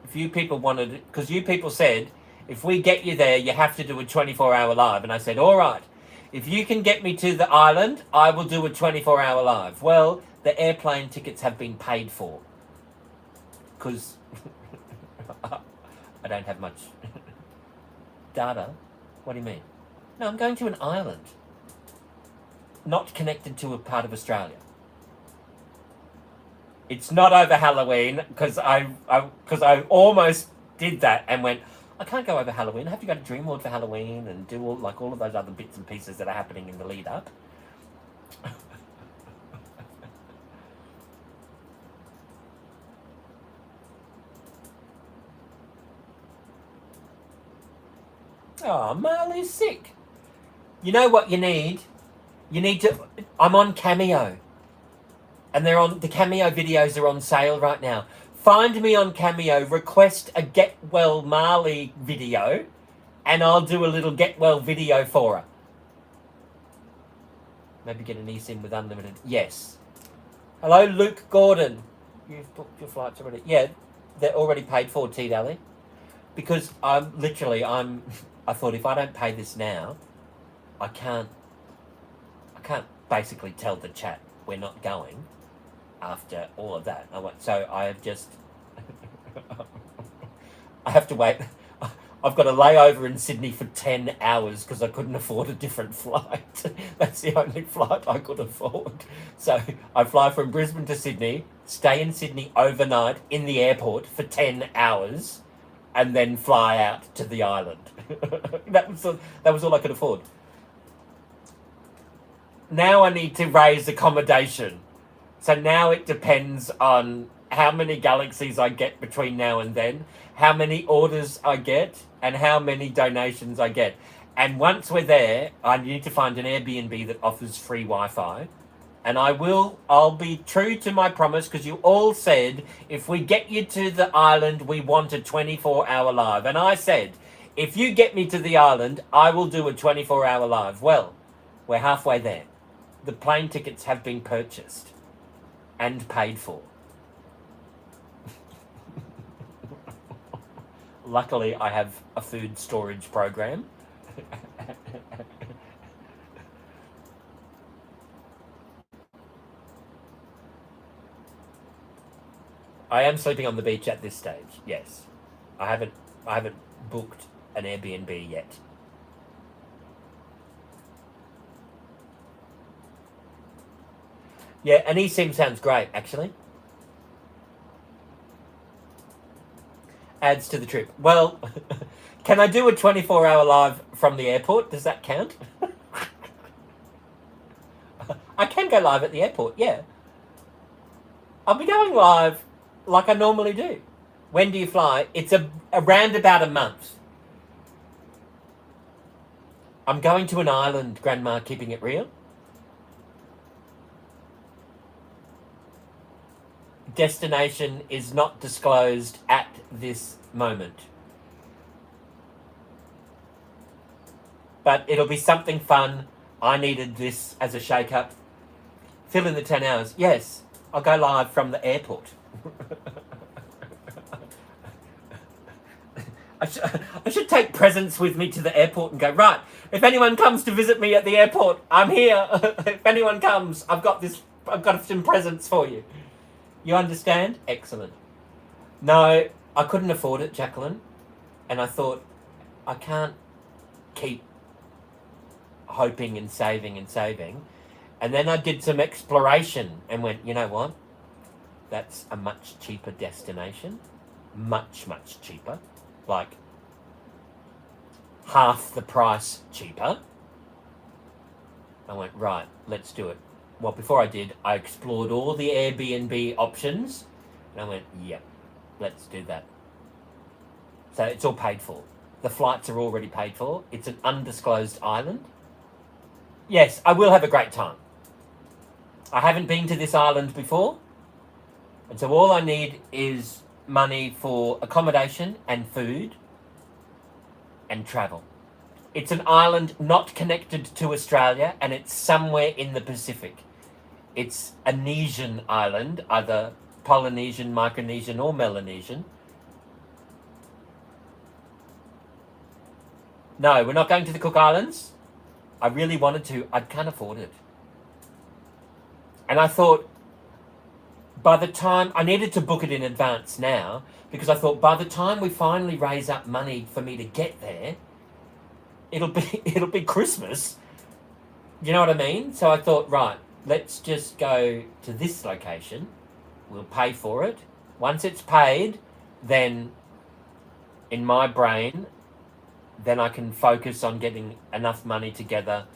If you people wanted, because you people said, if we get you there, you have to do a 24-hour live. And I said, all right, if you can get me to the island, I will do a 24-hour live. Well, the airplane tickets have been paid for. Because I don't have much data. What do you mean? No, I'm going to an island. Not connected to a part of Australia. It's not over Halloween, because I almost did that and went, I can't go over Halloween. I have to go to Dreamworld for Halloween and do all of those other bits and pieces that are happening in the lead up. Oh, Marley's sick. You know what you need? You need to. I'm on Cameo, and the Cameo videos are on sale right now. Find me on Cameo, request a Get Well Marley video, and I'll do a little Get Well video for her. Maybe get an eSIM with unlimited. Yes. Hello, Luke Gordon. You've booked your flights already. Yeah, they're already paid for, T Dally. Because I thought if I don't pay this now, I can't basically tell the chat we're not going after all of that. So I have just I have to wait. I've got a layover in Sydney for 10 hours because I couldn't afford a different flight. That's the only flight I could afford. So I fly from Brisbane to Sydney, stay in Sydney overnight in the airport for 10 hours, and then fly out to the island. That was all I could afford. Now I need to raise accommodation. So now it depends on how many galaxies I get between now and then, how many orders I get, and how many donations I get. And once we're there, I need to find an Airbnb that offers free Wi-Fi. And I'll be true to my promise, because you all said, if we get you to the island, we want a 24-hour live. And I said, if you get me to the island, I will do a 24-hour live. Well, we're halfway there. The plane tickets have been purchased and paid for. Luckily, I have a food storage program. I am sleeping on the beach at this stage. Yes, I haven't booked an Airbnb yet. Yeah, an eSIM sounds great, actually. Adds to the trip. Well, can I do a 24-hour live from the airport? Does that count? I can go live at the airport, yeah. I'll be going live like I normally do. When do you fly? It's around about a month. I'm going to an island, Grandma, keeping it real. Destination is not disclosed at this moment. But it'll be something fun. I needed this as a shake-up. Fill in the 10 hours. Yes, I'll go live from the airport. I should take presents with me to the airport and go, right, if anyone comes to visit me at the airport, I'm here. If anyone comes, I've got some presents for you. You understand? Excellent. No, I couldn't afford it, Jacqueline. And I thought, I can't keep hoping and saving and saving. And then I did some exploration and went, you know what? That's a much cheaper destination. Much, much cheaper. Like half the price cheaper. I went, right, let's do it. Well, before I did, I explored all the Airbnb options, and I went, yep, let's do that. So it's all paid for. The flights are already paid for. It's an undisclosed island. Yes, I will have a great time. I haven't been to this island before, and so all I need is money for accommodation and food and travel. It's an island not connected to Australia, and it's somewhere in the Pacific. It's a Polynesian island, either Polynesian, Micronesian, or Melanesian. No, we're not going to the Cook Islands. I really wanted to. I can't afford it. And I thought, by the time I needed to book it in advance now, because I thought by the time we finally raise up money for me to get there, it'll be Christmas. You know what I mean? So I thought, right, let's just go to this location. We'll pay for it. Once it's paid, then in my brain, then I can focus on getting enough money together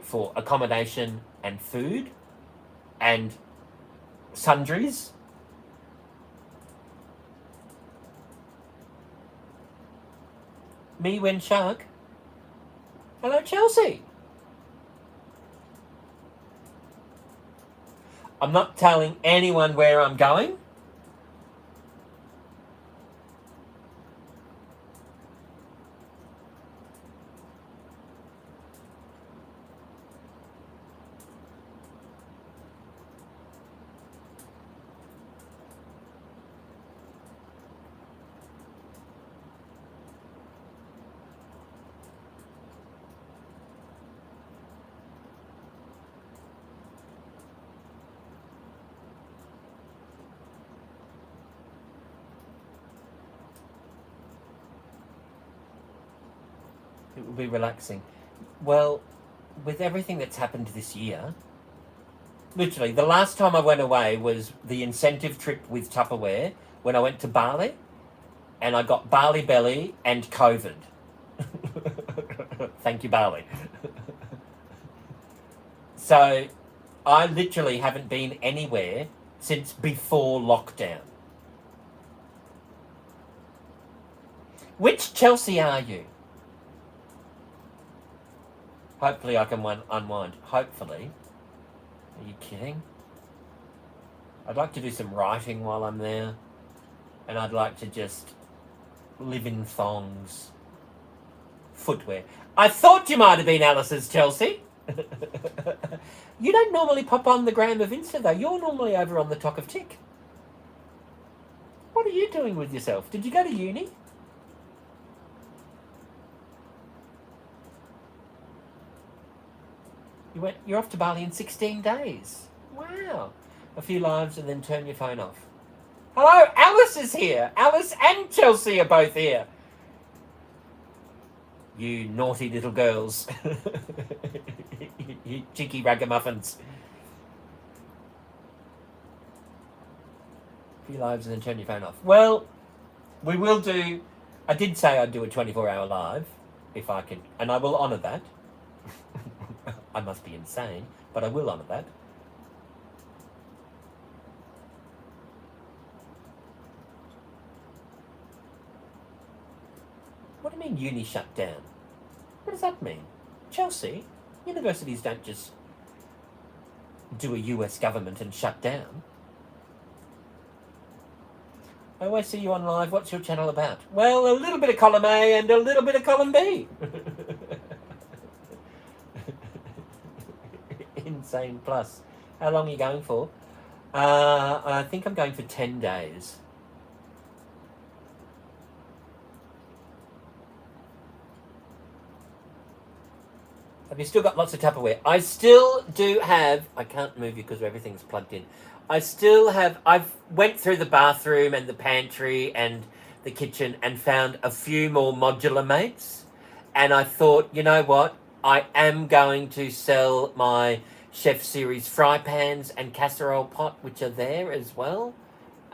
for accommodation and food and sundries. Me when shark. Hello, Chelsea. I'm not telling anyone where I'm going. It will be relaxing. Well, with everything that's happened this year, literally, the last time I went away was the incentive trip with Tupperware when I went to Bali, and I got Bali belly and COVID. Thank you, Bali. So I literally haven't been anywhere since before lockdown. Which Chelsea are you? Hopefully I can unwind. Hopefully. Are you kidding? I'd like to do some writing while I'm there. And I'd like to just live in thongs. Footwear. I thought you might have been Alice's, Chelsea. You don't normally pop on the gram of Insta, though. You're normally over on the Talk of Tick. What are you doing with yourself? Did you go to uni? You're off to Bali in 16 days. Wow. A few lives and then turn your phone off. Hello, Alice is here. Alice and Chelsea are both here. You naughty little girls. You cheeky ragamuffins. A few lives and then turn your phone off. Well, we will do... I did say I'd do a 24-hour live, if I can, and I will honour that. I must be insane, but I will honour that. What do you mean uni shut down? What does that mean? Chelsea, universities don't just do a US government and shut down. I always see you on live. What's your channel about? Well, a little bit of column A and a little bit of column B. Insane plus. How long are you going for? I think I'm going for 10 days. Have you still got lots of Tupperware? I still do have... I can't move you because everything's plugged in. I still have... I've went through the bathroom and the pantry and the kitchen and found a few more modular mates. And I thought, you know what? I am going to sell my Chef Series fry pans and casserole pot, which are there as well.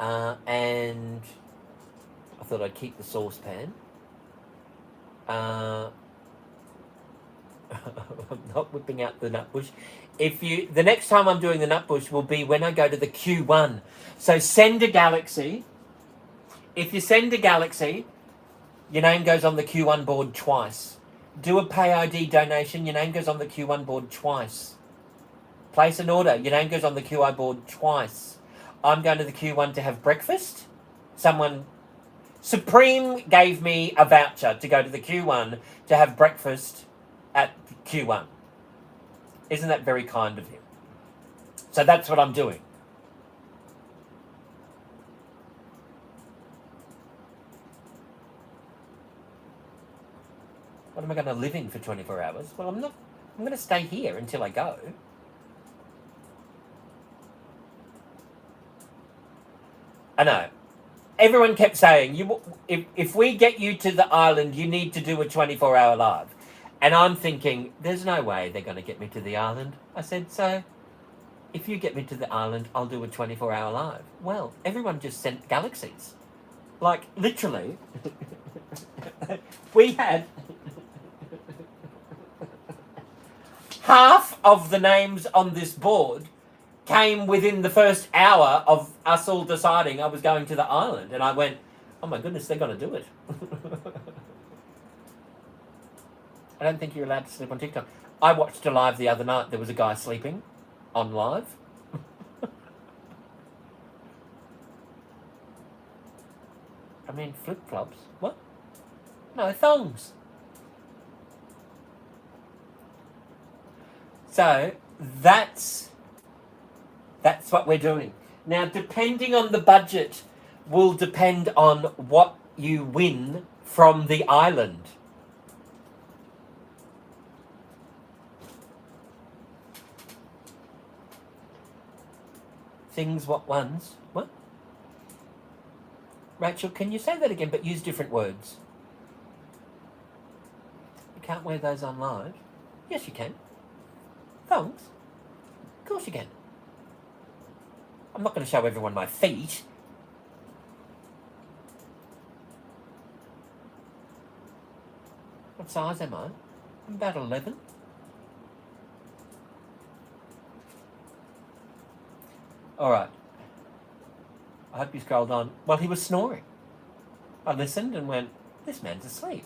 And I thought I'd keep the saucepan. I'm not whipping out the nut bush. The next time I'm doing the nut bush will be when I go to the Q1. So send a galaxy. If you send a galaxy, your name goes on the Q1 board twice. Do a pay ID donation, your name goes on the Q1 board twice. Place an order, your name goes on the QI board twice. I'm going to the Q1 to have breakfast. Supreme gave me a voucher to go to the Q1 to have breakfast at Q1. Isn't that very kind of him? So that's what I'm doing. What am I going to live in for 24 hours? Well, I'm not. I'm going to stay here until I go. I know. Everyone kept saying, if we get you to the island, you need to do a 24-hour live. And I'm thinking, there's no way they're going to get me to the island. I said, so if you get me to the island, I'll do a 24-hour live. Well, everyone just sent galaxies. Like, literally, we had half of the names on this board came within the first hour of us all deciding I was going to the island. And I went, oh my goodness, they're going to do it. I don't think you're allowed to sleep on TikTok. I watched a live the other night. There was a guy sleeping on live. I mean, flip-flops. What? No, thongs. So, that's what we're doing. Now, depending on the budget, will depend on what you win from the island. Things, what ones? What? Rachel, can you say that again, but use different words? You can't wear those on live. Yes, you can. Thongs? Of course you can. I'm not going to show everyone my feet. What size am I? I'm about 11. All right. I hope you scrolled on. Well, he was snoring. I listened and went, this man's asleep.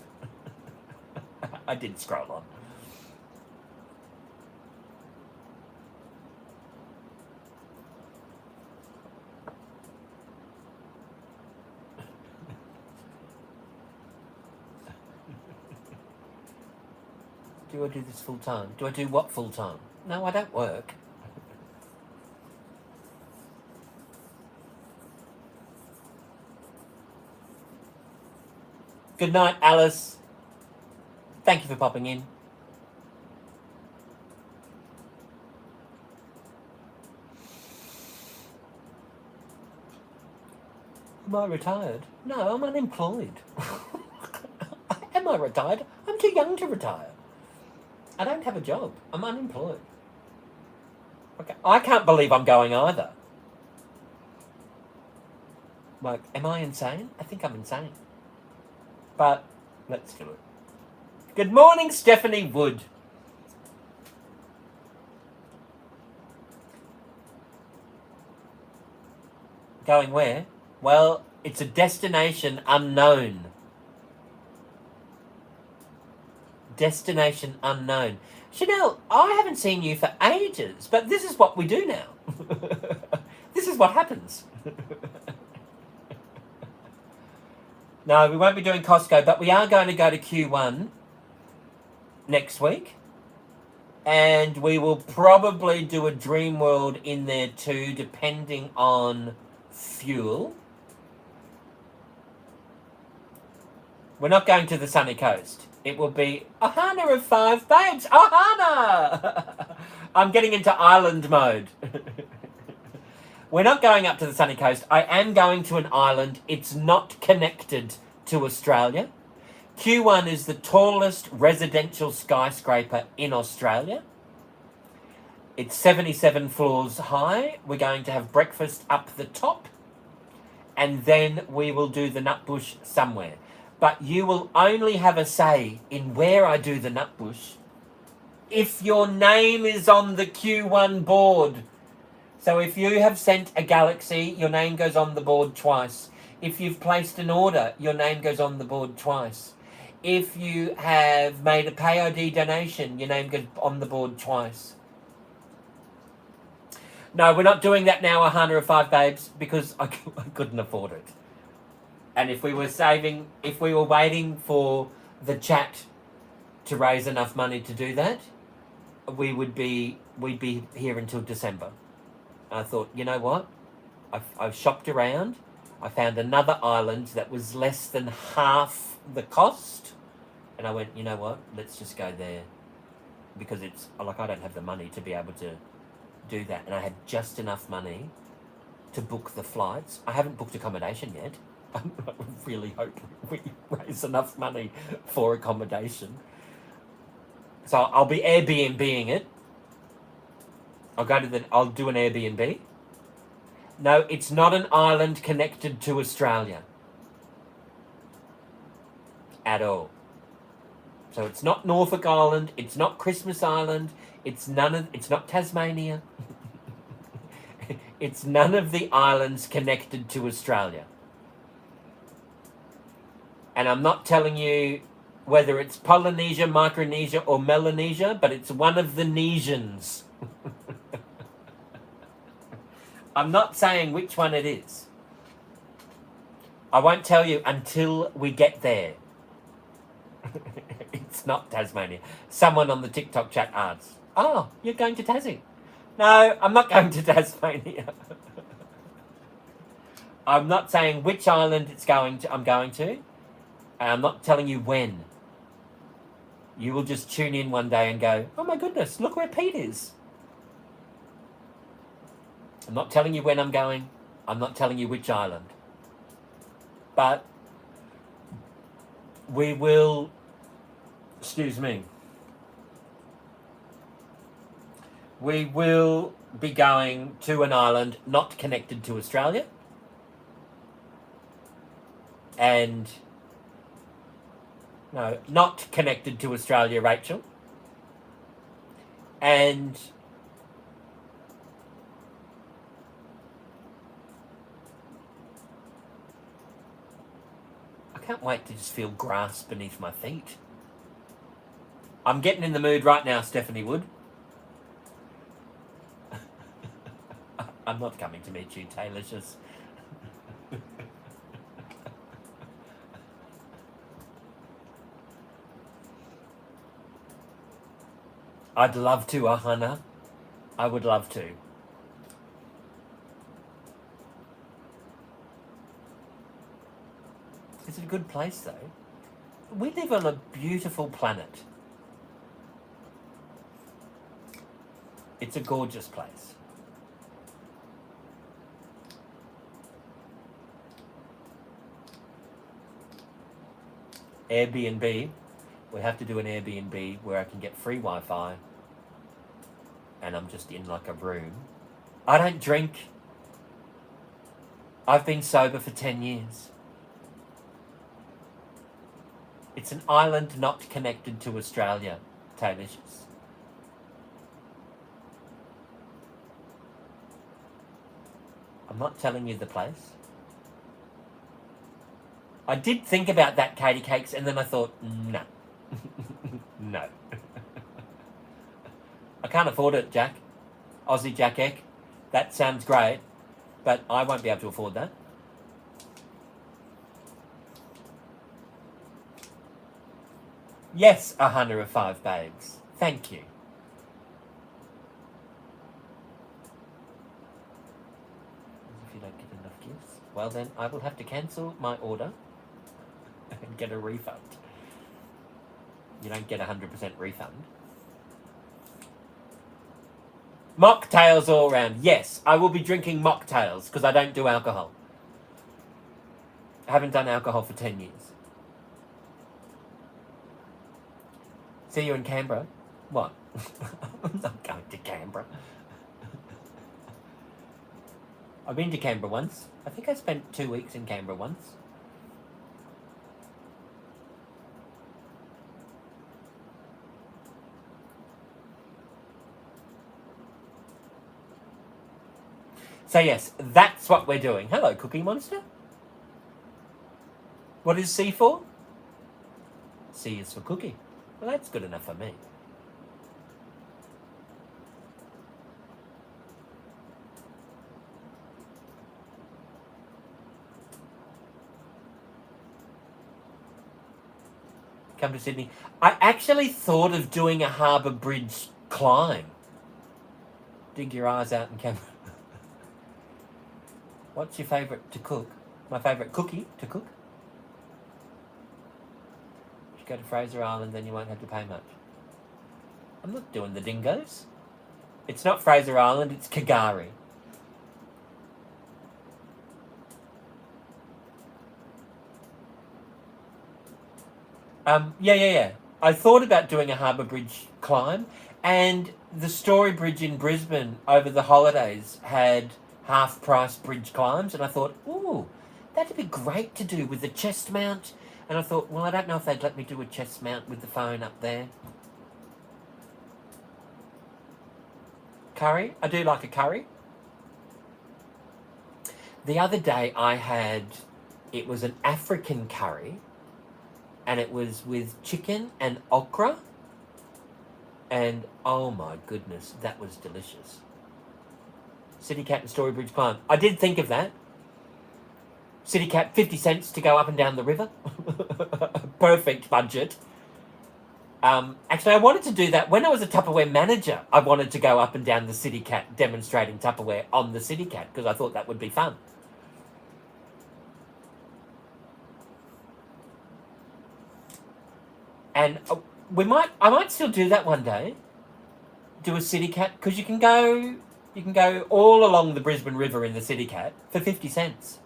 I did scroll on. Do I do this full time? Do I do what full time? No, I don't work. Good night, Alice. Thank you for popping in. Am I retired? No, I'm unemployed. Am I retired? I'm too young to retire. I don't have a job. I'm unemployed. Okay, I can't believe I'm going either. Like, am I insane? I think I'm insane. But let's do it. Good morning, Stephanie Wood. Going where? Well, it's a destination unknown. Destination unknown. Chanel, I haven't seen you for ages, but this is what we do now. This is what happens. No, we won't be doing Costco, but we are going to go to Q1 next week. And we will probably do a Dream World in there too, depending on fuel. We're not going to the sunny coast. It will be Ohana of 5 babes. Ohana! I'm getting into island mode. We're not going up to the sunny coast. I am going to an island. It's not connected to Australia. Q1 is the tallest residential skyscraper in Australia. It's 77 floors high. We're going to have breakfast up the top. And then we will do the nut bush somewhere. But you will only have a say in where I do the nutbush if your name is on the Q1 board. So if you have sent a galaxy, your name goes on the board twice. If you've placed an order, your name goes on the board twice. If you have made a PayOD donation, your name goes on the board twice. No, we're not doing that now, 105 babes, because I couldn't afford it. And if we were waiting for the chat to raise enough money to do that, we'd be here until December. I thought, you know what? I've shopped around. I found another island that was less than half the cost. And I went, you know what? Let's just go there. Because it's like I don't have the money to be able to do that. And I had just enough money to book the flights. I haven't booked accommodation yet. I really hope we raise enough money for accommodation. So I'll be Airbnb-ing it. I'll do an Airbnb. No, it's not an island connected to Australia. At all. So it's not Norfolk Island, it's not Christmas Island, it's not Tasmania. It's none of the islands connected to Australia. And I'm not telling you whether it's Polynesia, Micronesia, or Melanesia, but it's one of the Nesians. I'm not saying which one it is. I won't tell you until we get there. It's not Tasmania. Someone on the TikTok chat asks, "Oh, you're going to Tassie?" No, I'm not going to Tasmania. I'm not saying which island I'm going to. And I'm not telling you when. You will just tune in one day and go, "Oh my goodness, look where Pete is." I'm not telling you when I'm going. I'm not telling you which island. But we will, we will be going to an island not connected to Australia. And, no, not connected to Australia, Rachel. And I can't wait to just feel grass beneath my feet. I'm getting in the mood right now, Stephanie Wood. I'm not coming to meet you, Taylicious. I'd love to, Ahana. I would love to. It's a good place, though. We live on a beautiful planet. It's a gorgeous place. Airbnb. We have to do an Airbnb where I can get free Wi-Fi and I'm just in like a room. I don't drink. I've been sober for 10 years. It's an island not connected to Australia, Taylicious. I'm not telling you the place. I did think about that, Katie Cakes, and then I thought, no. No. I can't afford it, Jack. Aussie Jack Eck. That sounds great, but I won't be able to afford that. Yes, 105 babes. Thank you. If you don't get enough gifts, well then I will have to cancel my order and get a refund. You don't get 100% refund. Mocktails all around. Yes, I will be drinking mocktails because I don't do alcohol. I haven't done alcohol for 10 years. See you in Canberra. What? I'm not going to Canberra. I've been to Canberra once. I think I spent 2 weeks in Canberra once. So yes, that's what we're doing. Hello, Cookie Monster. What is C for? C is for cookie. Well, that's good enough for me. Come to Sydney. I actually thought of doing a Harbour Bridge climb. Dig your eyes out and come. What's your favourite to cook? My favourite cookie to cook? You go to Fraser Island, then you won't have to pay much. I'm not doing the dingoes. It's not Fraser Island, it's Kagari. Yeah. I thought about doing a Harbour Bridge climb, and the Story Bridge in Brisbane over the holidays had half-price bridge climbs, and I thought, ooh, that'd be great to do with the chest mount. And I thought, well, I don't know if they'd let me do a chest mount with the phone up there. Curry? I do like a curry. The other day I had, it was an African curry, and it was with chicken and okra, and oh my goodness, that was delicious. City Cat and Story Bridge climb. I did think of that. City Cat, 50 cents to go up and down the river. Perfect budget. Actually, I wanted to do that when I was a Tupperware manager. I wanted to go up and down the City Cat demonstrating Tupperware on the City Cat because I thought that would be fun. And I might still do that one day. Do a City Cat because you can go all along the Brisbane River in the City Cat for 50 cents.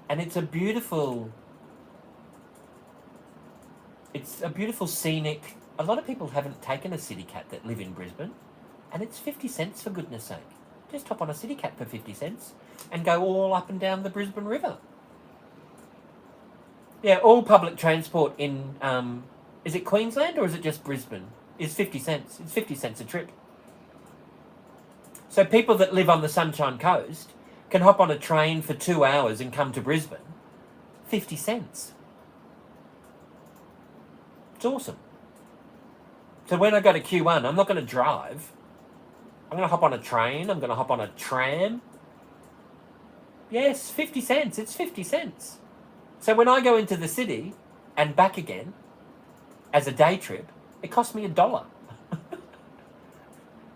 And it's a beautiful scenic. A lot of people haven't taken a City Cat that live in Brisbane, and it's 50 cents for goodness sake. Just hop on a City Cat for 50 cents and go all up and down the Brisbane River. Yeah, all public transport in, is it Queensland or is it just Brisbane? Is 50 cents. It's 50 cents a trip. So people that live on the Sunshine Coast can hop on a train for 2 hours and come to Brisbane. 50 cents. It's awesome. So when I go to Q1, I'm not going to drive. I'm going to hop on a train. I'm going to hop on a tram. Yes, 50 cents. It's 50 cents. So when I go into the city and back again as a day trip, it costs me $1.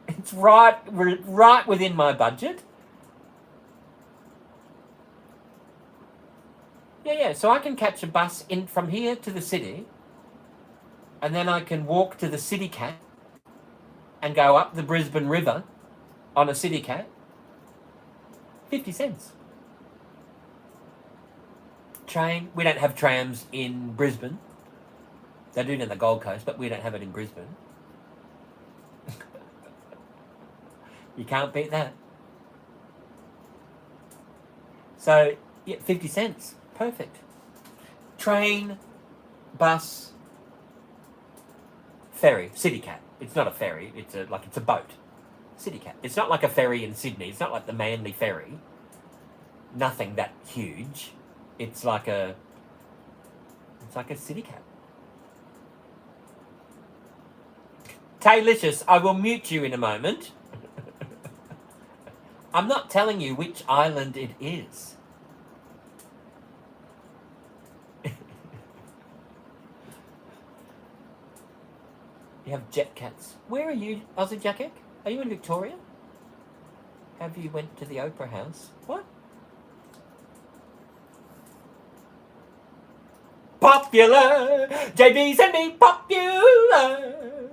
It's right within my budget. Yeah. So I can catch a bus in from here to the city, and then I can walk to the City Cat and go up the Brisbane River on a City Cat. 50 cents. Train. We don't have trams in Brisbane. They do in the Gold Coast, but we don't have it in Brisbane. You can't beat that. So, yeah, 50 cents. Perfect. Train, bus, ferry, City Cat. It's not a ferry, it's a boat. City Cat. It's not like a ferry in Sydney. It's not like the Manly ferry. Nothing that huge. It's like a City Cat. Taylicious, I will mute you in a moment. I'm not telling you which island it is. You have jet cats. Where are you, Aussie Jackek? Are you in Victoria? Have you went to the Oprah House? What? Popular! JB's and me popular!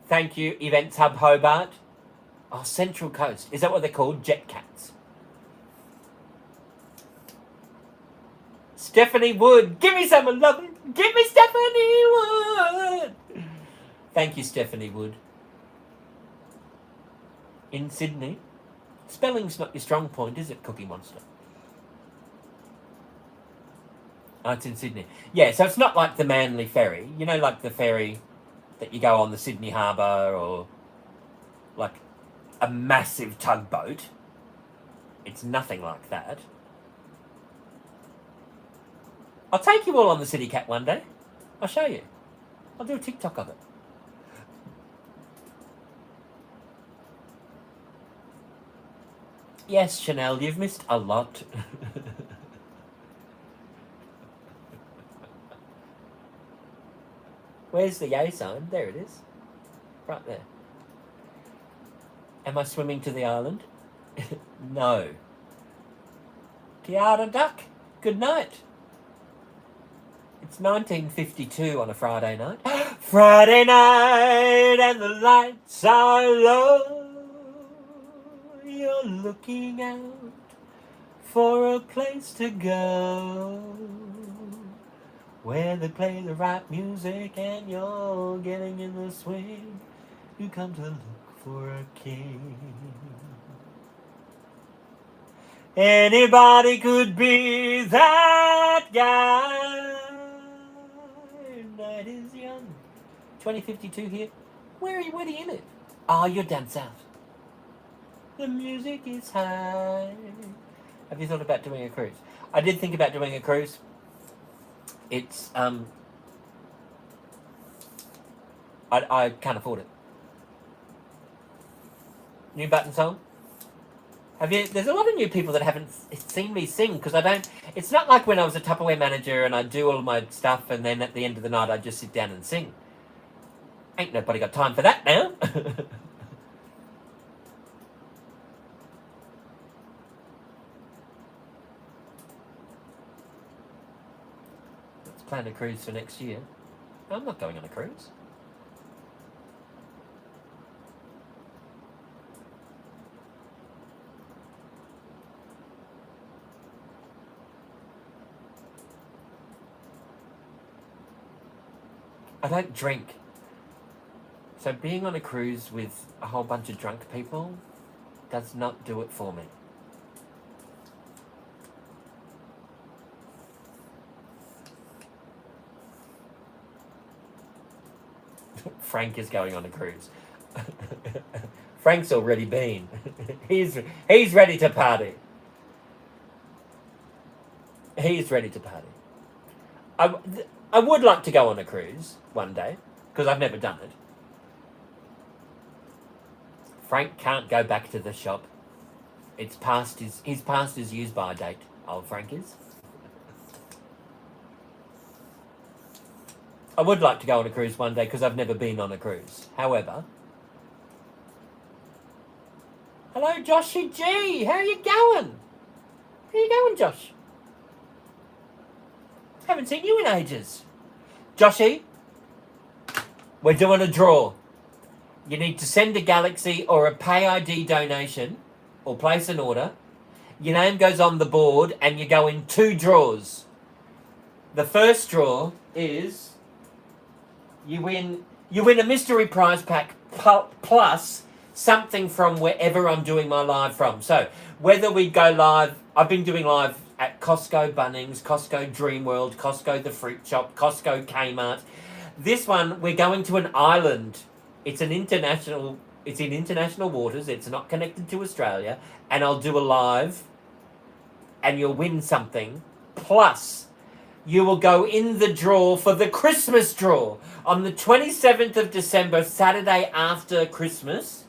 Thank you, Events Hub Hobart. Oh, Central Coast. Is that what they're called? Jet cats. Stephanie Wood. Give me some love. Give me Stephanie Wood. Thank you, Stephanie Wood. In Sydney. Spelling's not your strong point, is it, Cookie Monster? Oh, it's in Sydney. Yeah, so it's not like the Manly ferry. You know, like the ferry that you go on the Sydney Harbour, or like a massive tugboat. It's nothing like that. I'll take you all on the City Cat one day. I'll show you. I'll do a TikTok of it. Yes, Chanel, you've missed a lot. Where's the yay sign? There it is. Right there. Am I swimming to the island? No. Tiara Duck, good night. It's 1952 on a Friday night. Friday night and the lights are low. You're looking out for a place to go where they play the right music and you're getting in the swing. You come to look for a king. Anybody could be that guy. Night is young. 2052 here. Where do you live? Oh, you're down south. The music is high. Have you thought about doing a cruise? I did think about doing a cruise. It's I can't afford it. New button song. Have you? There's a lot of new people that haven't seen me sing because I don't. It's not like when I was a Tupperware manager and I do all of my stuff and then at the end of the night I just sit down and sing. Ain't nobody got time for that now. Let's plan a cruise for next year. I'm not going on a cruise. I don't drink. So being on a cruise with a whole bunch of drunk people does not do it for me. Frank is going on a cruise. Frank's already been. He's ready to party. He's ready to party. I would like to go on a cruise one day, because I've never done it. Frank can't go back to the shop. He's past his use-by date, old Frank is. I would like to go on a cruise one day, because I've never been on a cruise. However... Hello, Joshy G! How you going? How you going, Josh? Haven't seen you in ages. Joshy, we're doing a draw. You need to send a Galaxy or a Pay ID donation or place an order. Your name goes on the board and you go in 2 draws. The first draw is you win a mystery prize pack plus something from wherever I'm doing my live from. So whether we go live, I've been doing live at Costco, Bunnings, Costco Dreamworld, Costco The Fruit Shop, Costco Kmart. This one, we're going to an island. It's in international waters. It's not connected to Australia. And I'll do a live and you'll win something. Plus, you will go in the draw for the Christmas draw on the 27th of December, Saturday after Christmas.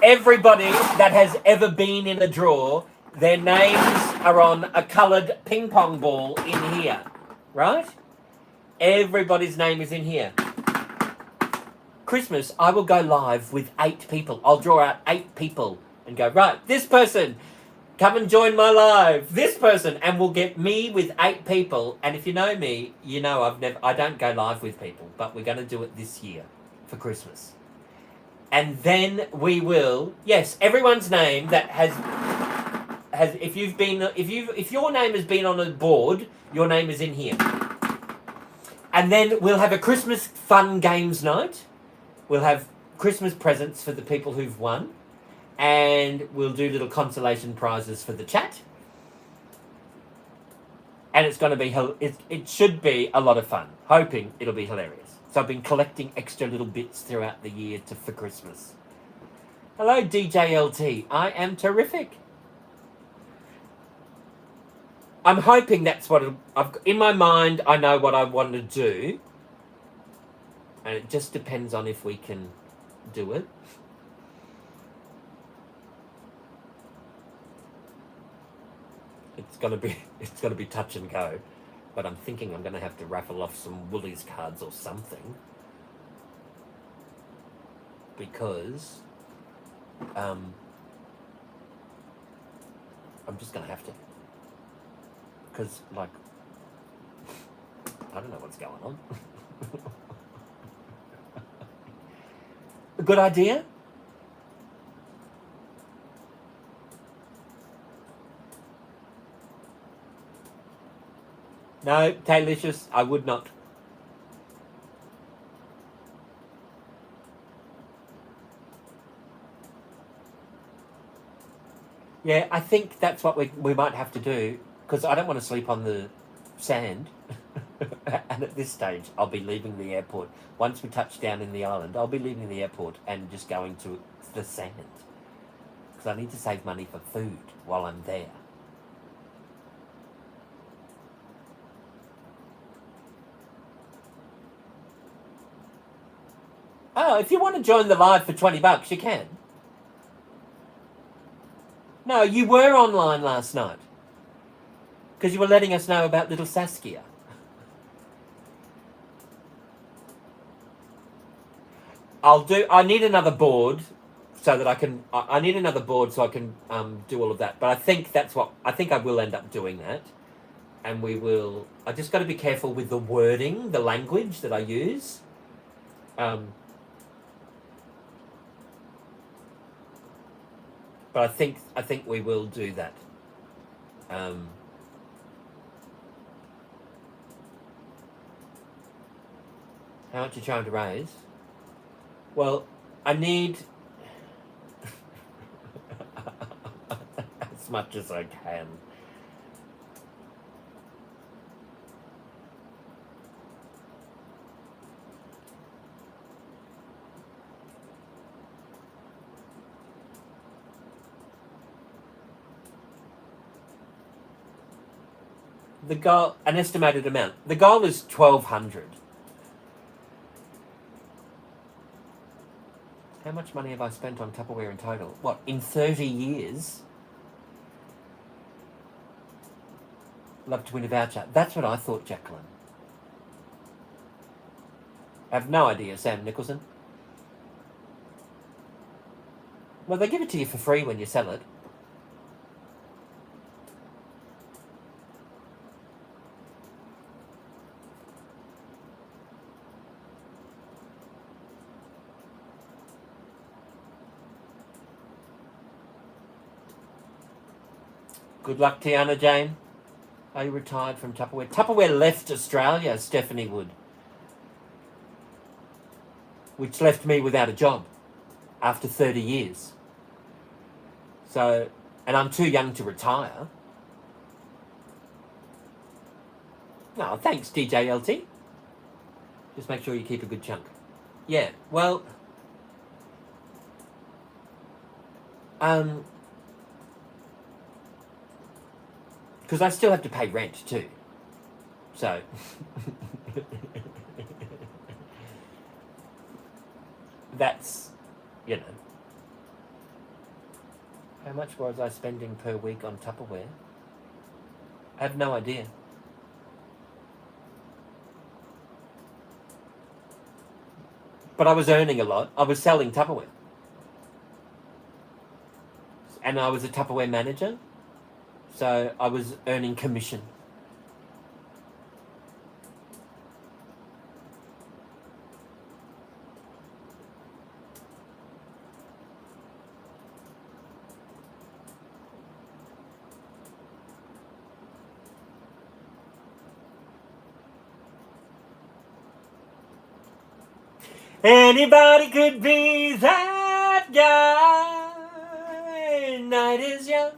Everybody that has ever been in a draw, their names are on a coloured ping pong ball in here, right? Everybody's name is in here. Christmas, I will go live with 8 people. I'll draw out 8 people and go, right, this person, come and join my live. This person, and we'll get me with 8 people. And if you know me, you know I don't go live with people, but we're going to do it this year for Christmas. And then we will, yes, everyone's name that has if your name has been on a board, your name is in here. And then we'll have a Christmas fun games night. We'll have Christmas presents for the people who've won. And we'll do little consolation prizes for the chat. And it's going to be, it should be a lot of fun. Hoping it'll be hilarious. So I've been collecting extra little bits throughout the year for Christmas. Hello, DJLT. I am terrific. I'm hoping that's what I've in my mind. I know what I want to do, and it just depends on if we can do it. It's gonna be touch and go, but I'm thinking I'm gonna have to raffle off some Woolies cards or something, because I'm just gonna have to. Because, like, I don't know what's going on. A good idea? No, Taylicious, I would not. Yeah, I think that's what we might have to do. Because I don't want to sleep on the sand. And at this stage, I'll be leaving the airport. Once we touch down in the island, I'll be leaving the airport and just going to the sand. Because I need to save money for food while I'm there. Oh, if you want to join the live for $20, you can. No, you were online last night. Because you were letting us know about little Saskia. I need another board so that I can, I need another board so I can do all of that. But I think I will end up doing that. And I just got to be careful with the wording, the language that I use. But I think we will do that. How much are you trying to raise? Well, I need as much as I can. The goal, an estimated amount. The goal is 1,200. How much money have I spent on Tupperware in total? What, in 30 years? Love to win a voucher. That's what I thought, Jacqueline. I have no idea, Sam Nicholson. Well, they give it to you for free when you sell it. Good luck, Tiana Jane. Are you retired from Tupperware? Tupperware left Australia, Stephanie Wood. Which left me without a job after 30 years. So, and I'm too young to retire. No, thanks, DJLT. Just make sure you keep a good chunk. Yeah, well... because I still have to pay rent too. So... that's, you know... How much was I spending per week on Tupperware? I have no idea. But I was earning a lot. I was selling Tupperware. And I was a Tupperware manager. So I was earning commission. Anybody could be that guy. night is young,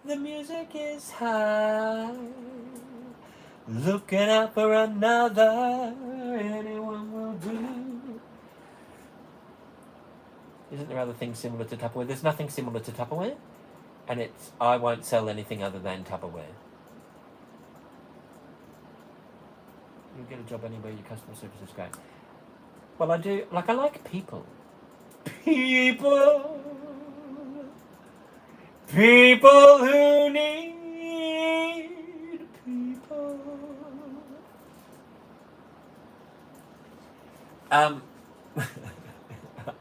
the music is high. Looking out for another, anyone will do. Isn't there other things similar to Tupperware? There's nothing similar to Tupperware, and it's I won't sell anything other than Tupperware. You'll get a job anywhere, your customer service is great. Well, I do, I like people. People who need people.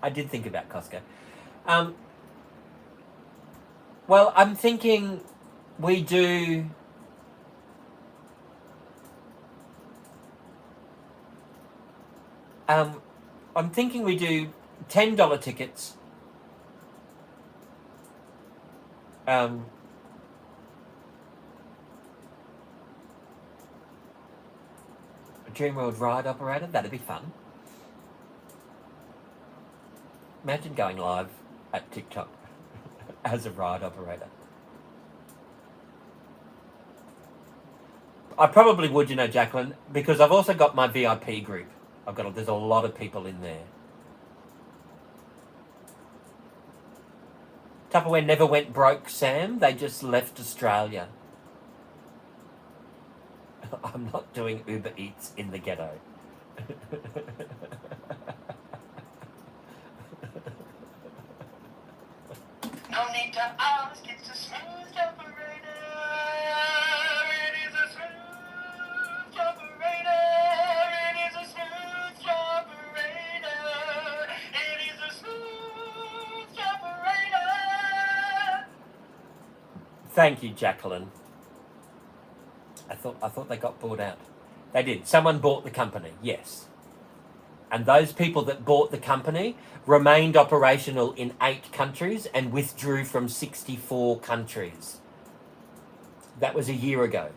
I did think about Costco. Well, I'm thinking we do. I'm thinking we do $10 tickets. Dreamworld ride operator, that'd be fun. Imagine going live at TikTok as a ride operator. I probably would, you know, Jacqueline, because I've also got my VIP group. There's a lot of people in there. Tupperware never went broke, Sam. They just left Australia. I'm not doing Uber Eats in the ghetto. No need to ask, it's a smooth operator. It is a smooth operator. It is a smooth operator. It is a smooth operator. Thank you, Jacqueline. I thought they got bought out. They did. Someone bought the company, yes. And those people that bought the company remained operational in 8 countries and withdrew from 64 countries. That was a year ago.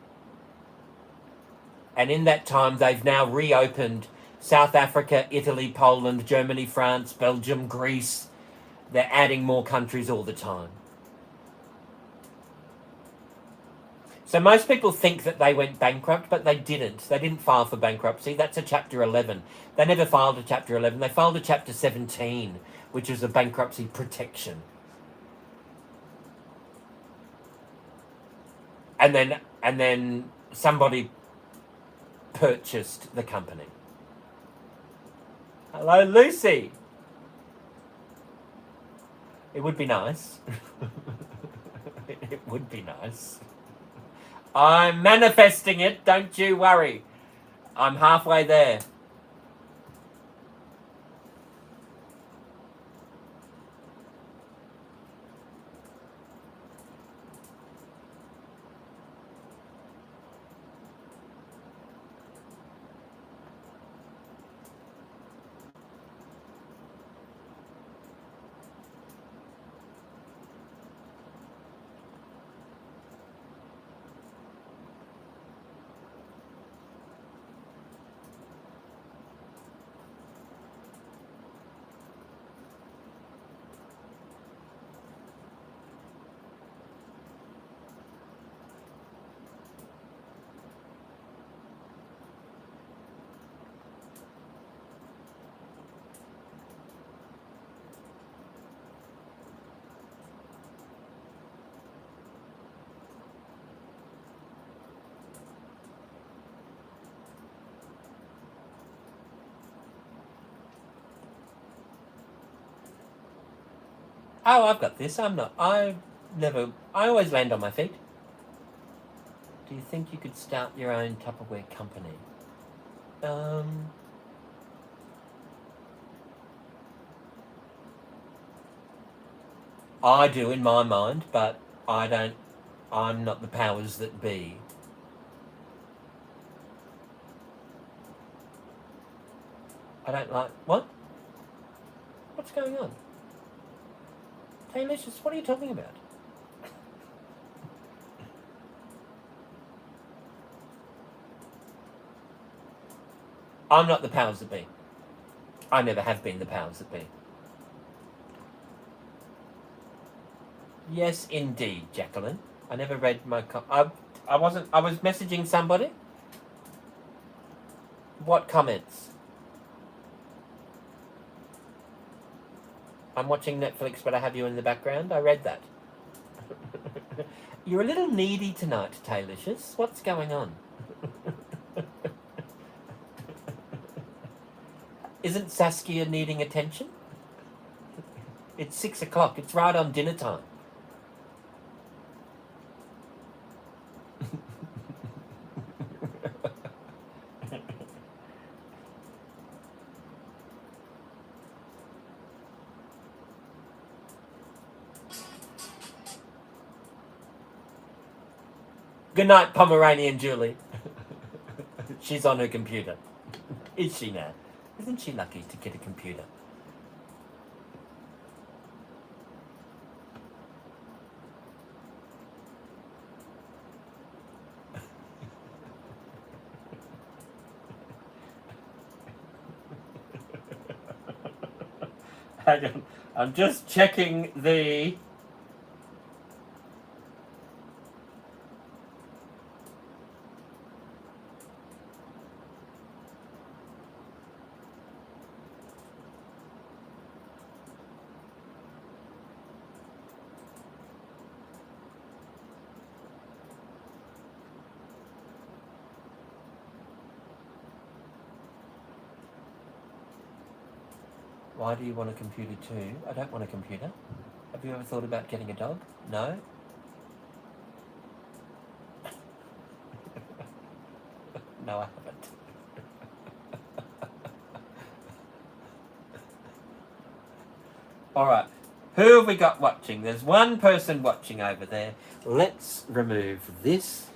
And in that time, they've now reopened South Africa, Italy, Poland, Germany, France, Belgium, Greece. They're adding more countries all the time. So most people think that they went bankrupt, but they didn't. They didn't file for bankruptcy. That's a Chapter 11. They never filed a Chapter 11. They filed a Chapter 17, which is a bankruptcy protection. And then somebody purchased the company. Hello, Lucy. It would be nice. It would be nice. I'm manifesting it, don't you worry. I'm halfway there. Oh, I've got this. I always land on my feet. Do you think you could start your own Tupperware company? I do in my mind, but I'm not the powers that be. I don't like... What? What's going on? Hey, Lucius, what are you talking about? I'm not the powers that be. I never have been the powers that be. Yes, indeed, Jacqueline. I never read my. I wasn't. I was messaging somebody. What comments? I'm watching Netflix, but I have you in the background. I read that. You're a little needy tonight, Taylicious. What's going on? Isn't Saskia needing attention? It's 6 o'clock. It's right on dinner time. Good night, Pomeranian Julie. She's on her computer. Is she now? Isn't she lucky to get a computer? Hang on. I'm just checking the... Why do you want a computer too? I don't want a computer. Have you ever thought about getting a dog? No? No, I haven't. Alright. Who have we got watching? There's one person watching over there. Let's remove this.